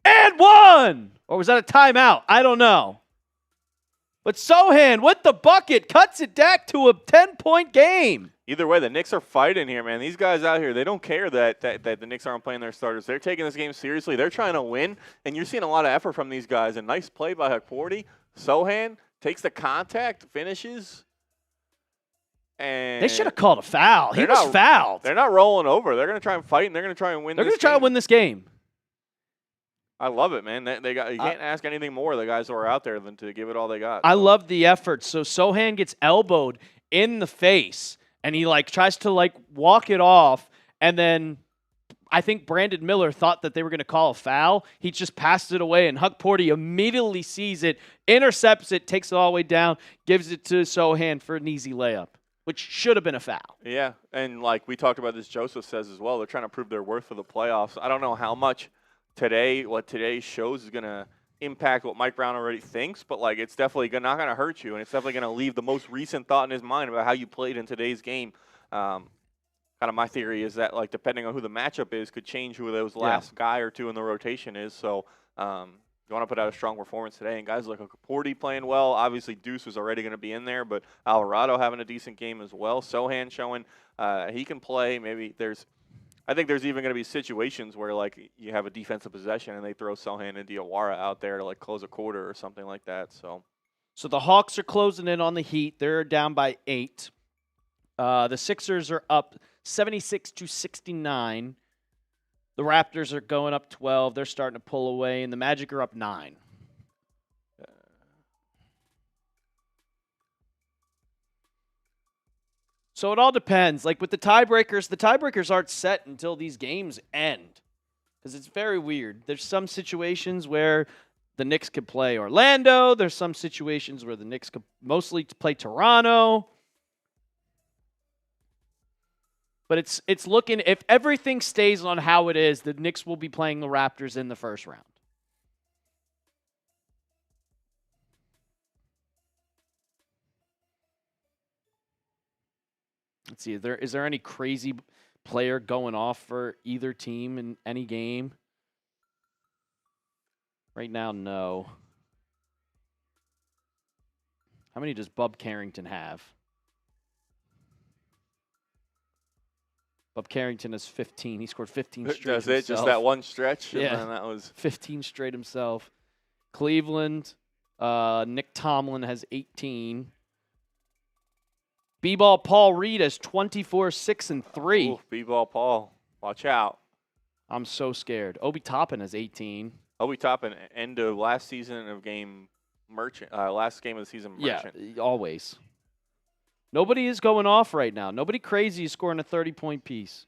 And one. Or was that a timeout? I don't know. But Sohan with the bucket cuts it back to a 10-point game. Either way, the Knicks are fighting here, man. These guys out here, they don't care that the Knicks aren't playing their starters. They're taking this game seriously. They're trying to win, and you're seeing a lot of effort from these guys. A nice play by Hukporti. Sohan takes the contact, finishes. And they should have called a foul. He was fouled. They're not rolling over. They're going to try and fight, and they're going to try and win this game. They're going to try and win this game. I love it, man. You can't ask anything more of the guys who are out there than to give it all they got. I love the effort. So Sohan gets elbowed in the face, and he tries to walk it off, and then I think Brandon Miller thought that they were going to call a foul. He just passed it away, and Hukporti immediately sees it, intercepts it, takes it all the way down, gives it to Sohan for an easy layup, which should have been a foul. Yeah, and we talked about this, Joseph says as well, they're trying to prove their worth for the playoffs. I don't know how much what today's shows is going to impact what Mike Brown already thinks, but it's definitely not going to hurt you, and it's definitely going to leave the most recent thought in his mind about how you played in today's game. Kind of my theory is that depending on who the matchup is could change who those last guy or two in the rotation is. So you want to put out a strong performance today, and guys like Hukporti playing well. Obviously Deuce was already going to be in there, but Alvarado having a decent game as well. Sohan showing he can play. I think there's even going to be situations where you have a defensive possession and they throw Sohan and Diawara out there to close a quarter or something like that. So the Hawks are closing in on the Heat. They're down by 8. The Sixers are up 76-69. The Raptors are going up 12. They're starting to pull away, and the Magic are up 9. So it all depends. With the tiebreakers aren't set until these games end, because it's very weird. There's some situations where the Knicks could play Orlando. There's some situations where the Knicks could mostly play Toronto. But it's looking, if everything stays on how it is, the Knicks will be playing the Raptors in the first round. Let's see, is there any crazy player going off for either team in any game? Right now, no. How many does Bub Carrington have? Bub Carrington has 15. He scored 15 straight Does it? Just that one stretch? Yeah. And that was 15 straight himself. Cleveland, Nick Tomlin has 18. B-ball Paul Reed has 24, 6, and 3. Ooh, B-ball Paul. Watch out. I'm so scared. Obi Toppin has 18. Obi Toppin, end of last season of game merchant. Last game of the season merchant. Yeah, always. Nobody is going off right now. Nobody crazy is scoring a 30-point piece.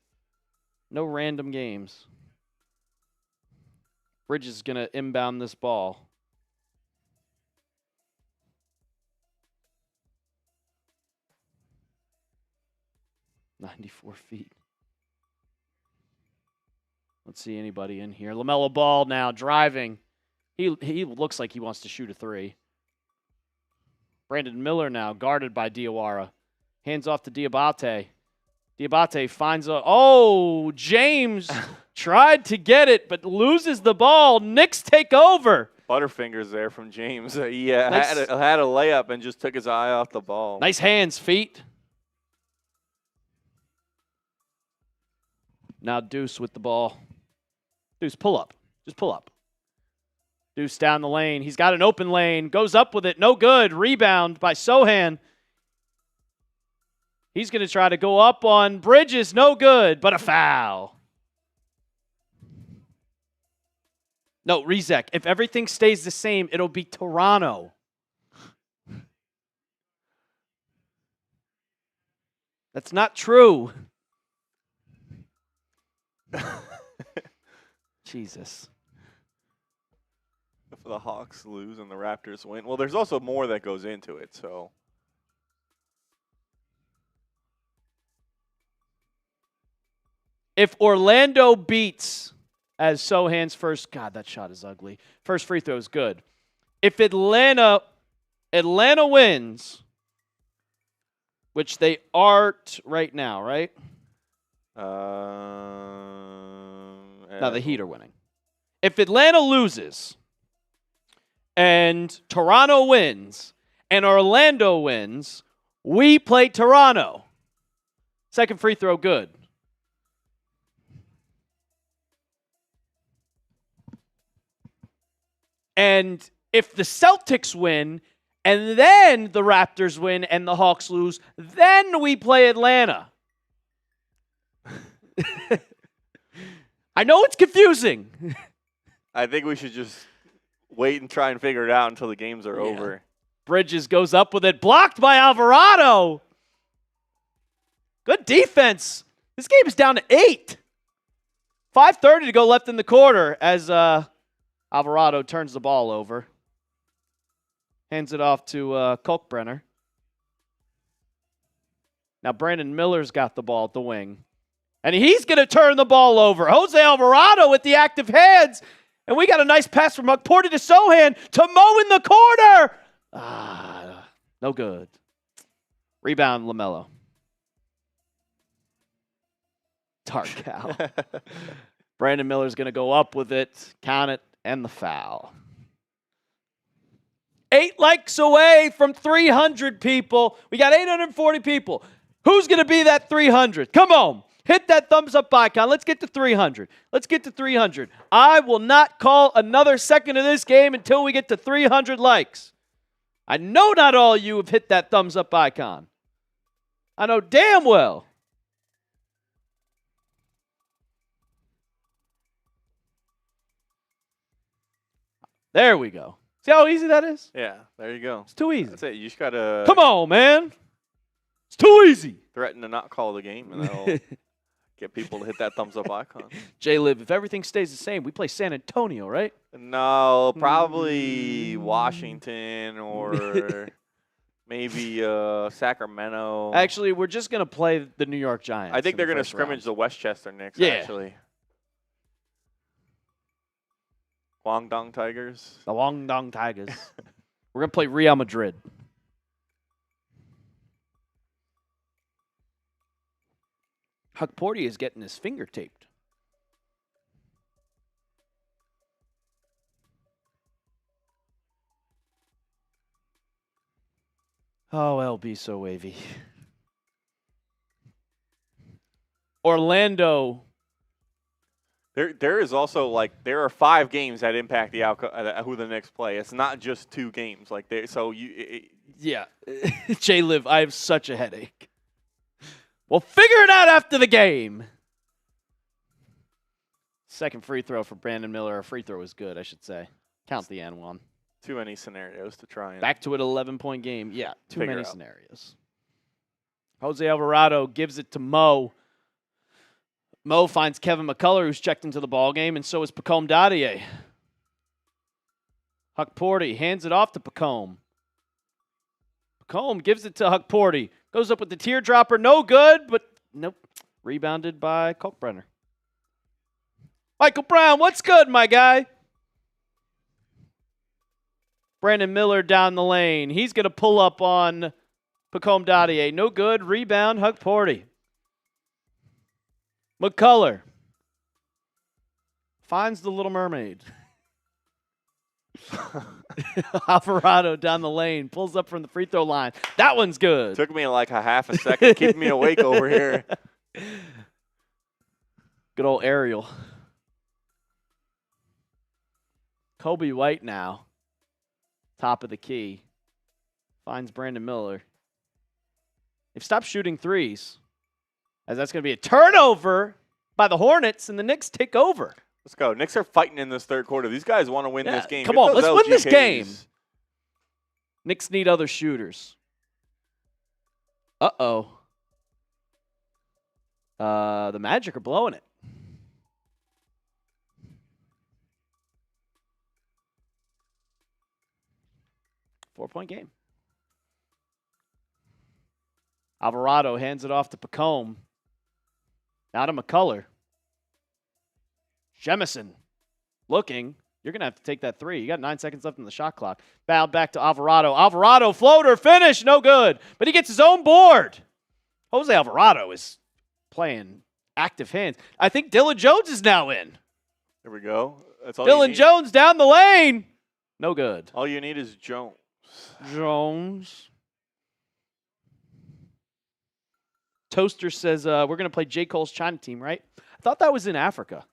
No random games. Bridges is going to inbound this ball. .94 feet. Let's see anybody in here. LaMelo Ball now driving. He looks like he wants to shoot a 3. Brandon Miller now guarded by Diawara. Hands off to Diabate. Diabate finds James tried to get it but loses the ball. Knicks take over. Butterfingers there from James. He had a layup and just took his eye off the ball. Nice hands, feet. Now Deuce with the ball. Deuce, pull up. Just pull up. Deuce down the lane. He's got an open lane. Goes up with it. No good. Rebound by Sohan. He's going to try to go up on Bridges. No good, but a foul. No, Rezek, if everything stays the same, it'll be Toronto. That's not true. Jesus. If the Hawks lose and the Raptors win. Well, there's also more that goes into it, so. If Orlando beats, as Sohan's first, God, that shot is ugly. First free throw is good. if Atlanta wins, which they aren't right now, right? No, the Heat are winning. If Atlanta loses and Toronto wins and Orlando wins, we play Toronto. Second free throw, good. And if the Celtics win and then the Raptors win and the Hawks lose, then we play Atlanta. I know it's confusing. I think we should just wait and try and figure it out until the games are over. Bridges goes up with it. Blocked by Alvarado. Good defense. This game is down to 8. 5:30 to go left in the quarter as Alvarado turns the ball over. Hands it off to Kalkbrenner. Now Brandon Miller's got the ball at the wing. And he's going to turn the ball over. Jose Alvarado with the active hands. And we got a nice pass from McPorty to Sohan to Mo in the corner. No good. Rebound, LaMelo. Dark cow. Brandon Miller's going to go up with it, count it, and the foul. 8 likes away from 300 people. We got 840 people. Who's going to be that 300? Come on. Hit that thumbs up icon. Let's get to 300. Let's get to 300. I will not call another second of this game until we get to 300 likes. I know not all of you have hit that thumbs up icon. I know damn well. There we go. See how easy that is? Yeah, there you go. It's too easy. That's it. You just got to... Come on, man. It's too easy. Threaten to not call the game, and that'll get people to hit that thumbs up icon. J-Liv, if everything stays the same, we play San Antonio, right? No, probably Washington or maybe Sacramento. Actually, we're just going to play the New York Giants. I think they're going to scrimmage the Westchester Knicks, actually. Guangdong Tigers. The Guangdong Tigers. We're going to play Real Madrid. Huck Porty is getting his finger taped. Oh, LB so wavy. Orlando. There is also there are 5 games that impact the outcome who the Knicks play. It's not just 2 games Yeah, J-Liv, I have such a headache. We'll figure it out after the game. Second free throw for Brandon Miller. Our free throw was good, I should say. Count the N1. Too many scenarios to try and back to an 11-point game. Yeah, too many scenarios. Jose Alvarado gives it to Mo. Mo finds Kevin McCullough, who's checked into the ball game, and so is Pacome Dadier. Huck Porty hands it off to Pacome. Pacome gives it to Huck Porty. Goes up with the teardropper. No good, but nope. Rebounded by Kalkbrenner. Michael Brown, what's good, my guy? Brandon Miller down the lane. He's going to pull up on Pacome Dadier. No good. Rebound, Huck Porty. McCullough finds the Little Mermaid. Alvarado down the lane. Pulls up from the free throw line. That one's good. Took me like a half a second. Keeping me awake over here. Good old Ariel. Kobe White now. Top of the key. Finds Brandon Miller. They've stopped shooting threes. As that's going to be a turnover by the Hornets, and the Knicks take over. Let's go. Knicks are fighting in this third quarter. These guys want to win this game. Come on, let's win this game. Knicks need other shooters. Uh-oh. The Magic are blowing it. Four-point game. Alvarado hands it off to Pacome. Now to McCullough. Jemison looking. You're going to have to take that three. You got 9 seconds left in the shot clock. Foul back to Alvarado. Alvarado, floater, finish, no good. But he gets his own board. Jose Alvarado is playing active hands. I think Dylan Jones is now in. There we go. That's all Dylan Jones down the lane. No good. All you need is Jones. Toaster says we're going to play J. Cole's China team, right? I thought that was in Africa.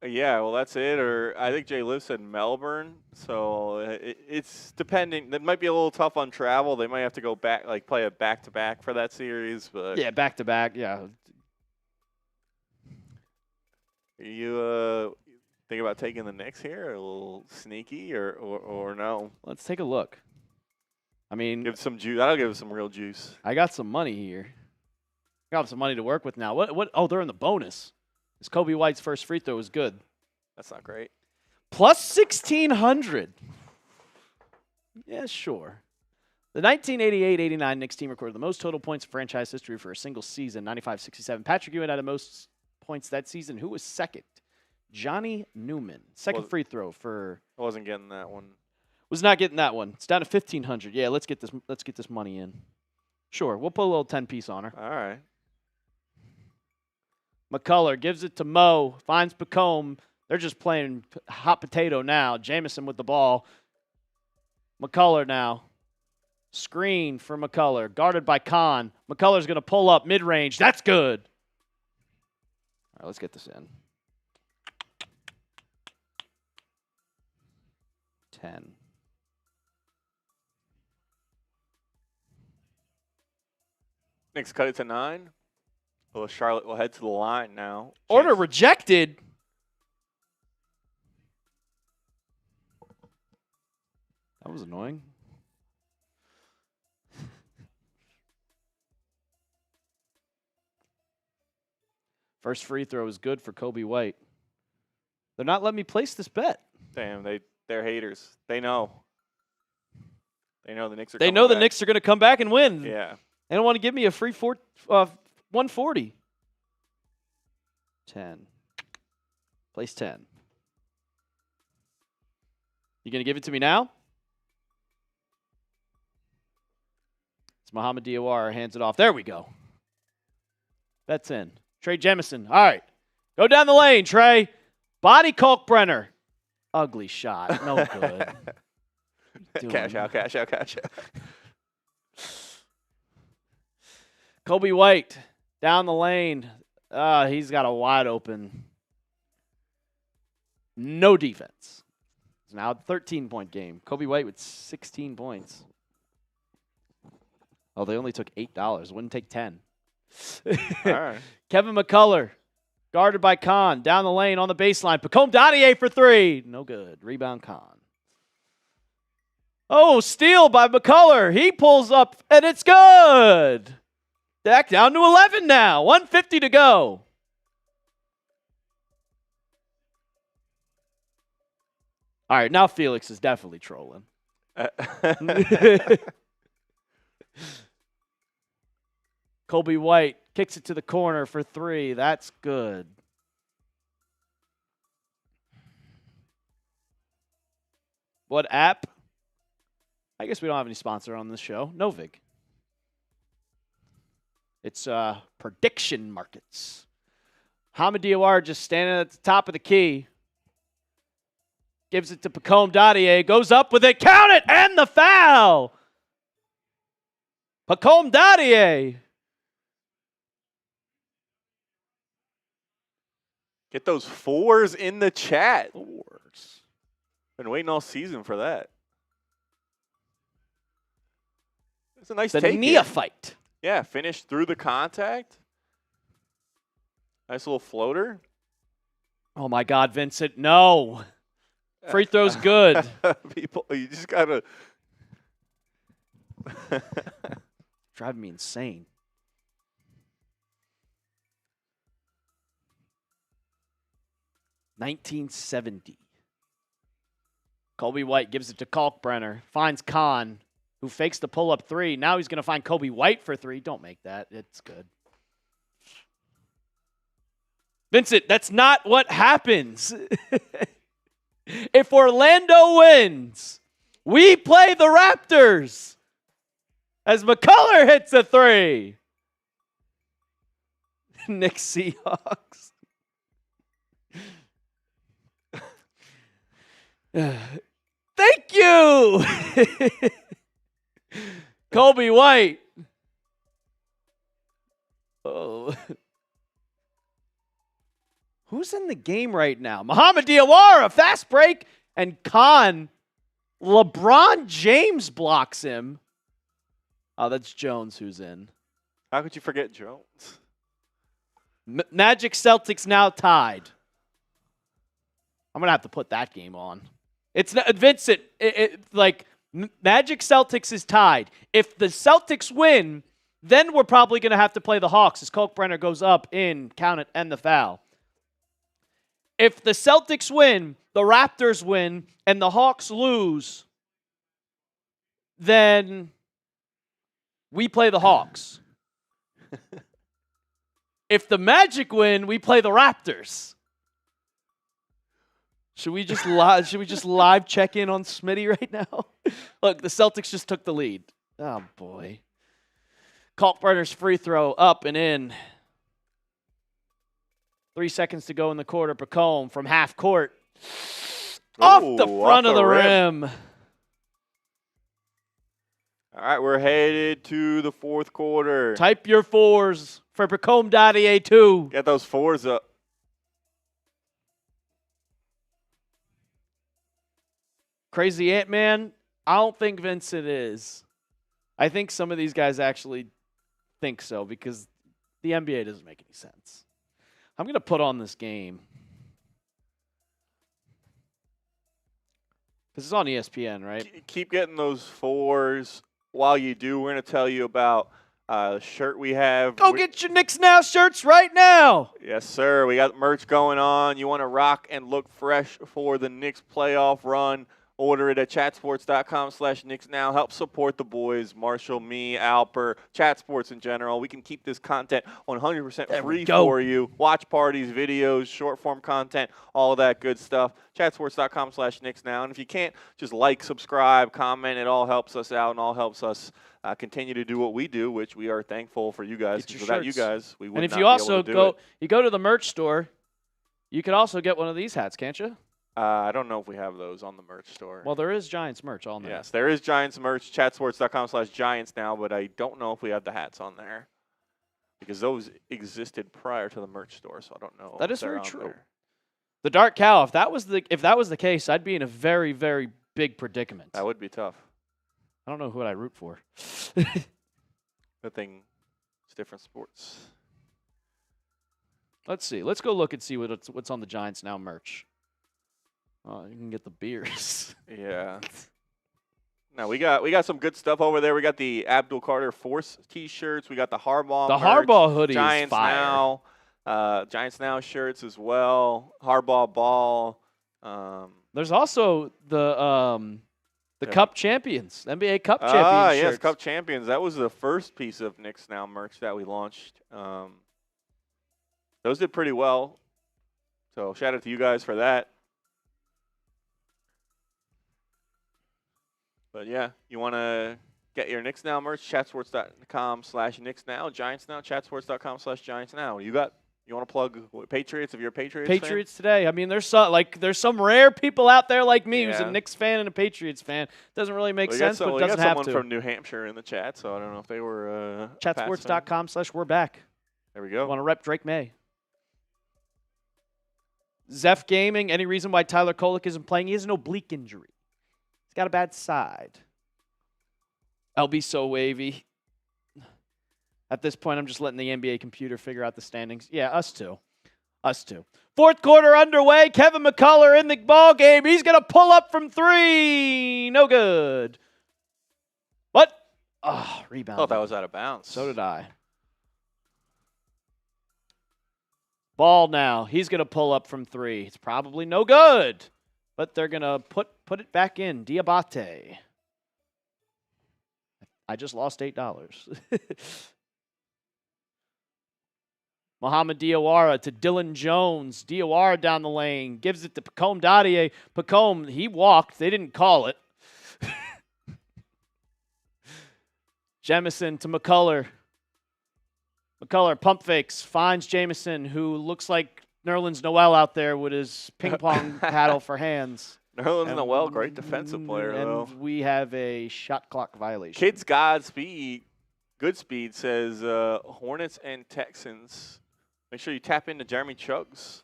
Yeah, well, that's it. Or I think Jay Liv said Melbourne. So it's depending. That might be a little tough on travel. They might have to go back, like play a back-to-back for that series. But yeah, back-to-back, yeah. You think about taking the Knicks here? A little sneaky or no? Let's take a look. I mean, give some juice. That'll give us some real juice. I got some money here. Got some money to work with now. What? Oh, they're in the bonus. This Kobe White's first free throw was good. That's not great. Plus 1,600. Yeah, sure. The 1988-89 Knicks team recorded the most total points in franchise history for a single season, 95-67. Patrick Ewing had the most points that season. Who was second? Johnny Newman. Second free throw for. I wasn't getting that one. Was not getting that one. It's down to 1,500. Yeah, let's get this money in. Sure, we'll put a little 10-piece on her. All right. McCullough gives it to Mo. Finds Pacome. They're just playing hot potato now. Jamison with the ball. McCullough now. Screen for McCullough. Guarded by Kahn. McCullough's going to pull up mid-range. That's good. All right, let's get this in. 10. Knicks cut it to 9. Well, Charlotte will head to the line now. Order rejected. That was annoying. First free throw is good for Kobe White. They're not letting me place this bet. Damn, they're haters. They know. They know the Knicks are. They know the Knicks are going to come back and win. Yeah. They don't want to give me a free 140. 10. Place 10. You going to give it to me now? It's Mohamed Diawara. Hands it off. There we go. That's in. Trey Jemison. All right. Go down the lane, Trey. Body Kalkbrenner. Ugly shot. No good. Cash out. Kobe White down the lane. He's got a wide open. No defense. It's now a 13-point game. Kobe White with 16 points. Oh, they only took $8. Wouldn't take 10. All right. Kevin McCullough, guarded by Kahn. Down the lane on the baseline. Pacome Dadier for three. No good. Rebound Kahn. Oh, steal by McCullough. He pulls up, and it's good. Back down to 11 now. 1:50 to go. All right, now Felix is definitely trolling. Kobe White kicks it to the corner for three. That's good. What app? I guess we don't have any sponsor on this show. Novig. It's prediction markets. Hamid Diawara just standing at the top of the key. Gives it to Pacome Dadier. Goes up with it. Count it! And the foul! Pacome Dadier. Get those fours in the chat. Fours. Been waiting all season for that. It's a nice the take. Neophyte. Yeah, finished through the contact. Nice little floater. Oh, my God, Vincent. No. Free throw's good. People, you just got to. Driving me insane. $19.70. Kobe White gives it to Kalkbrenner. Finds Kahn, who fakes the pull-up three. Now he's going to find Kobe White for three. Don't make that. It's good. Vincent, that's not what happens. If Orlando wins, we play the Raptors as McCullough hits a 3. Knicks Seahawks. Thank you. Kobe White. Oh. Who's in the game right now? Muhammad Diawara, fast break, and Khan. LeBron James blocks him. Oh, that's Jones who's in. How could you forget Jones? Magic Celtics now tied. I'm going to have to put that game on. It's not, Vincent, Magic Celtics is tied. If the Celtics win, then we're probably going to have to play the Hawks as Kalkbrenner goes up in, count it, and the foul. If the Celtics win, the Raptors win, and the Hawks lose, then we play the Hawks. If the Magic win, we play the Raptors. Should we just live check in on Smitty right now? Look, the Celtics just took the lead. Oh boy. Kalkbrenner's free throw up and in. 3 seconds to go in the quarter. Pacome from half court. Off the front of the rim. All right, we're headed to the fourth quarter. Type your 4s for Pacome.ea2. Get those 4s up. Crazy Ant-Man, I don't think Vincent is. I think some of these guys actually think so because the NBA doesn't make any sense. I'm going to put on this game. Because it's on ESPN, right? Keep getting those 4s. While you do, we're going to tell you about a shirt we have. Go get your Knicks Now shirts right now. Yes, sir. We got merch going on. You want to rock and look fresh for the Knicks playoff run. Order it at chatsports.com/Knicks Now. Help support the boys, Marshall, me, Alper, Chat Sports in general. We can keep this content 100% free for you. Watch parties, videos, short form content, all of that good stuff. Chatsports.com/Knicks Now. And if you can't, just like, subscribe, comment. It all helps us out and all helps us continue to do what we do, which we are thankful for you guys. Because without you guys, we would not be able to do it. And if you also go to the merch store, you can also get one of these hats, can't you? I don't know if we have those on the merch store. Well, there is Giants merch on there. Yes, there is Giants merch, chatsports.com/Giants now, but I don't know if we have the hats on there because those existed prior to the merch store, so I don't know. That is very true. There. The Dark Cow, if that was the case, I'd be in a very, very big predicament. That would be tough. I don't know who I'd root for. Good thing it's different sports. Let's see. Let's go look and see what's on the Giants Now merch. Oh, you can get the beers. Yeah. Now we got some good stuff over there. We got the Abdul Carter Force T-shirts. We got the Harbaugh. The merch. Harbaugh hoodie Giants is fire. Now, Giants Now shirts as well. Harbaugh ball. There's also the Cup Champions, NBA Cup Champions. Yes, shirts. Cup Champions. That was the first piece of Knicks Now merch that we launched. Those did pretty well. So shout out to you guys for that. But yeah, you want to get your Knicks Now merch, chatsports.com/Knicks Now, Giants Now, chatsports.com/Giants Now. You want to plug Patriots if you're a Patriots Patriots fan? Today. I mean, there's some rare people out there like me who's a Knicks fan and a Patriots fan. Doesn't really make sense, but doesn't have to. We got someone from New Hampshire in the chat, so I don't know if they were chatsports.com/we're back. There we go. Want to rep Drake May. Zeph Gaming, any reason why Tyler Kolek isn't playing? He has an oblique injury. He's got a bad side. LB so wavy. At this point, I'm just letting the NBA computer figure out the standings. Yeah, us too. Us too. Fourth quarter underway. Kevin McCullough in the ball game. He's going to pull up from 3. No good. What? Oh, rebound. I thought that was out of bounds. So did I. Ball now. He's going to pull up from 3. It's probably no good. But they're going to put it back in. Diabate. I just lost $8. Mohamed Diawara to Dylan Jones. Diawara down the lane. Gives it to Pacome Dadier. Pacome, he walked. They didn't call it. Jamison to McCullough. McCullough pump fakes. Finds Jamison, who looks like Nerlens Noel out there with his ping pong paddle for hands. Nerlens Noel, great defensive player, though. And we have a shot clock violation. Kids Godspeed, good speed, says Hornets and Texans. Make sure you tap into Jeremy Chuggs.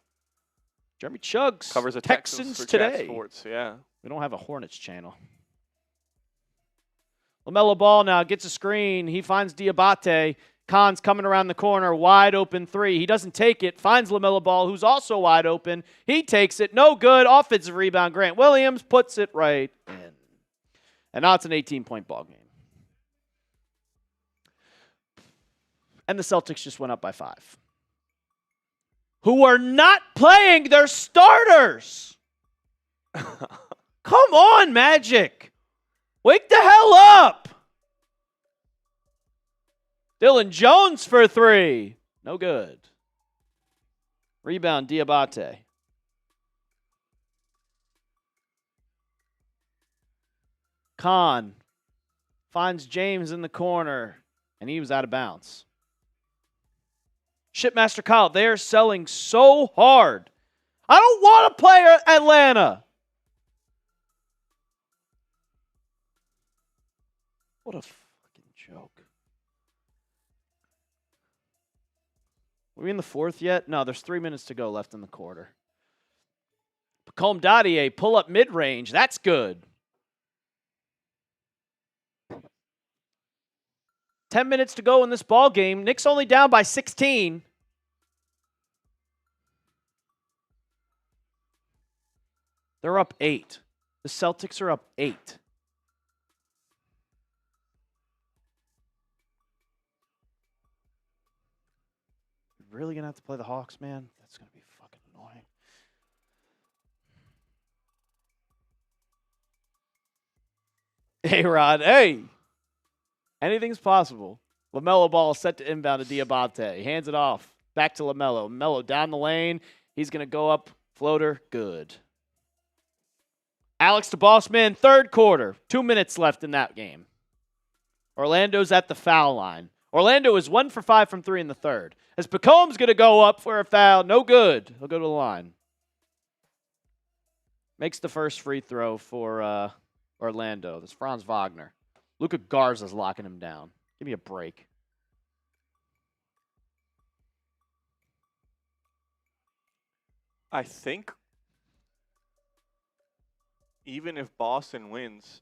Jeremy Chuggs covers the Texans for today. Chat Sports, yeah. We don't have a Hornets channel. LaMelo Ball now gets a screen. He finds Diabate. Khan's coming around the corner, wide open three. He doesn't take it. Finds LaMelo Ball, who's also wide open. He takes it. No good. Offensive rebound. Grant Williams puts it right in. And now it's an 18-point ball game. And the Celtics just went up by 5. Who are not playing their starters. Come on, Magic. Wake the hell up. Dylan Jones for 3. No good. Rebound, Diabate. Khan finds James in the corner, and he was out of bounds. Shipmaster Kyle, they are selling so hard. I don't want to play Atlanta. What a fucking joke. Are we in the 4th yet? No, there's 3 minutes to go left in the quarter. Pacome Dadier, pull up mid-range. That's good. 10 minutes to go in this ball game. Knicks only down by 16. They're up 8. The Celtics are up 8. Really going to have to play the Hawks, man? That's going to be fucking annoying. A-Rod, hey. Anything's possible. LaMelo Ball set to inbound to Diabate. Hands it off. Back to LaMelo. LaMelo down the lane. He's going to go up. Floater. Good. Alex to Bossman, 3rd quarter. 2 minutes left in that game. Orlando's at the foul line. Orlando is 1 for 5 from 3 in the 3rd. As Pacome's going to go up for a foul. No good. He'll go to the line. Makes the first free throw for Orlando. That's Franz Wagner. Luka Garza's locking him down. Give me a break. I think even if Boston wins,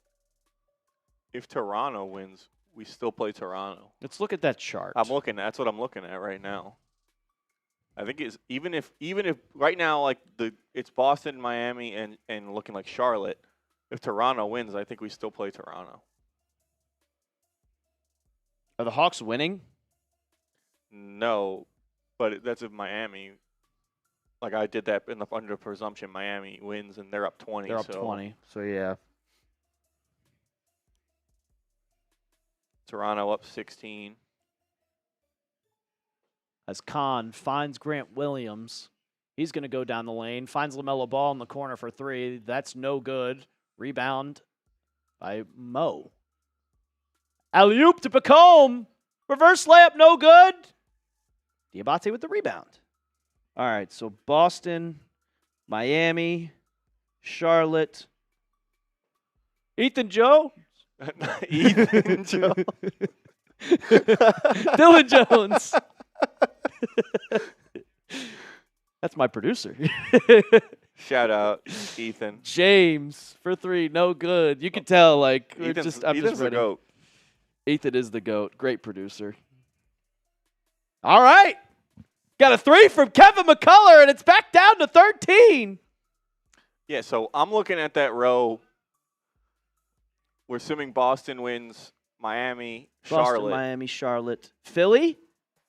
if Toronto wins, we still play Toronto. Let's look at that chart. That's what I'm looking at right now. I think it's even if right now like it's Boston, Miami, and looking like Charlotte. If Toronto wins, I think we still play Toronto. Are the Hawks winning? No, but that's if Miami. Like I did that under presumption, Miami wins and they're up 20. They're up 20. So yeah. Toronto up 16. As Khan finds Grant Williams. He's going to go down the lane. Finds LaMelo Ball in the corner for 3. That's no good. Rebound by Mo. Alley-oop to Pacome. Reverse layup, no good. Diabate with the rebound. All right, so Boston, Miami, Charlotte. Ethan Joe. Ethan Joe. Dylan Jones. That's my producer. Shout out, Ethan. James for 3, no good. You can tell, like, I'm Ethan's just the ready. GOAT. Ethan is the GOAT. Great producer. All right. Got a 3 from Kevin McCullough, and it's back down to 13. Yeah, so I'm looking at that row. We're assuming Boston wins, Miami, Charlotte. Boston, Miami, Charlotte. Philly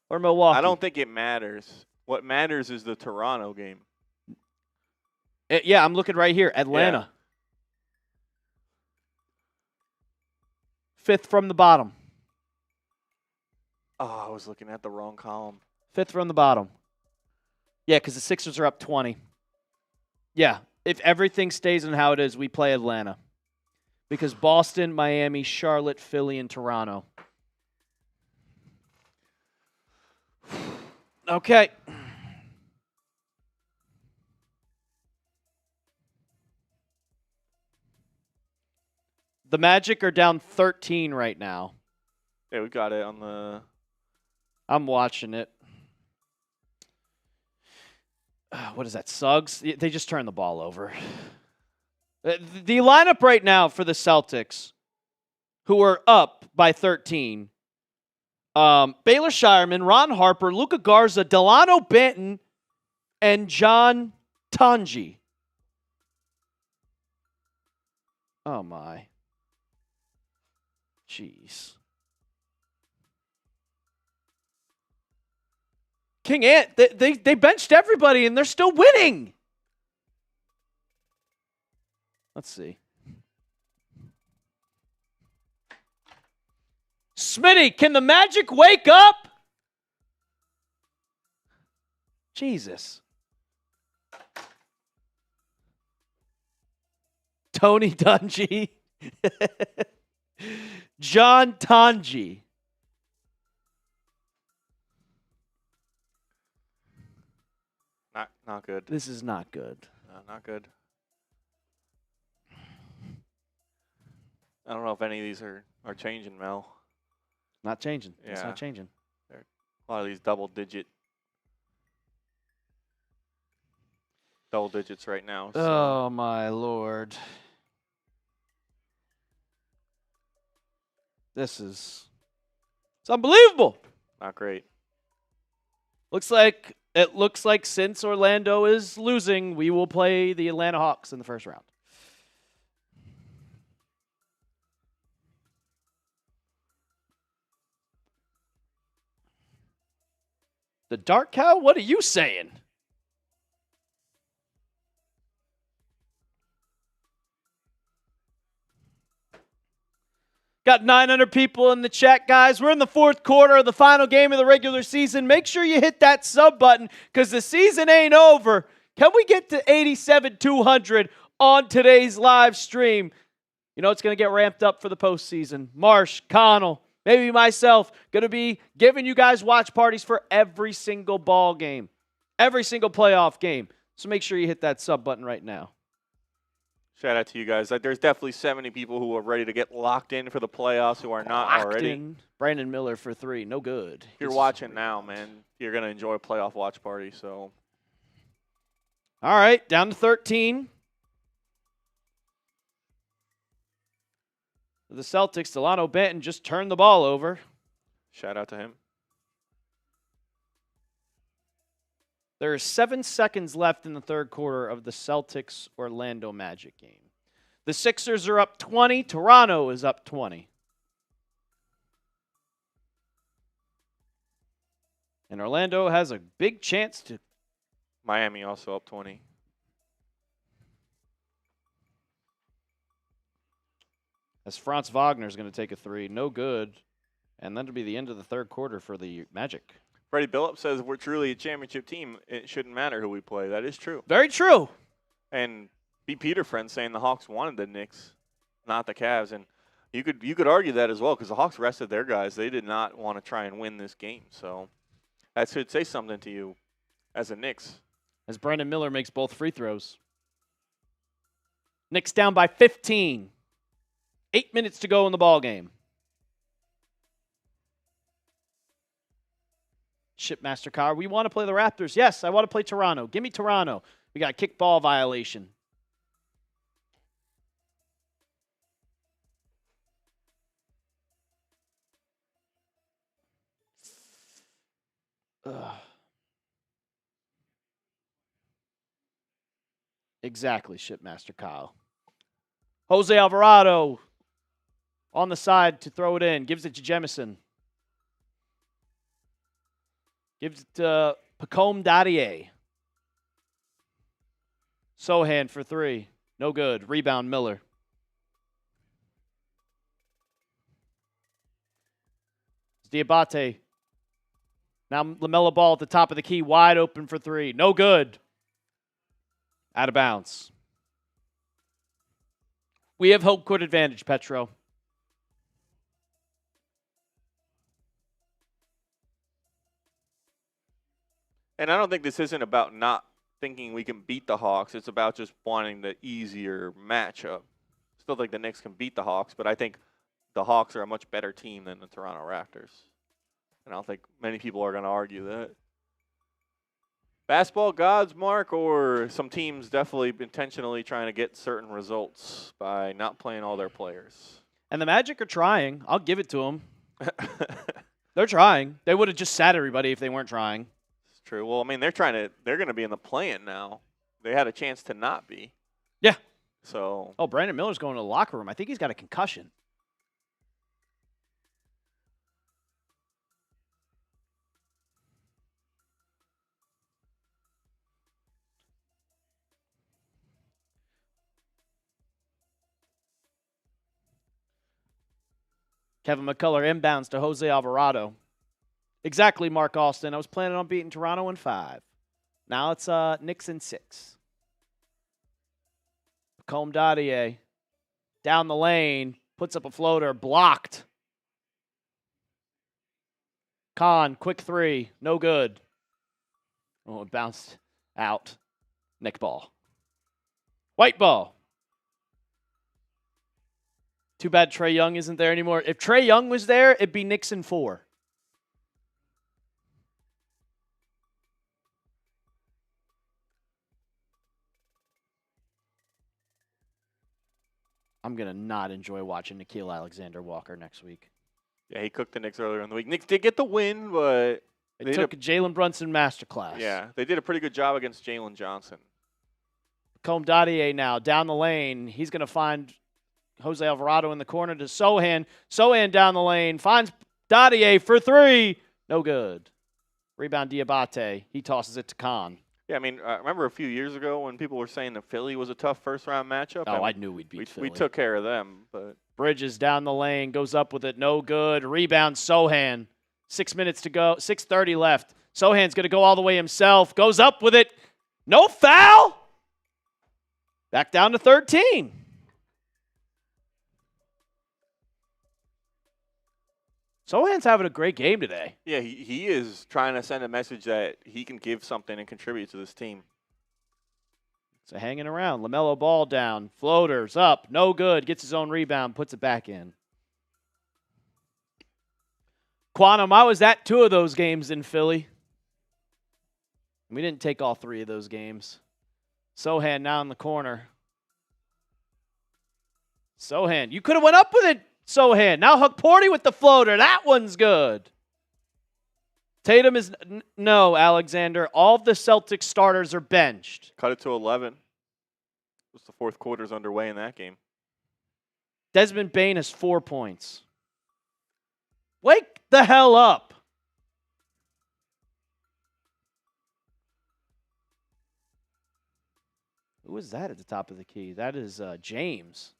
or Milwaukee? I don't think it matters. What matters is the Toronto game. Yeah, I'm looking right here. Atlanta. Yeah. 5th from the bottom. Oh, I was looking at the wrong column. Fifth from the bottom. Yeah, because the Sixers are up 20. Yeah, if everything stays in how it is, we play Atlanta. Because Boston, Miami, Charlotte, Philly, and Toronto. Okay. The Magic are down 13 right now. Yeah, we got it on the... I'm watching it. What is that, Suggs? They just turned the ball over. The lineup right now for the Celtics, who are up by 13, Baylor Shireman, Ron Harper, Luka Garza, Delano Banton, and John Tanji. Oh, my. Jeez. King Ant, they benched everybody, and they're still winning. Let's see. Smitty, can the Magic wake up? Jesus. Tony Dungy. John Tanji. Not good. This is not good. No, not good. I don't know if any of these are changing, Mel. Not changing. Yeah. It's not changing. A lot of these double digits right now. So. Oh, my Lord. It's unbelievable. Not great. It looks like since Orlando is losing, we will play the Atlanta Hawks in the first round. The Dark Cow? What are you saying? Got 900 people in the chat, guys. We're in the fourth quarter of the final game of the regular season. Make sure you hit that sub button because the season ain't over. Can we get to 87,200 on today's live stream? You know it's going to get ramped up for the postseason. Marsh, Connell, maybe myself, going to be giving you guys watch parties for every single ball game, every single playoff game. So make sure you hit that sub button right now. Shout out to you guys. There's definitely 70 people who are ready to get locked in for the playoffs who are not already. Brandon Miller for 3. No good. If you're watching now, man, you're going to enjoy a playoff watch party. So, all right, down to 13. The Celtics, Delano Banton just turned the ball over. Shout out to him. There are 7 seconds left in the third quarter of the Celtics-Orlando Magic game. The Sixers are up 20. Toronto is up 20. And Orlando has a big chance to... Miami also up 20. As Franz Wagner is going to take a 3. No good. And that'll be the end of the third quarter for the Magic. Freddie Billups says we're truly a championship team. It shouldn't matter who we play. That is true. Very true. And B. Peter friend saying the Hawks wanted the Knicks, not the Cavs. And you could argue that as well because the Hawks rested their guys. They did not want to try and win this game. So that should say something to you as a Knicks. As Brandon Miller makes both free throws. Knicks down by 15. 8 minutes to go in the ball game. Shipmaster Car, we want to play the Raptors. Yes, I want to play Toronto. Give me Toronto. We got a kickball violation. Ugh. Exactly, Shipmaster Kyle. Jose Alvarado on the side to throw it in. Gives it to Jemison. Gives it to Pacome Dadier. Sohan for 3. No good. Rebound, Miller. Diabate Now LaMelo Ball at the top of the key, wide open for three. No good. Out of bounds. We have home court advantage, Petro. And I don't think this isn't about not thinking we can beat the Hawks. It's about just wanting the easier matchup. Still think the Knicks can beat the Hawks, but I think the Hawks are a much better team than the Toronto Raptors. And I don't think many people are going to argue that. Basketball gods, Mark, or some teams definitely intentionally trying to get certain results by not playing all their players? And the Magic are trying. I'll give it to them. They're trying. They would have just sat everybody if they weren't trying. It's true. Well, I mean, they're going to be in the play-in now. They had a chance to not be. Yeah. So. Oh, Brandon Miller's going to the locker room. I think he's got a concussion. Kevin McCullough inbounds to Jose Alvarado. Exactly, Mark Austin. I was planning on beating Toronto in 5. Now it's Knicks in 6. Combe Dadier down the lane, puts up a floater, blocked. Khan, quick three, no good. Oh, it bounced out. Nick ball. White ball. Too bad Trae Young isn't there anymore. If Trae Young was there, it'd be Knicks in 4. I'm going to not enjoy watching Nickeil Alexander-Walker next week. Yeah, he cooked the Knicks earlier in the week. Knicks did get the win, but They took a Jalen Brunson masterclass. Yeah, they did a pretty good job against Jalen Johnson. Combe Dadier now down the lane. He's going to find Jose Alvarado in the corner to Sohan. Sohan down the lane. Finds Dadier for 3. No good. Rebound Diabate. He tosses it to Khan. Yeah, I mean, remember a few years ago when people were saying that Philly was a tough first-round matchup? Oh, I knew we'd beat Philly. We took care of them. But Bridges down the lane. Goes up with it. No good. Rebound Sohan. 6 minutes to go. 6:30 left. Sohan's going to go all the way himself. Goes up with it. No foul. Back down to 13. Sohan's having a great game today. Yeah, he is trying to send a message that he can give something and contribute to this team. So hanging around. LaMelo Ball down. Floaters up. No good. Gets his own rebound. Puts it back in. Quantum, I was at 2 of those games in Philly. We didn't take all 3 of those games. Sohan now in the corner. Sohan. You could have went up with it, Sohan. Now Hukporti with the floater. That one's good. Tatum is no, Alexander. All of the Celtics starters are benched. Cut it to 11. The fourth quarter's underway in that game. Desmond Bane has 4 points. Wake the hell up. Who is that at the top of the key? That is James.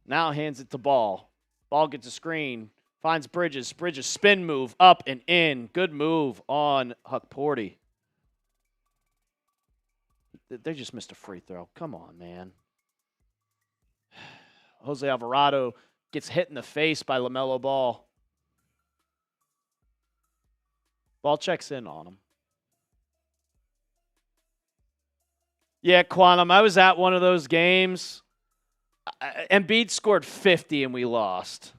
Now hands it to Ball. Ball gets a screen. Finds Bridges. Bridges spin move up and in. Good move on Hukporti. They just missed a free throw. Come on, man. Jose Alvarado gets hit in the face by LaMelo Ball. Ball checks in on him. Yeah, Quantum, I was at one of those games. Embiid scored 50 and we lost.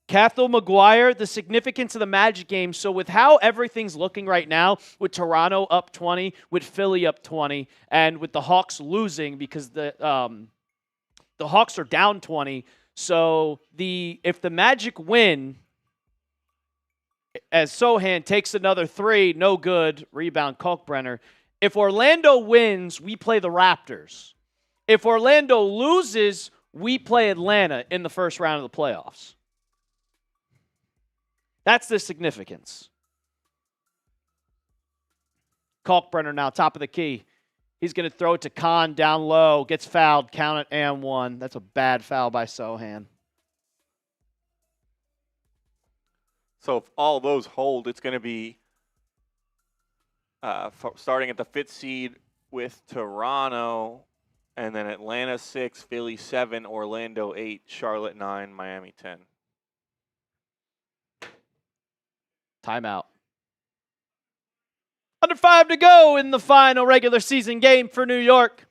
Cathal McGuire, the significance of the Magic game. So with how everything's looking right now, with Toronto up 20, with Philly up 20, and with the Hawks losing because the Hawks are down 20. So if the Magic win, as Sohan takes another 3, no good, rebound Kalkbrenner. If Orlando wins, we play the Raptors. If Orlando loses, we play Atlanta in the first round of the playoffs. That's the significance. Kalkbrenner now, top of the key. He's going to throw it to Khan down low. Gets fouled. Count it and 1. That's a bad foul by Sohan. So if all those hold, it's going to be starting at the 5th seed with Toronto, and then Atlanta 6, Philly 7, Orlando 8, Charlotte 9, Miami 10. Timeout. Under 5 to go in the final regular season game for New York.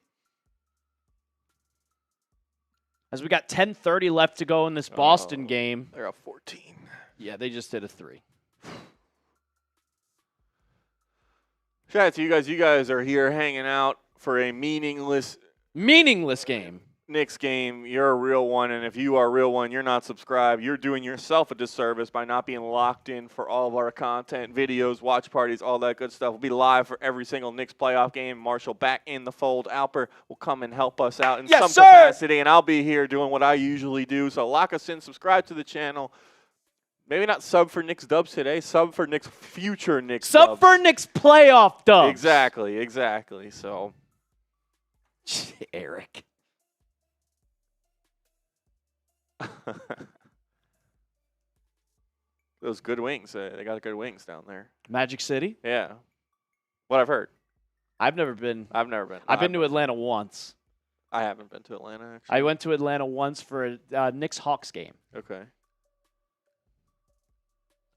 As we got 10:30 left to go in this Boston game. They're up 14. Yeah, they just hit a 3. Shout out to you guys. You guys are here hanging out for a meaningless game. Knicks game. You're a real one, and if you are a real one, you're not subscribed. You're doing yourself a disservice by not being locked in for all of our content, videos, watch parties, all that good stuff. We'll be live for every single Knicks playoff game. Marshall back in the fold. Alper will come and help us out in some capacity, and I'll be here doing what I usually do. So lock us in, subscribe to the channel. Maybe not sub for Knicks dubs today, sub for Knicks future Knicks dubs. Sub for Knicks playoff dubs. Exactly. So, Eric. Those good wings. They got good wings down there. Magic City? Yeah. What I've heard. I've never been. I've never been. I've been to Atlanta once. I haven't been to Atlanta, actually. I went to Atlanta once for a Knicks-Hawks game. Okay.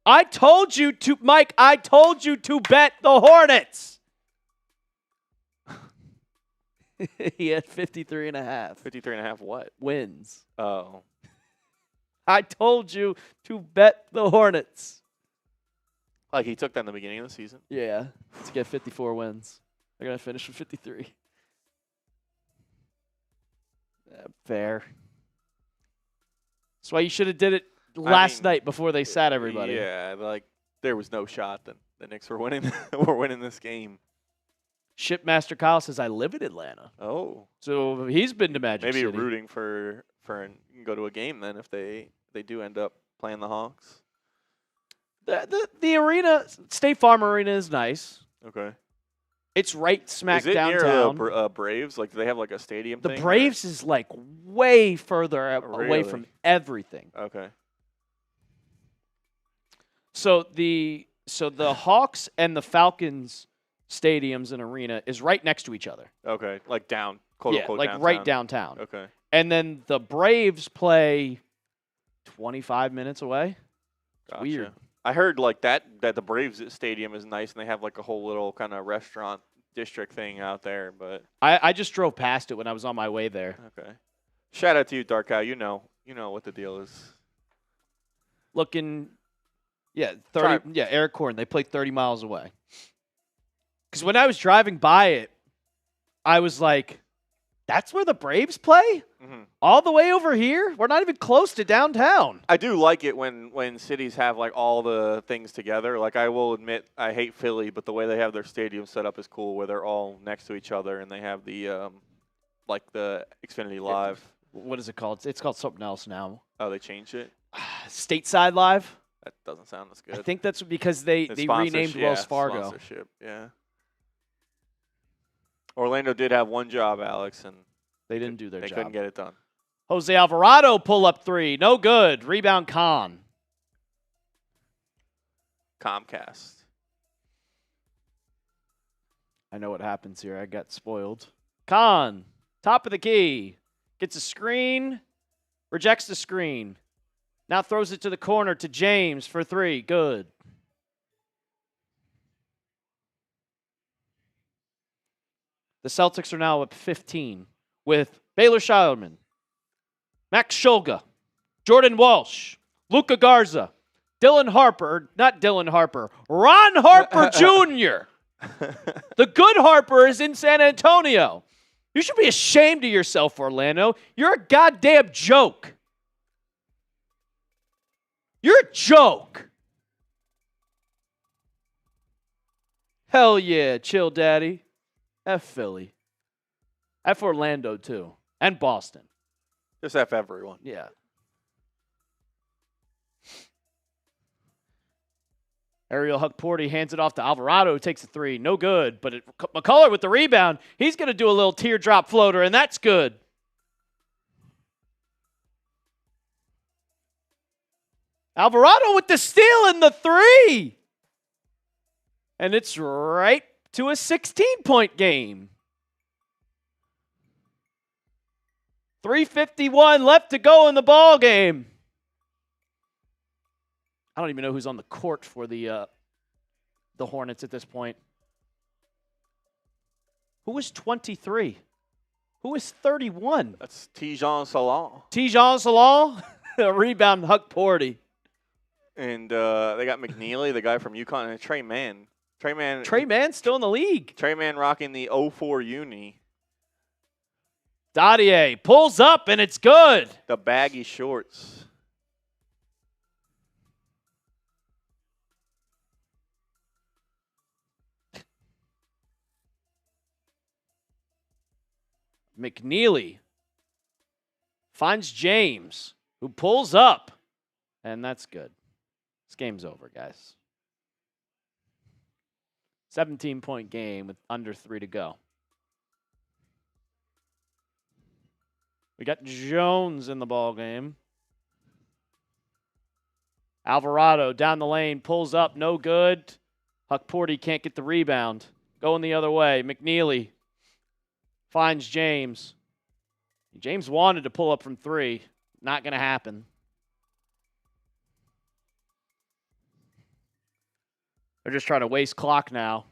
I told you to bet the Hornets. He had 53.5. 53.5 what? Wins. Oh. I told you to bet the Hornets. Like he took that in the beginning of the season? Yeah, to get 54 wins. They're going to finish with 53. Fair. That's why you should have did it last night before they sat everybody. Yeah, like there was no shot that the Knicks were winning were winning this game. Shipmaster Kyle says, I live in Atlanta. Oh. So he's been to Magic City. Maybe rooting for go to a game then if they do end up playing the Hawks. The arena, State Farm Arena, is nice. Okay. It's right smack downtown. Is it near the Braves? Like, do they have like a stadium thing? The Braves is like way further away from everything. Okay. So the Hawks and the Falcons stadiums and arena is right next to each other. Okay, like quote unquote like downtown. right downtown. Okay. And then the Braves play 25 minutes away. Gotcha. Weird. I heard like that the Braves stadium is nice and they have like a whole little kind of restaurant district thing out there, but I just drove past it when I was on my way there. Okay. Shout out to you, Dark Cow. You know what the deal is. Looking, 30. Yeah, Eric Corn. They play 30 miles away. Because when I was driving by it, I was like, "That's where the Braves play? Mm-hmm. All the way over here? We're not even close to downtown." I do like it when cities have like all the things together. Like I will admit, I hate Philly, but the way they have their stadium set up is cool, where they're all next to each other and they have the like the Xfinity Live. What is it called? It's called something else now. Oh, they changed it? Stateside Live? That doesn't sound as good. I think that's because they renamed Wells Fargo. Sponsorship, yeah. Orlando did have one job, Alex, and they didn't do their job. They couldn't get it done. Jose Alvarado pull-up three. No good. Rebound Con. Comcast. I know what happens here. I got spoiled. Con. Top of the key. Gets a screen. Rejects the screen. Now throws it to the corner to James for three. Good. The Celtics are now up 15 with Baylor Scheierman, Max Shulga, Jordan Walsh, Luka Garza, Ron Harper Jr. The good Harper is in San Antonio. You should be ashamed of yourself, Orlando. You're a goddamn joke. You're a joke. Hell yeah, chill, daddy. F Philly. F Orlando, too. And Boston. Just F everyone. Yeah. Ariel Huckporty hands it off to Alvarado, who takes a three. No good, but McCullough with the rebound. He's going to do a little teardrop floater, and that's good. Alvarado with the steal and the three. And it's right to a 16-point game. 3:51 left to go in the ball game. I don't even know who's on the court for the Hornets at this point. Who is 23? Who is 31? That's Tijan Salah. Tijan Salah, a rebound, Huck Porty. And they got McNeely, the guy from UConn, and Trey Mann. Trey Mann's still in the league. Trey Mann rocking the 04 uni. Dadier pulls up, and it's good. The baggy shorts. McNeely finds James, who pulls up, and that's good. This game's over, guys. 17-point game with under 3 to go. We got Jones in the ball game. Alvarado down the lane, pulls up, no good. Huck Porty can't get the rebound. Going the other way. McNeely finds James. James wanted to pull up from 3. Not going to happen. They're just trying to waste clock now.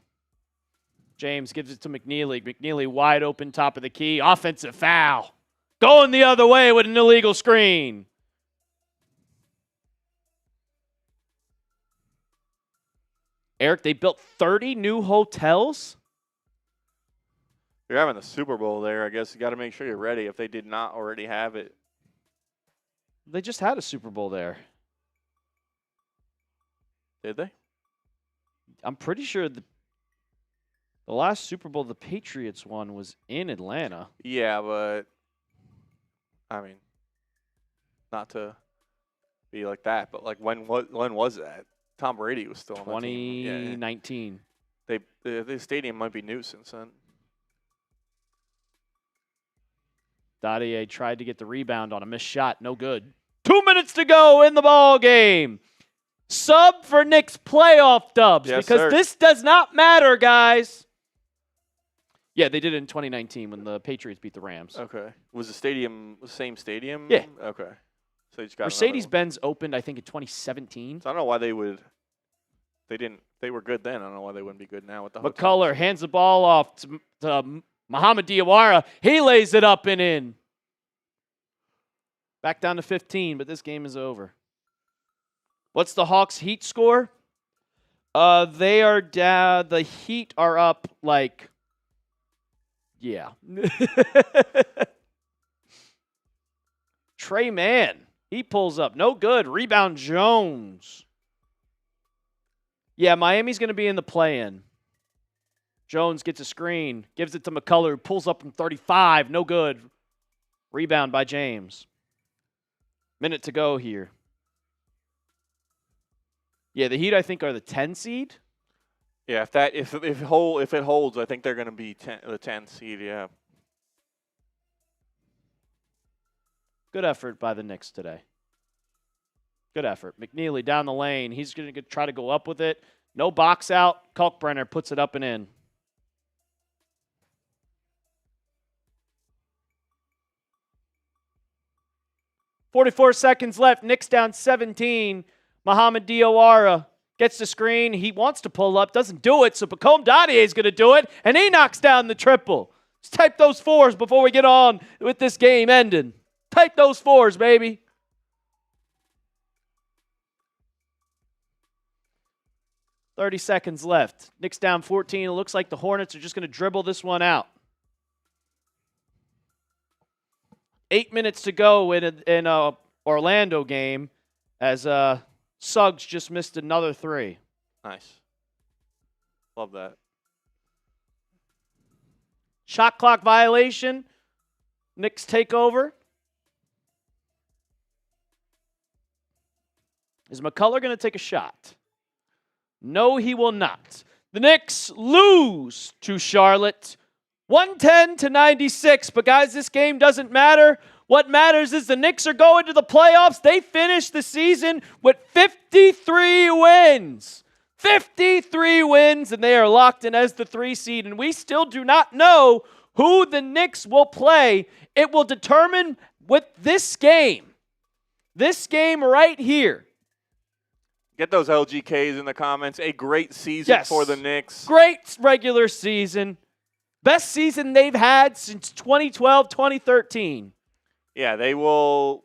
James gives it to McNeely. McNeely wide open, top of the key. Offensive foul. Going the other way with an illegal screen. Eric, they built 30 new hotels? You're having the Super Bowl there. I guess you got to make sure you're ready if they did not already have it. They just had a Super Bowl there. Did they? I'm pretty sure the last Super Bowl the Patriots won was in Atlanta. Yeah, but I mean, not to be like that, but like when was that? Tom Brady was still on the team. 2019. Yeah. The stadium might be new since then. Dadier tried to get the rebound on a missed shot. No good. 2 minutes to go in the ball game. Sub for Knicks playoff dubs because this does not matter, guys. Yeah, they did it in 2019 when the Patriots beat the Rams. Okay. Was the stadium the same stadium? Yeah. Okay. So they just got Mercedes-Benz opened, I think, in 2017. So I don't know why they would. They didn't. They were good then. I don't know why they wouldn't be good now with the McCullough hands the ball off to Mohamed Diawara. He lays it up and in. Back down to 15, but this game is over. What's the Hawks Heat score? They are down. The Heat are up like, yeah. Trey Mann, he pulls up. No good. Rebound Jones. Yeah, Miami's going to be in the play-in. Jones gets a screen, gives it to McCullough, who pulls up from 35. No good. Rebound by James. Minute to go here. Yeah, the Heat, I think, are the 10 seed. Yeah, if it holds, I think they're going to be the 10 seed. Yeah. Good effort by the Knicks today. Good effort. McNeely down the lane. He's going to try to go up with it. No box out. Kalkbrenner puts it up and in. .44 seconds left. Knicks down 17. Mohamed Diawara gets the screen. He wants to pull up, doesn't do it, so Pacome Dadier is going to do it, and he knocks down the triple. Let's type those fours before we get on with this game ending. Type those fours, baby. .30 seconds left. Knicks down 14. It looks like the Hornets are just going to dribble this one out. 8 minutes to go in a Orlando game as Suggs just missed another 3. Nice. Love that. Shot clock violation. Knicks take over. Is McCullough going to take a shot? No, he will not. The Knicks lose to Charlotte 110-96. But guys, this game doesn't matter. What matters is the Knicks are going to the playoffs. They finished the season with 53 wins. 53 wins, and they are locked in as the 3 seed. And we still do not know who the Knicks will play. It will determine with this game. This game right here. Get those LGKs in the comments. A great season for the Knicks. Great regular season. Best season they've had since 2012, 2013. Yeah, they will.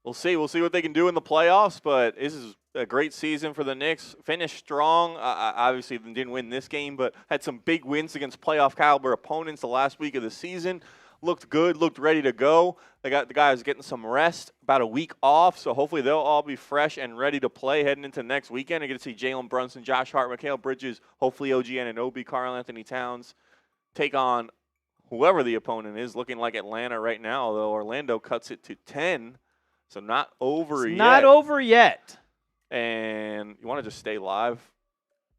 We'll see. We'll see what they can do in the playoffs, but this is a great season for the Knicks. Finished strong. Obviously, didn't win this game, but had some big wins against playoff caliber opponents the last week of the season. Looked good, looked ready to go. They got the guys getting some rest, about a week off, so hopefully they'll all be fresh and ready to play heading into next weekend. You're going to see Jalen Brunson, Josh Hart, Mikal Bridges, hopefully OG Anunoby, Karl-Anthony Towns take on whoever the opponent is, looking like Atlanta right now, although Orlando cuts it to 10, so not over yet. Not over yet. And you want to just stay live?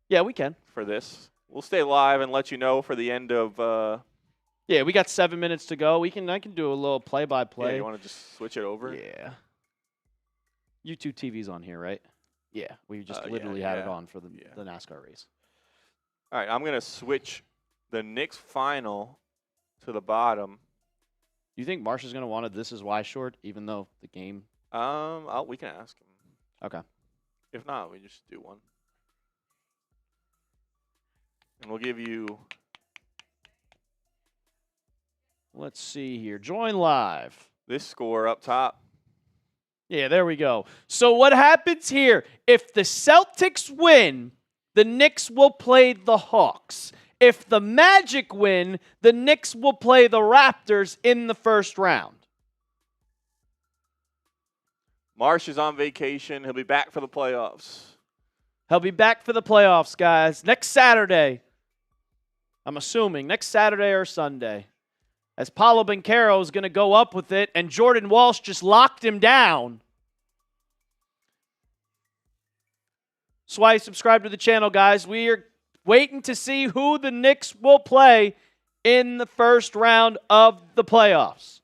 Yeah, we can. For this. We'll stay live and let you know for the end of yeah, we got 7 minutes to go. I can do a little play-by-play. Yeah, you want to just switch it over? Yeah. YouTube TV's on here, right? Yeah, we just literally had it on for the NASCAR race. All right, I'm going to switch the Knicks final to the bottom. You think Marsh is going to want a This Is Why short, even though the game? We can ask him. Okay. If not, we just do one. And we'll give you... Let's see here. Join live. This score up top. Yeah, there we go. So what happens here? If the Celtics win, the Knicks will play the Hawks. If the Magic win, the Knicks will play the Raptors in the first round. Marsh is on vacation. He'll be back for the playoffs. He'll be back for the playoffs, guys. Next Saturday. I'm assuming next Saturday or Sunday. As Paolo Banchero is going to go up with it, and Jordan Walsh just locked him down. That's why you subscribe to the channel, guys. We are waiting to see who the Knicks will play in the first round of the playoffs.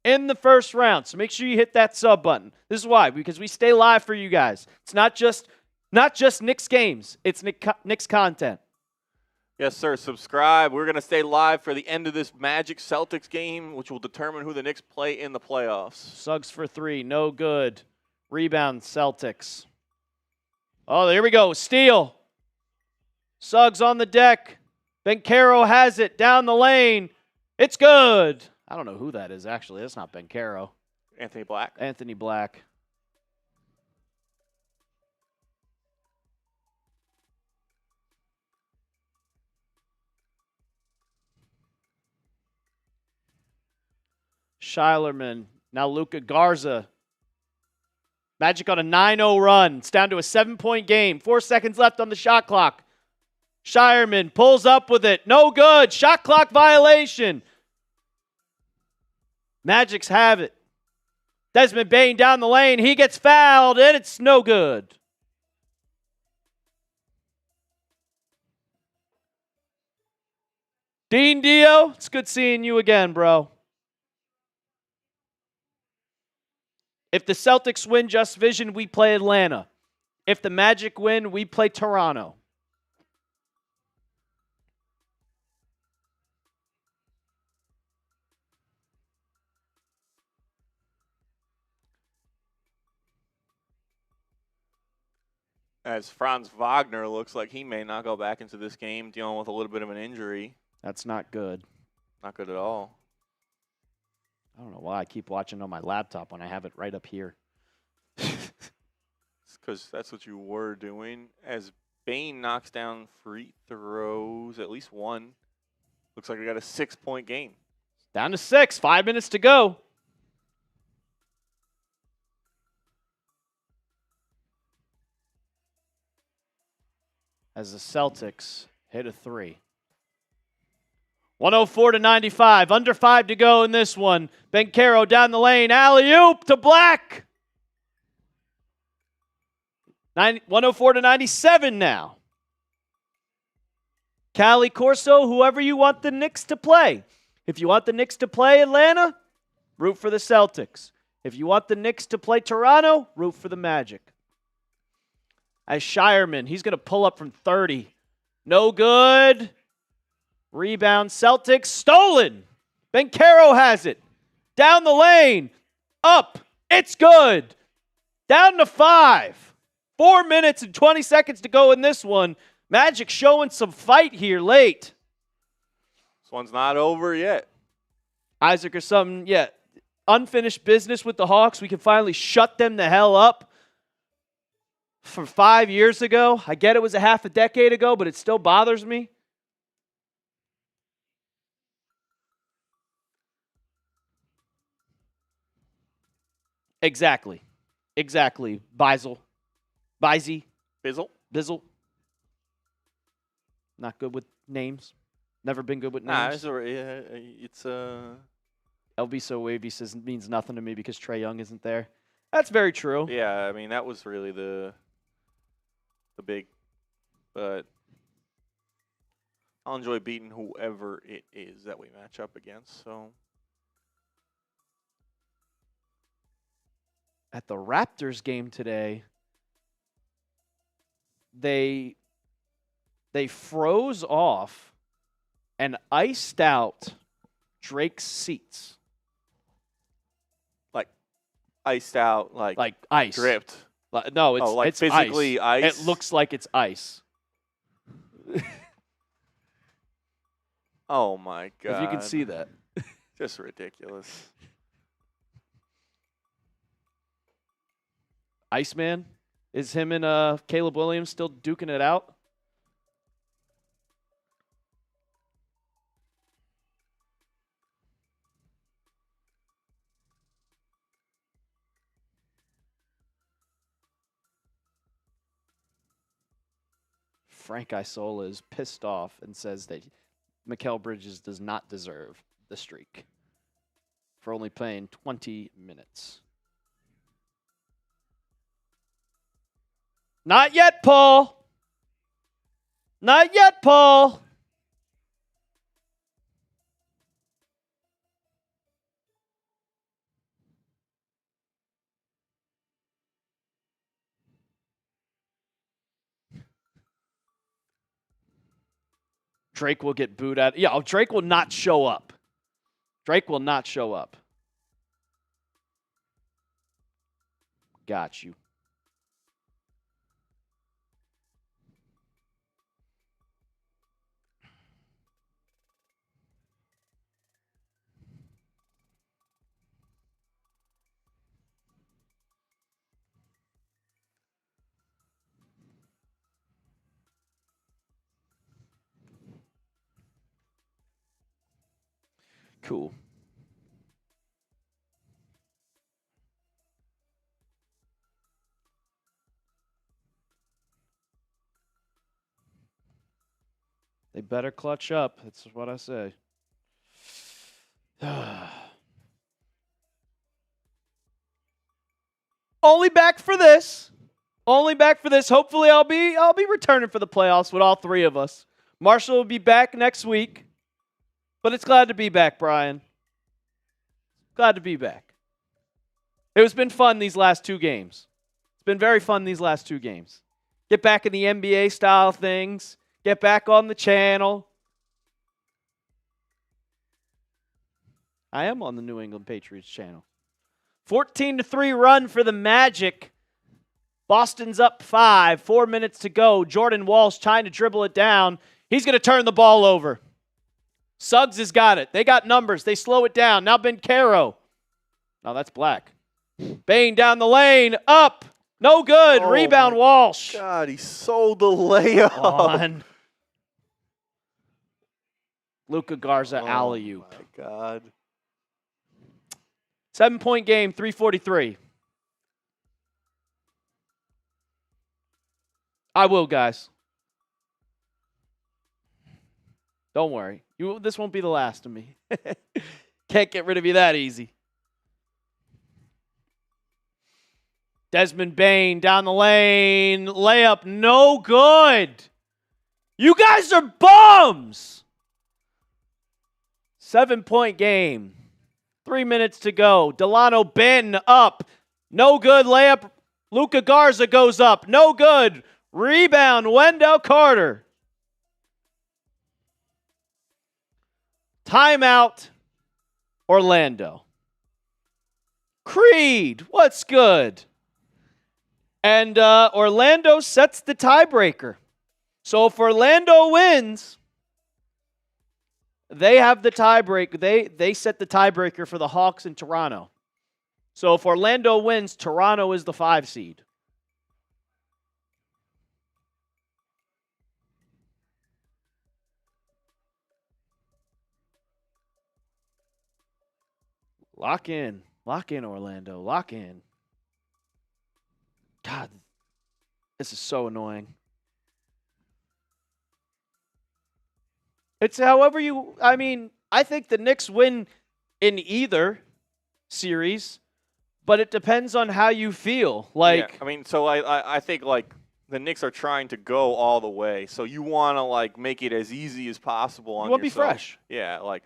In the first round. So make sure you hit that sub button. This is why, because we stay live for you guys. It's not just Knicks games. It's Knicks content. Yes, sir. Subscribe. We're going to stay live for the end of this Magic Celtics game, which will determine who the Knicks play in the playoffs. Suggs for 3. No good. Rebound, Celtics. Oh, there we go. Steal. Suggs on the deck. Banchero has it down the lane. It's good. I don't know who that is, actually. That's not Banchero. Anthony Black. Anthony Black. Schuylerman. Now Luka Garza. Magic on a 9-0 run. It's down to a 7-point game. 4 seconds left on the shot clock. Schuylerman pulls up with it. No good. Shot clock violation. Magic's have it. Desmond Bane down the lane. He gets fouled, and it's no good. Dean Dio, it's good seeing you again, bro. If the Celtics win Just Vision, we play Atlanta. If the Magic win, we play Toronto. As Franz Wagner looks like he may not go back into this game, dealing with a little bit of an injury. That's not good. Not good at all. I don't know why I keep watching on my laptop when I have it right up here. It's because that's what you were doing. As Bane knocks down free throws, at least one. Looks like we got a 6-point game. Down to 6. 5 minutes to go. As the Celtics hit a 3. 104-95. Under 5 to go in this one. Banchero down the lane. Alley-oop to Black. 104-97 now. Cali, Corso, whoever you want the Knicks to play. If you want the Knicks to play Atlanta, root for the Celtics. If you want the Knicks to play Toronto, root for the Magic. As Shireman, he's going to pull up from 30. No good. Rebound, Celtics, stolen. Bencaro has it. Down the lane. Up. It's good. Down to 5. 4 minutes and 20 seconds to go in this one. Magic showing some fight here late. This one's not over yet. Isaac or something, yeah. Unfinished business with the Hawks. We can finally shut them the hell up. For 5 years ago. I get it was a half a decade ago, but it still bothers me. Exactly. Bizzle. Bizzle. Not good with names. Never been good with names. It's LB So Wavy says means nothing to me because Trae Young isn't there. That's very true. Yeah, I mean that was really the big, but I'll enjoy beating whoever it is that we match up against. So at the Raptors game today, they froze off and iced out Drake's seats. Like iced out, like ice. Dripped. No, it's like it's physically ice. It looks like it's ice. Oh my god! If you can see that, just ridiculous. Iceman, is him and Caleb Williams still duking it out? Frank Isola is pissed off and says that Mikal Bridges does not deserve the streak for only playing 20 minutes. Not yet, Paul. Not yet, Paul. Drake will get booed out. Yeah, Drake will not show up. Drake will not show up. Got you. Cool. They better clutch up. That's what I say. Only back for this. Only back for this. Hopefully I'll be returning for the playoffs with all three of us. Marshall will be back next week. But it's glad to be back, Brian. Glad to be back. It has been fun these last 2 games. It's been very fun these last 2 games. Get back in the NBA style things. Get back on the channel. I am on the New England Patriots channel. 14-3 run for the Magic. Boston's up 5. 4 minutes to go. Jordan Walsh trying to dribble it down. He's going to turn the ball over. Suggs has got it. They got numbers. They slow it down. Now Bencaro. Oh, that's Black. Bane down the lane. Up. No good. Oh, Rebound Walsh. God, he sold the layup. On. Luka Garza alley-oop. Oh, my God. 7-point game, 3:43. I will, guys. Don't worry. This won't be the last of me. Can't get rid of you that easy. Desmond Bane down the lane. Layup no good. You guys are bums! 7-point game. 3 minutes to go. Delano Benton up. No good. Layup. Luka Garza goes up. No good. Rebound. Wendell Carter. Timeout. Orlando. Creed. What's good? And Orlando sets the tiebreaker. So if Orlando wins, they have the tiebreaker. They set the tiebreaker for the Hawks in Toronto. So if Orlando wins, Toronto is the 5 seed. Lock in. Lock in, Orlando. Lock in. God, this is so annoying. It's however you, I mean, I think the Knicks win in either series, but it depends on how you feel. Like, yeah, I mean, so I think like the Knicks are trying to go all the way, so you want to like make it as easy as possible on yourself. You want to be fresh. Yeah, like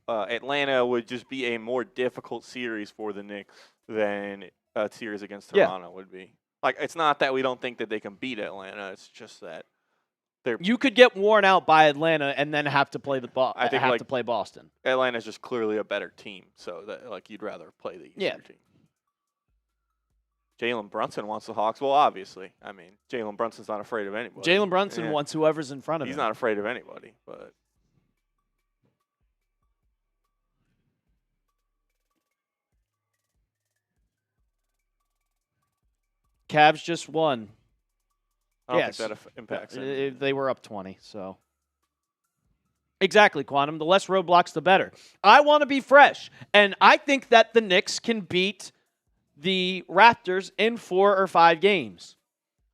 Atlanta would just be a more difficult series for the Knicks than a series against Toronto would be. Like, it's not that we don't think that they can beat Atlanta. It's just that you could get worn out by Atlanta and then have to play to play Boston. Atlanta's just clearly a better team, so that like you'd rather play the easier team. Jalen Brunson wants the Hawks. Well, obviously. I mean, Jalen Brunson's not afraid of anybody. Jalen Brunson wants whoever's in front of him. He's not afraid of anybody, but Cavs just won. I don't think that impacts it. They were up 20, so. Exactly, Quantum. The less roadblocks, the better. I want to be fresh, and I think that the Knicks can beat the Raptors in 4 or 5 games.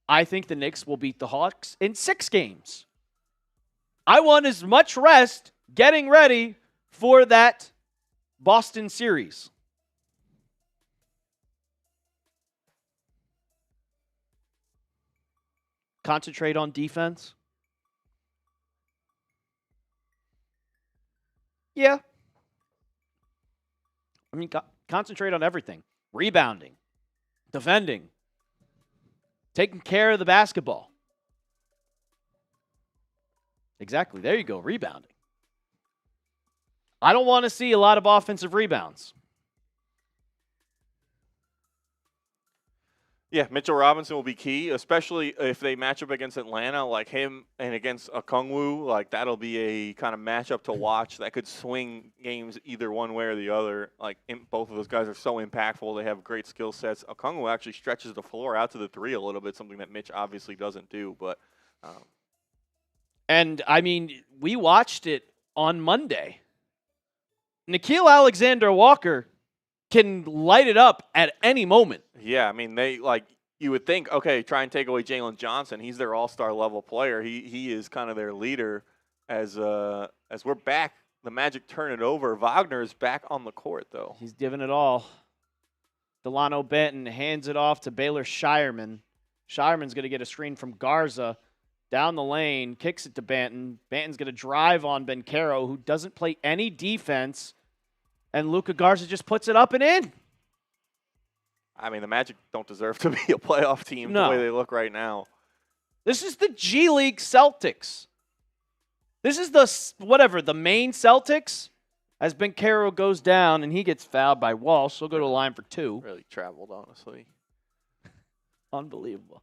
I think the Knicks will beat the Hawks in 6 games. I want as much rest getting ready for that Boston series. Concentrate on defense. Yeah. I mean, concentrate on everything. Rebounding, defending, taking care of the basketball. Exactly. There you go. Rebounding. I don't want to see a lot of offensive rebounds. Yeah, Mitchell Robinson will be key, especially if they match up against Atlanta, like him and against Okongwu. Like, that'll be a kind of matchup to watch that could swing games either one way or the other. Like, both of those guys are so impactful. They have great skill sets. Okongwu actually stretches the floor out to the 3 a little bit, something that Mitch obviously doesn't do. But and, I mean, we watched it on Monday. Nickeil Alexander-Walker can light it up at any moment. Yeah, I mean, you would think, okay, try and take away Jalen Johnson. He's their all-star level player. He is kind of their leader. As we're back, the Magic turn it over. Wagner is back on the court, though. He's giving it all. Delano Benton hands it off to Baylor Shireman. Shireman's going to get a screen from Garza down the lane, kicks it to Banton. Banton's going to drive on Banchero, who doesn't play any defense. And Luka Garza just puts it up and in. I mean, the Magic don't deserve to be a playoff team the way they look right now. This is the G League Celtics. This is the main Celtics. As Banchero goes down and he gets fouled by Walsh, he'll go to the line for 2. Really traveled, honestly. Unbelievable.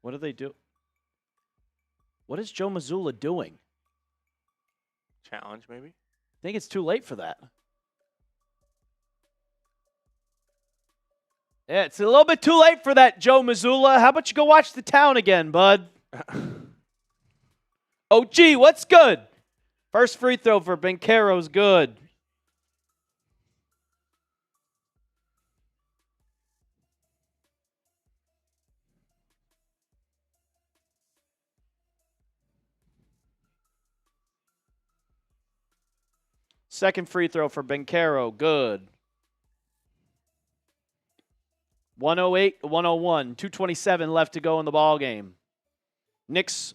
What do they do? What is Joe Mazzulla doing? Challenge, maybe? I think it's too late for that. Yeah, it's a little bit too late for that, Joe Mazzulla. How about you go watch The Town again, bud? Oh, gee, what's good? First free throw for Banchero's good. Second free throw for Banchero. Good. 108, 101, 2:27 left to go in the ball game. Knicks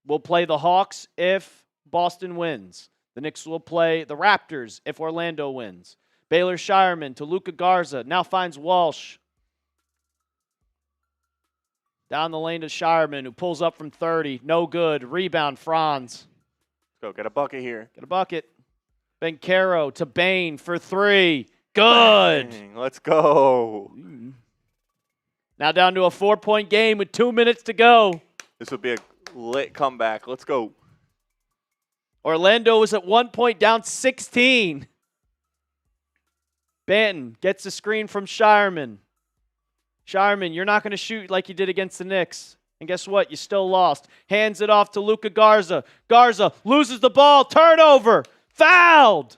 will play the Hawks if Boston wins. The Knicks will play the Raptors if Orlando wins. Baylor Shireman to Luka Garza. Now finds Walsh. Down the lane to Shireman, who pulls up from 30. No good. Rebound, Franz. Let's go. Get a bucket here. Get a bucket. Banchero to Bane for 3. Good. Dang, let's go. Now down to a 4-point game with 2 minutes to go. This would be a lit comeback. Let's go. Orlando was at 1 point down 16. Banton gets the screen from Shireman. Shireman, you're not going to shoot like you did against the Knicks. And guess what? You still lost. Hands it off to Luka Garza. Garza loses the ball. Turnover. Fouled.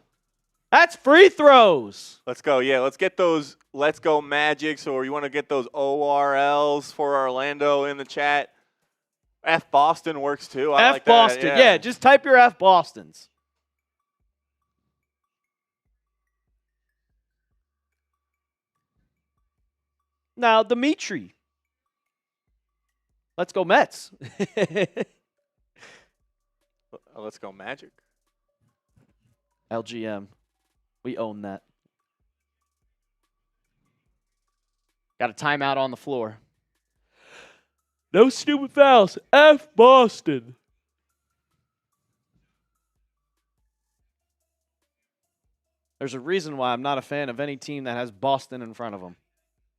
That's free throws. Let's go. Yeah, let's get those Let's Go Magics, or you want to get those ORLs for Orlando in the chat. F Boston works too. I like that. Boston. Yeah, just type your F Bostons. Now, Dimitri. Let's go Mets. Let's go Magic. LGM. We own that. Got a timeout on the floor. No stupid fouls. F Boston. There's a reason why I'm not a fan of any team that has Boston in front of them.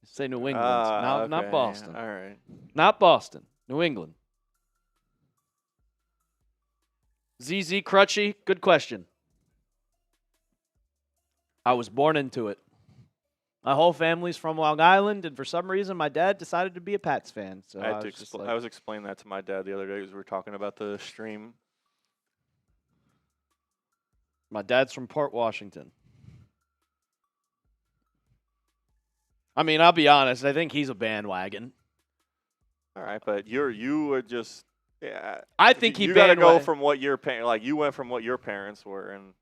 Say New England. Okay. Not Boston. All right. Not Boston. New England. ZZ Crutchy, good question. I was born into it. My whole family's from Long Island, and for some reason, my dad decided to be a Pats fan. So I was explaining that to my dad the other day as we were talking about the stream. My dad's from Port Washington. I mean, I'll be honest. I think he's a bandwagon. All right, but you were just I think you got to go from what your you went from what your parents were, and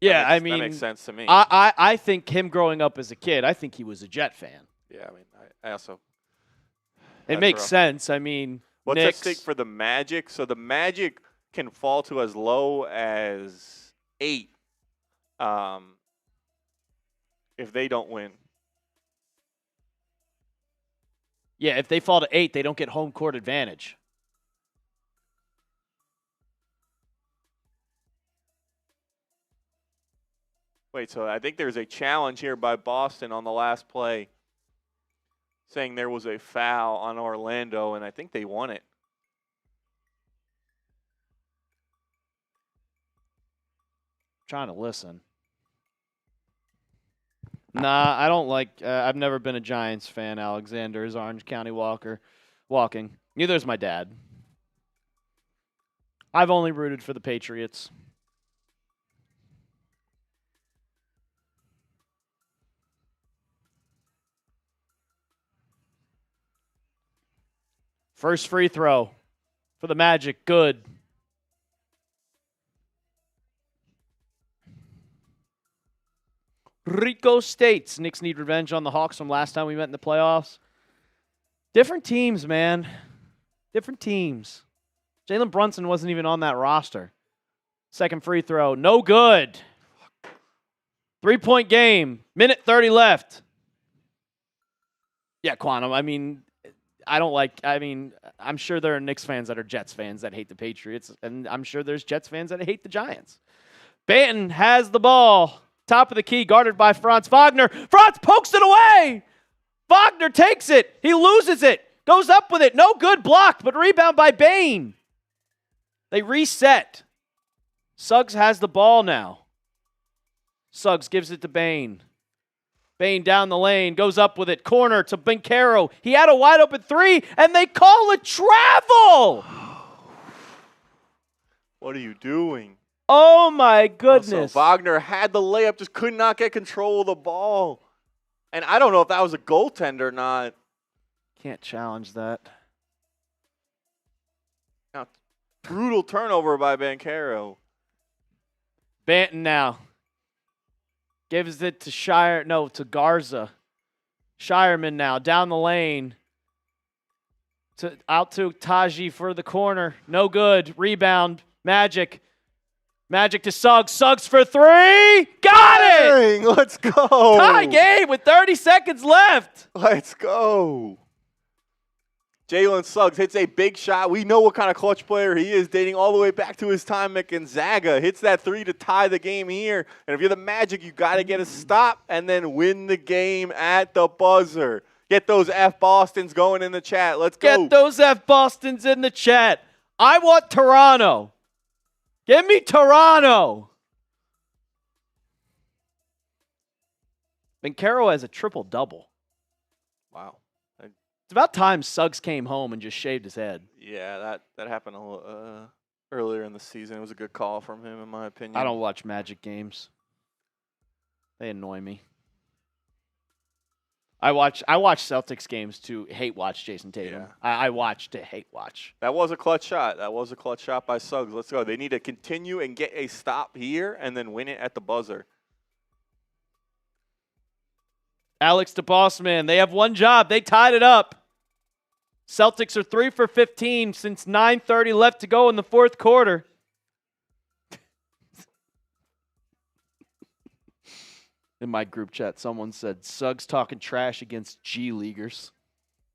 that makes sense to me. I think him growing up as a kid, I think he was a Jet fan. Yeah, I mean, I also. It makes sense. I mean, what's Knicks, at stake for the Magic? So the Magic can fall to as low as 8, if they don't win. Yeah, if they fall to 8, they don't get home court advantage. Wait, so I think there's a challenge here by Boston on the last play saying there was a foul on Orlando, and I think they won it. Trying to listen. Nah, I don't like. I've never been a Giants fan. Alexander is Orange County walking. Neither is my dad. I've only rooted for the Patriots. First free throw for the Magic. Good. Rico States. Knicks need revenge on the Hawks from last time we met in the playoffs. Different teams, man. Different teams. Jalen Brunson wasn't even on that roster. Second free throw. No good. 3-point game. Minute 30 left. Yeah, Quantum. I mean, I'm sure there are Knicks fans that are Jets fans that hate the Patriots, and I'm sure there's Jets fans that hate the Giants. Banton has the ball. Top of the key, guarded by Franz Wagner. Franz pokes it away. Wagner takes it. He loses it. Goes up with it. No good, blocked, but rebound by Bane. They reset. Suggs has the ball now. Suggs gives it to Bane. Bane down the lane, goes up with it. Corner to Banchero. He had a wide open 3, and they call it travel. What are you doing? Oh, my goodness. So Wagner had the layup, just could not get control of the ball. And I don't know if that was a goaltender or not. Can't challenge that. Now, brutal turnover by Banchero. Banton now. Gives it to Garza. Shireman now down the lane. Out to Taji for the corner. No good. Rebound. Magic. Magic to Suggs. Suggs for three. Got it! Dang, let's go. Tie game with 30 seconds left. Let's go. Jalen Suggs hits a big shot. We know what kind of clutch player he is, dating all the way back to his time at Gonzaga. Hits that three to tie the game here. And if you're the Magic, you got to get a stop and then win the game at the buzzer. Get those F Bostons going in the chat. Let's go. Get those F Bostons in the chat. I want Toronto. Give me Toronto. Bencaro has a triple-double. Wow. It's about time Suggs came home and just shaved his head. Yeah, that happened a little earlier in the season. It was a good call from him, in my opinion. I don't watch Magic games. They annoy me. I watch Celtics games to hate watch Jason Tatum. Yeah. I watch to hate watch. That was a clutch shot. That was a clutch shot by Suggs. Let's go. They need to continue and get a stop here and then win it at the buzzer. Alex DeBossman, they have one job. They tied it up. Celtics are 3 for 15 since 9:30 left to go in the fourth quarter. In my group chat, someone said, Suggs talking trash against G-Leaguers.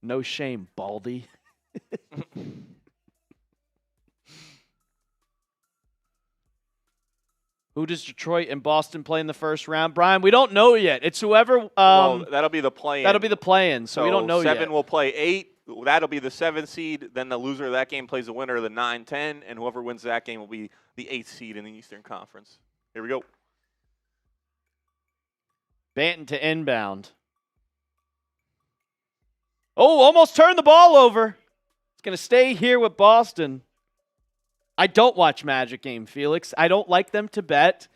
No shame, Baldy. Who does Detroit and Boston play in the first round? Brian, we don't know yet. It's whoever. Well, that'll be the play-in. That'll be the play-in, so we don't know yet. 7 will play 8. That'll be the 7th seed. Then the loser of that game plays the winner of the 9-10, and whoever wins that game will be the 8th seed in the Eastern Conference. Here we go. Banton to inbound. Oh, almost turned the ball over. It's going to stay here with Boston. I don't watch Magic game, Felix. I don't like them to bet.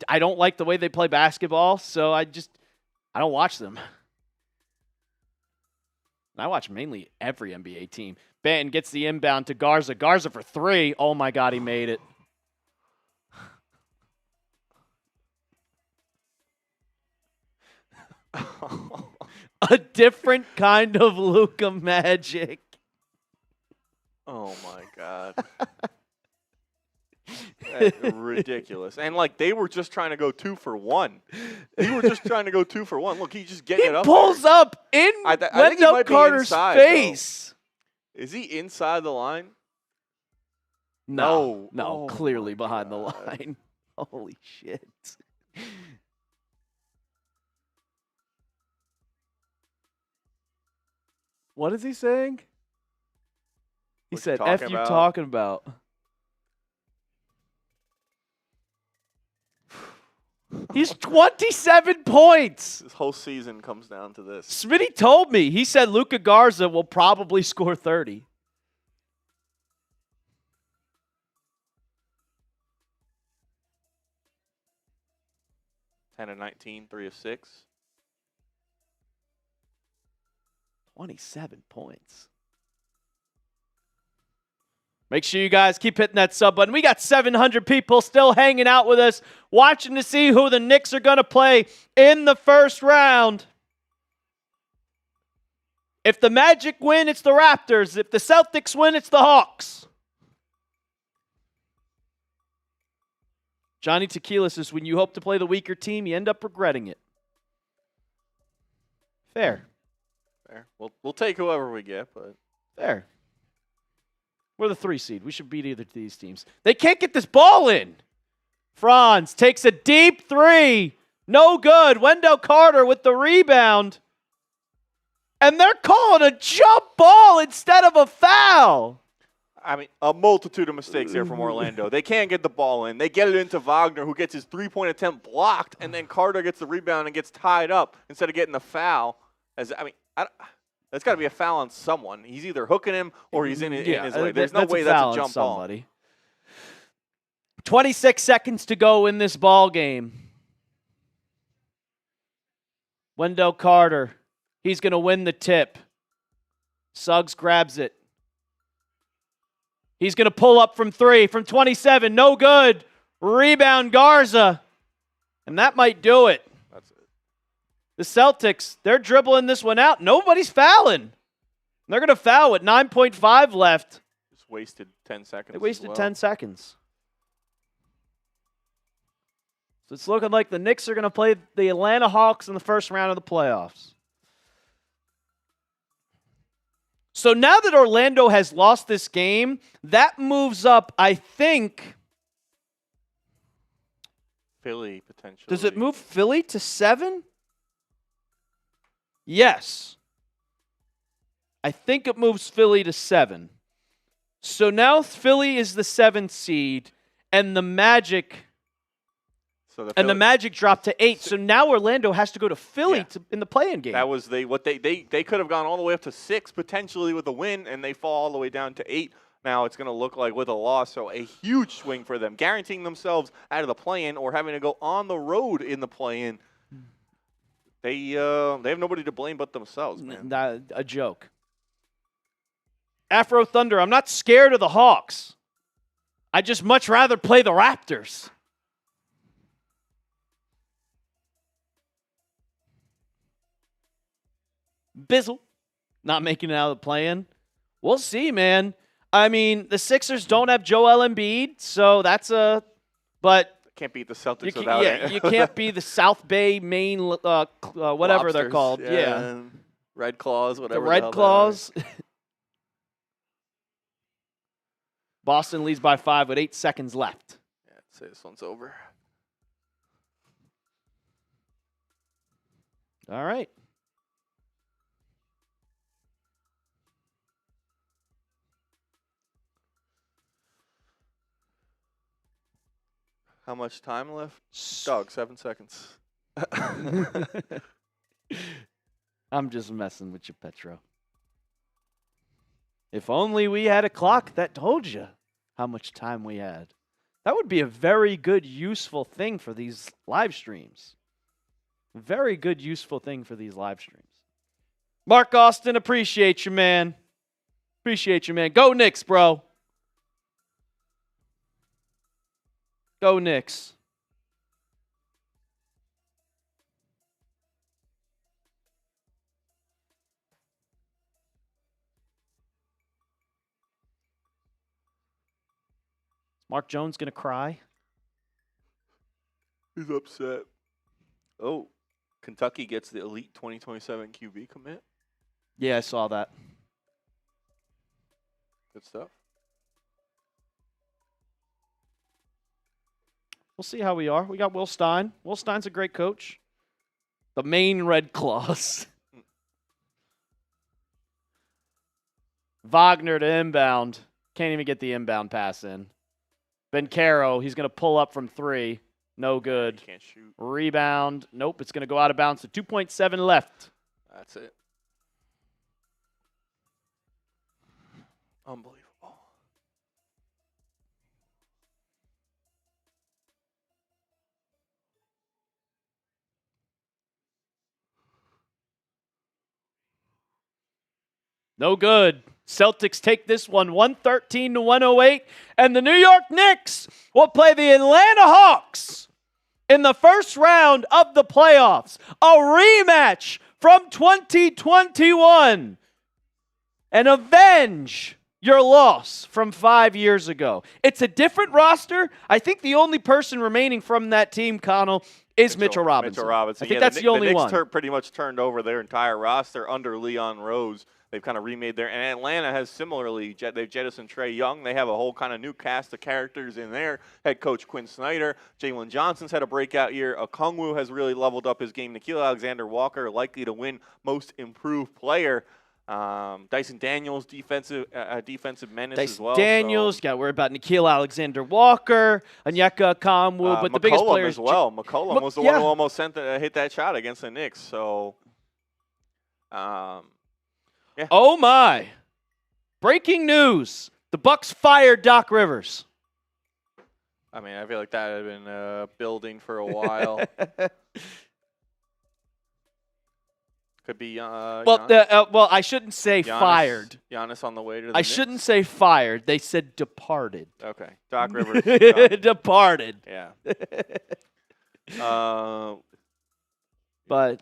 I don't like the way they play basketball, so I don't watch them. I watch mainly every NBA team. Banton gets the inbound to Garza. Garza for three. Oh, my God, he made it. A different kind of Luka magic. Oh, my God. Ridiculous. And, they were just trying to go 2 for 1. Look, he just getting it up. He pulls up in Wendell Carter's face. Though. Is he inside the line? No, Oh, clearly behind the line. Holy shit. What is he saying? He said, F you talking about. He's 27 points. This whole season comes down to this. Smitty told me. He said Luka Garza will probably score 30. Ten of 19, 3 of 6. 27 points. Make sure you guys keep hitting that sub button. We got 700 people still hanging out with us, watching to see who the Knicks are going to play in the first round. If the Magic win, it's the Raptors. If the Celtics win, it's the Hawks. Johnny Tequila says, when you hope to play the weaker team, you end up regretting it. Fair. Fair. We'll take whoever we get, but fair. We're the 3 seed. We should beat either of these teams. They can't get this ball in. Franz takes a deep 3. No good. Wendell Carter with the rebound. And they're calling a jump ball instead of a foul. I mean, a multitude of mistakes here from Orlando. They can't get the ball in. They get it into Wagner, who gets his 3-point attempt blocked, and then Carter gets the rebound and gets tied up instead of getting the foul. That's got to be a foul on someone. He's either hooking him or he's in his way. There's no way that's a jump ball. 26 seconds to go in this ball game. Wendell Carter, he's going to win the tip. Suggs grabs it. He's going to pull up from 3, from 27. No good. Rebound Garza. And that might do it. That's it. The Celtics, they're dribbling this one out. Nobody's fouling. They're going to foul with 9.5 left. Just wasted 10 seconds. They wasted 10 seconds. So it's looking like the Knicks are going to play the Atlanta Hawks in the first round of the playoffs. So now that Orlando has lost this game, that moves up, I think. Philly, potentially. Does it move Philly to 7? Yes. I think it moves Philly to 7. So now Philly is the 7th seed, and the Magic the Magic dropped to 8. So now Orlando has to go to Philly in the play-in game. That was they could have gone all the way up to 6 potentially with a win, and they fall all the way down to 8. Now it's going to look like with a loss, so a huge swing for them, guaranteeing themselves out of the play-in or having to go on the road in the play-in. They have nobody to blame but themselves, man. A joke. Afro Thunder, I'm not scared of the Hawks. I'd just much rather play the Raptors. Bizzle, not making it out of the play-in. We'll see, man. I mean, the Sixers don't have Joel Embiid, so that's but can't beat the Celtics without it. You can't be the South Bay, Maine, whatever Lobsters, they're called. Yeah. Red Claws, whatever. The Red Claws. Boston leads by 5 with 8 seconds left. Yeah, I'd say this one's over. All right. How much time left? Dog, 7 seconds. I'm just messing with you, Petro. If only we had a clock that told you how much time we had. That would be a very good, useful thing for these live streams. Very good, useful thing for these live streams. Mark Austin, appreciate you, man. Appreciate you, man. Go Knicks, bro. Go Knicks. Mark Jones going to cry? He's upset. Oh, Kentucky gets the elite 2027 QB commit. Yeah, I saw that. Good stuff. We'll see how we are. We got Will Stein. Will Stein's a great coach. The Maine Red Claws. Wagner to inbound. Can't even get the inbound pass in. Bencaro, he's going to pull up from 3. No good. Can't shoot. Rebound. Nope, it's going to go out of bounds. So 2.7 left. That's it. Unbelievable. No good. Celtics take this one 113 to 108. And the New York Knicks will play the Atlanta Hawks in the first round of the playoffs. A rematch from 2021. And avenge your loss from 5 years ago. It's a different roster. I think the only person remaining from that team, Connell, is Mitchell Robinson. I think that's the only one. The Knicks pretty much turned over their entire roster under Leon Rose. They've kind of remade their – and Atlanta has similarly – they've jettisoned Trae Young. They have a whole kind of new cast of characters in there. Head coach Quinn Snyder. Jalen Johnson's had a breakout year. Okongwu has really leveled up his game. Nickeil Alexander-Walker likely to win Most Improved Player. Dyson Daniels, defensive menace as well. Dyson Daniels, got worried about Nickeil Alexander-Walker, Onyeka Okongwu, but the biggest McCollum players as well. McCollum was the one who almost hit that shot against the Knicks. So, yeah. Oh my! Breaking news: the Bucks fired Doc Rivers. I mean, I feel like that had been building for a while. Could be well, I shouldn't say fired. Giannis on the way to the I Knicks? shouldn't say fired. They said departed. Okay. Doc Rivers. Departed. Yeah. But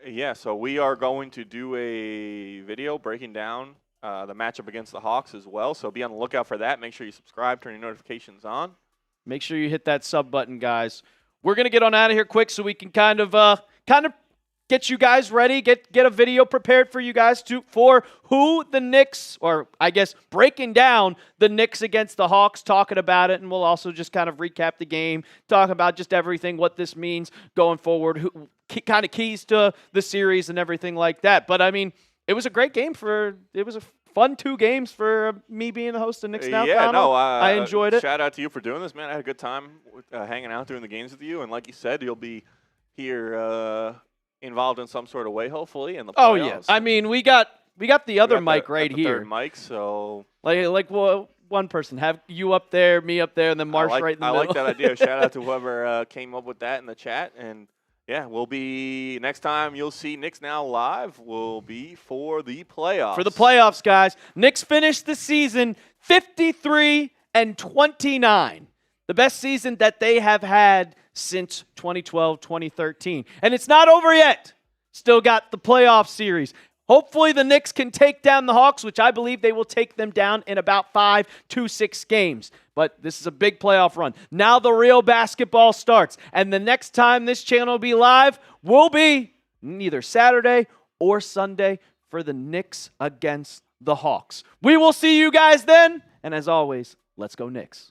yeah, so we are going to do a video breaking down the matchup against the Hawks as well. So be on the lookout for that. Make sure you subscribe, turn your notifications on. Make sure you hit that sub button, guys. We're gonna get on out of here quick so we can kind of get you guys ready, get a video prepared for you guys for who the Knicks, or I guess breaking down the Knicks against the Hawks, talking about it, and we'll also just kind of recap the game, talk about just everything, what this means going forward, kind of keys to the series and everything like that. But I mean, it was a great game it was a fun 2 games for me being the host of Knicks Now. Yeah, Connell. I enjoyed it. Shout out to you for doing this, man. I had a good time hanging out, doing the games with you, and like you said, you'll be here involved in some sort of way, hopefully, in the playoffs. Oh yeah, I mean, we got the other mic right here. Third mic, so well, one person have you up there, me up there, and then Marsh right in the middle. I like that idea. Shout out to whoever came up with that in the chat, and yeah, we'll be next time you'll see Knicks Now live will be for the playoffs. For the playoffs, guys. Knicks finished the season 53-29, the best season that they have had since 2012-2013. And it's not over yet. Still got the playoff series. Hopefully the Knicks can take down the Hawks, which I believe they will take them down in about 5 to 6 games. But this is a big playoff run. Now the real basketball starts. And the next time this channel will be live will be either Saturday or Sunday for the Knicks against the Hawks. We will see you guys then. And as always, let's go Knicks.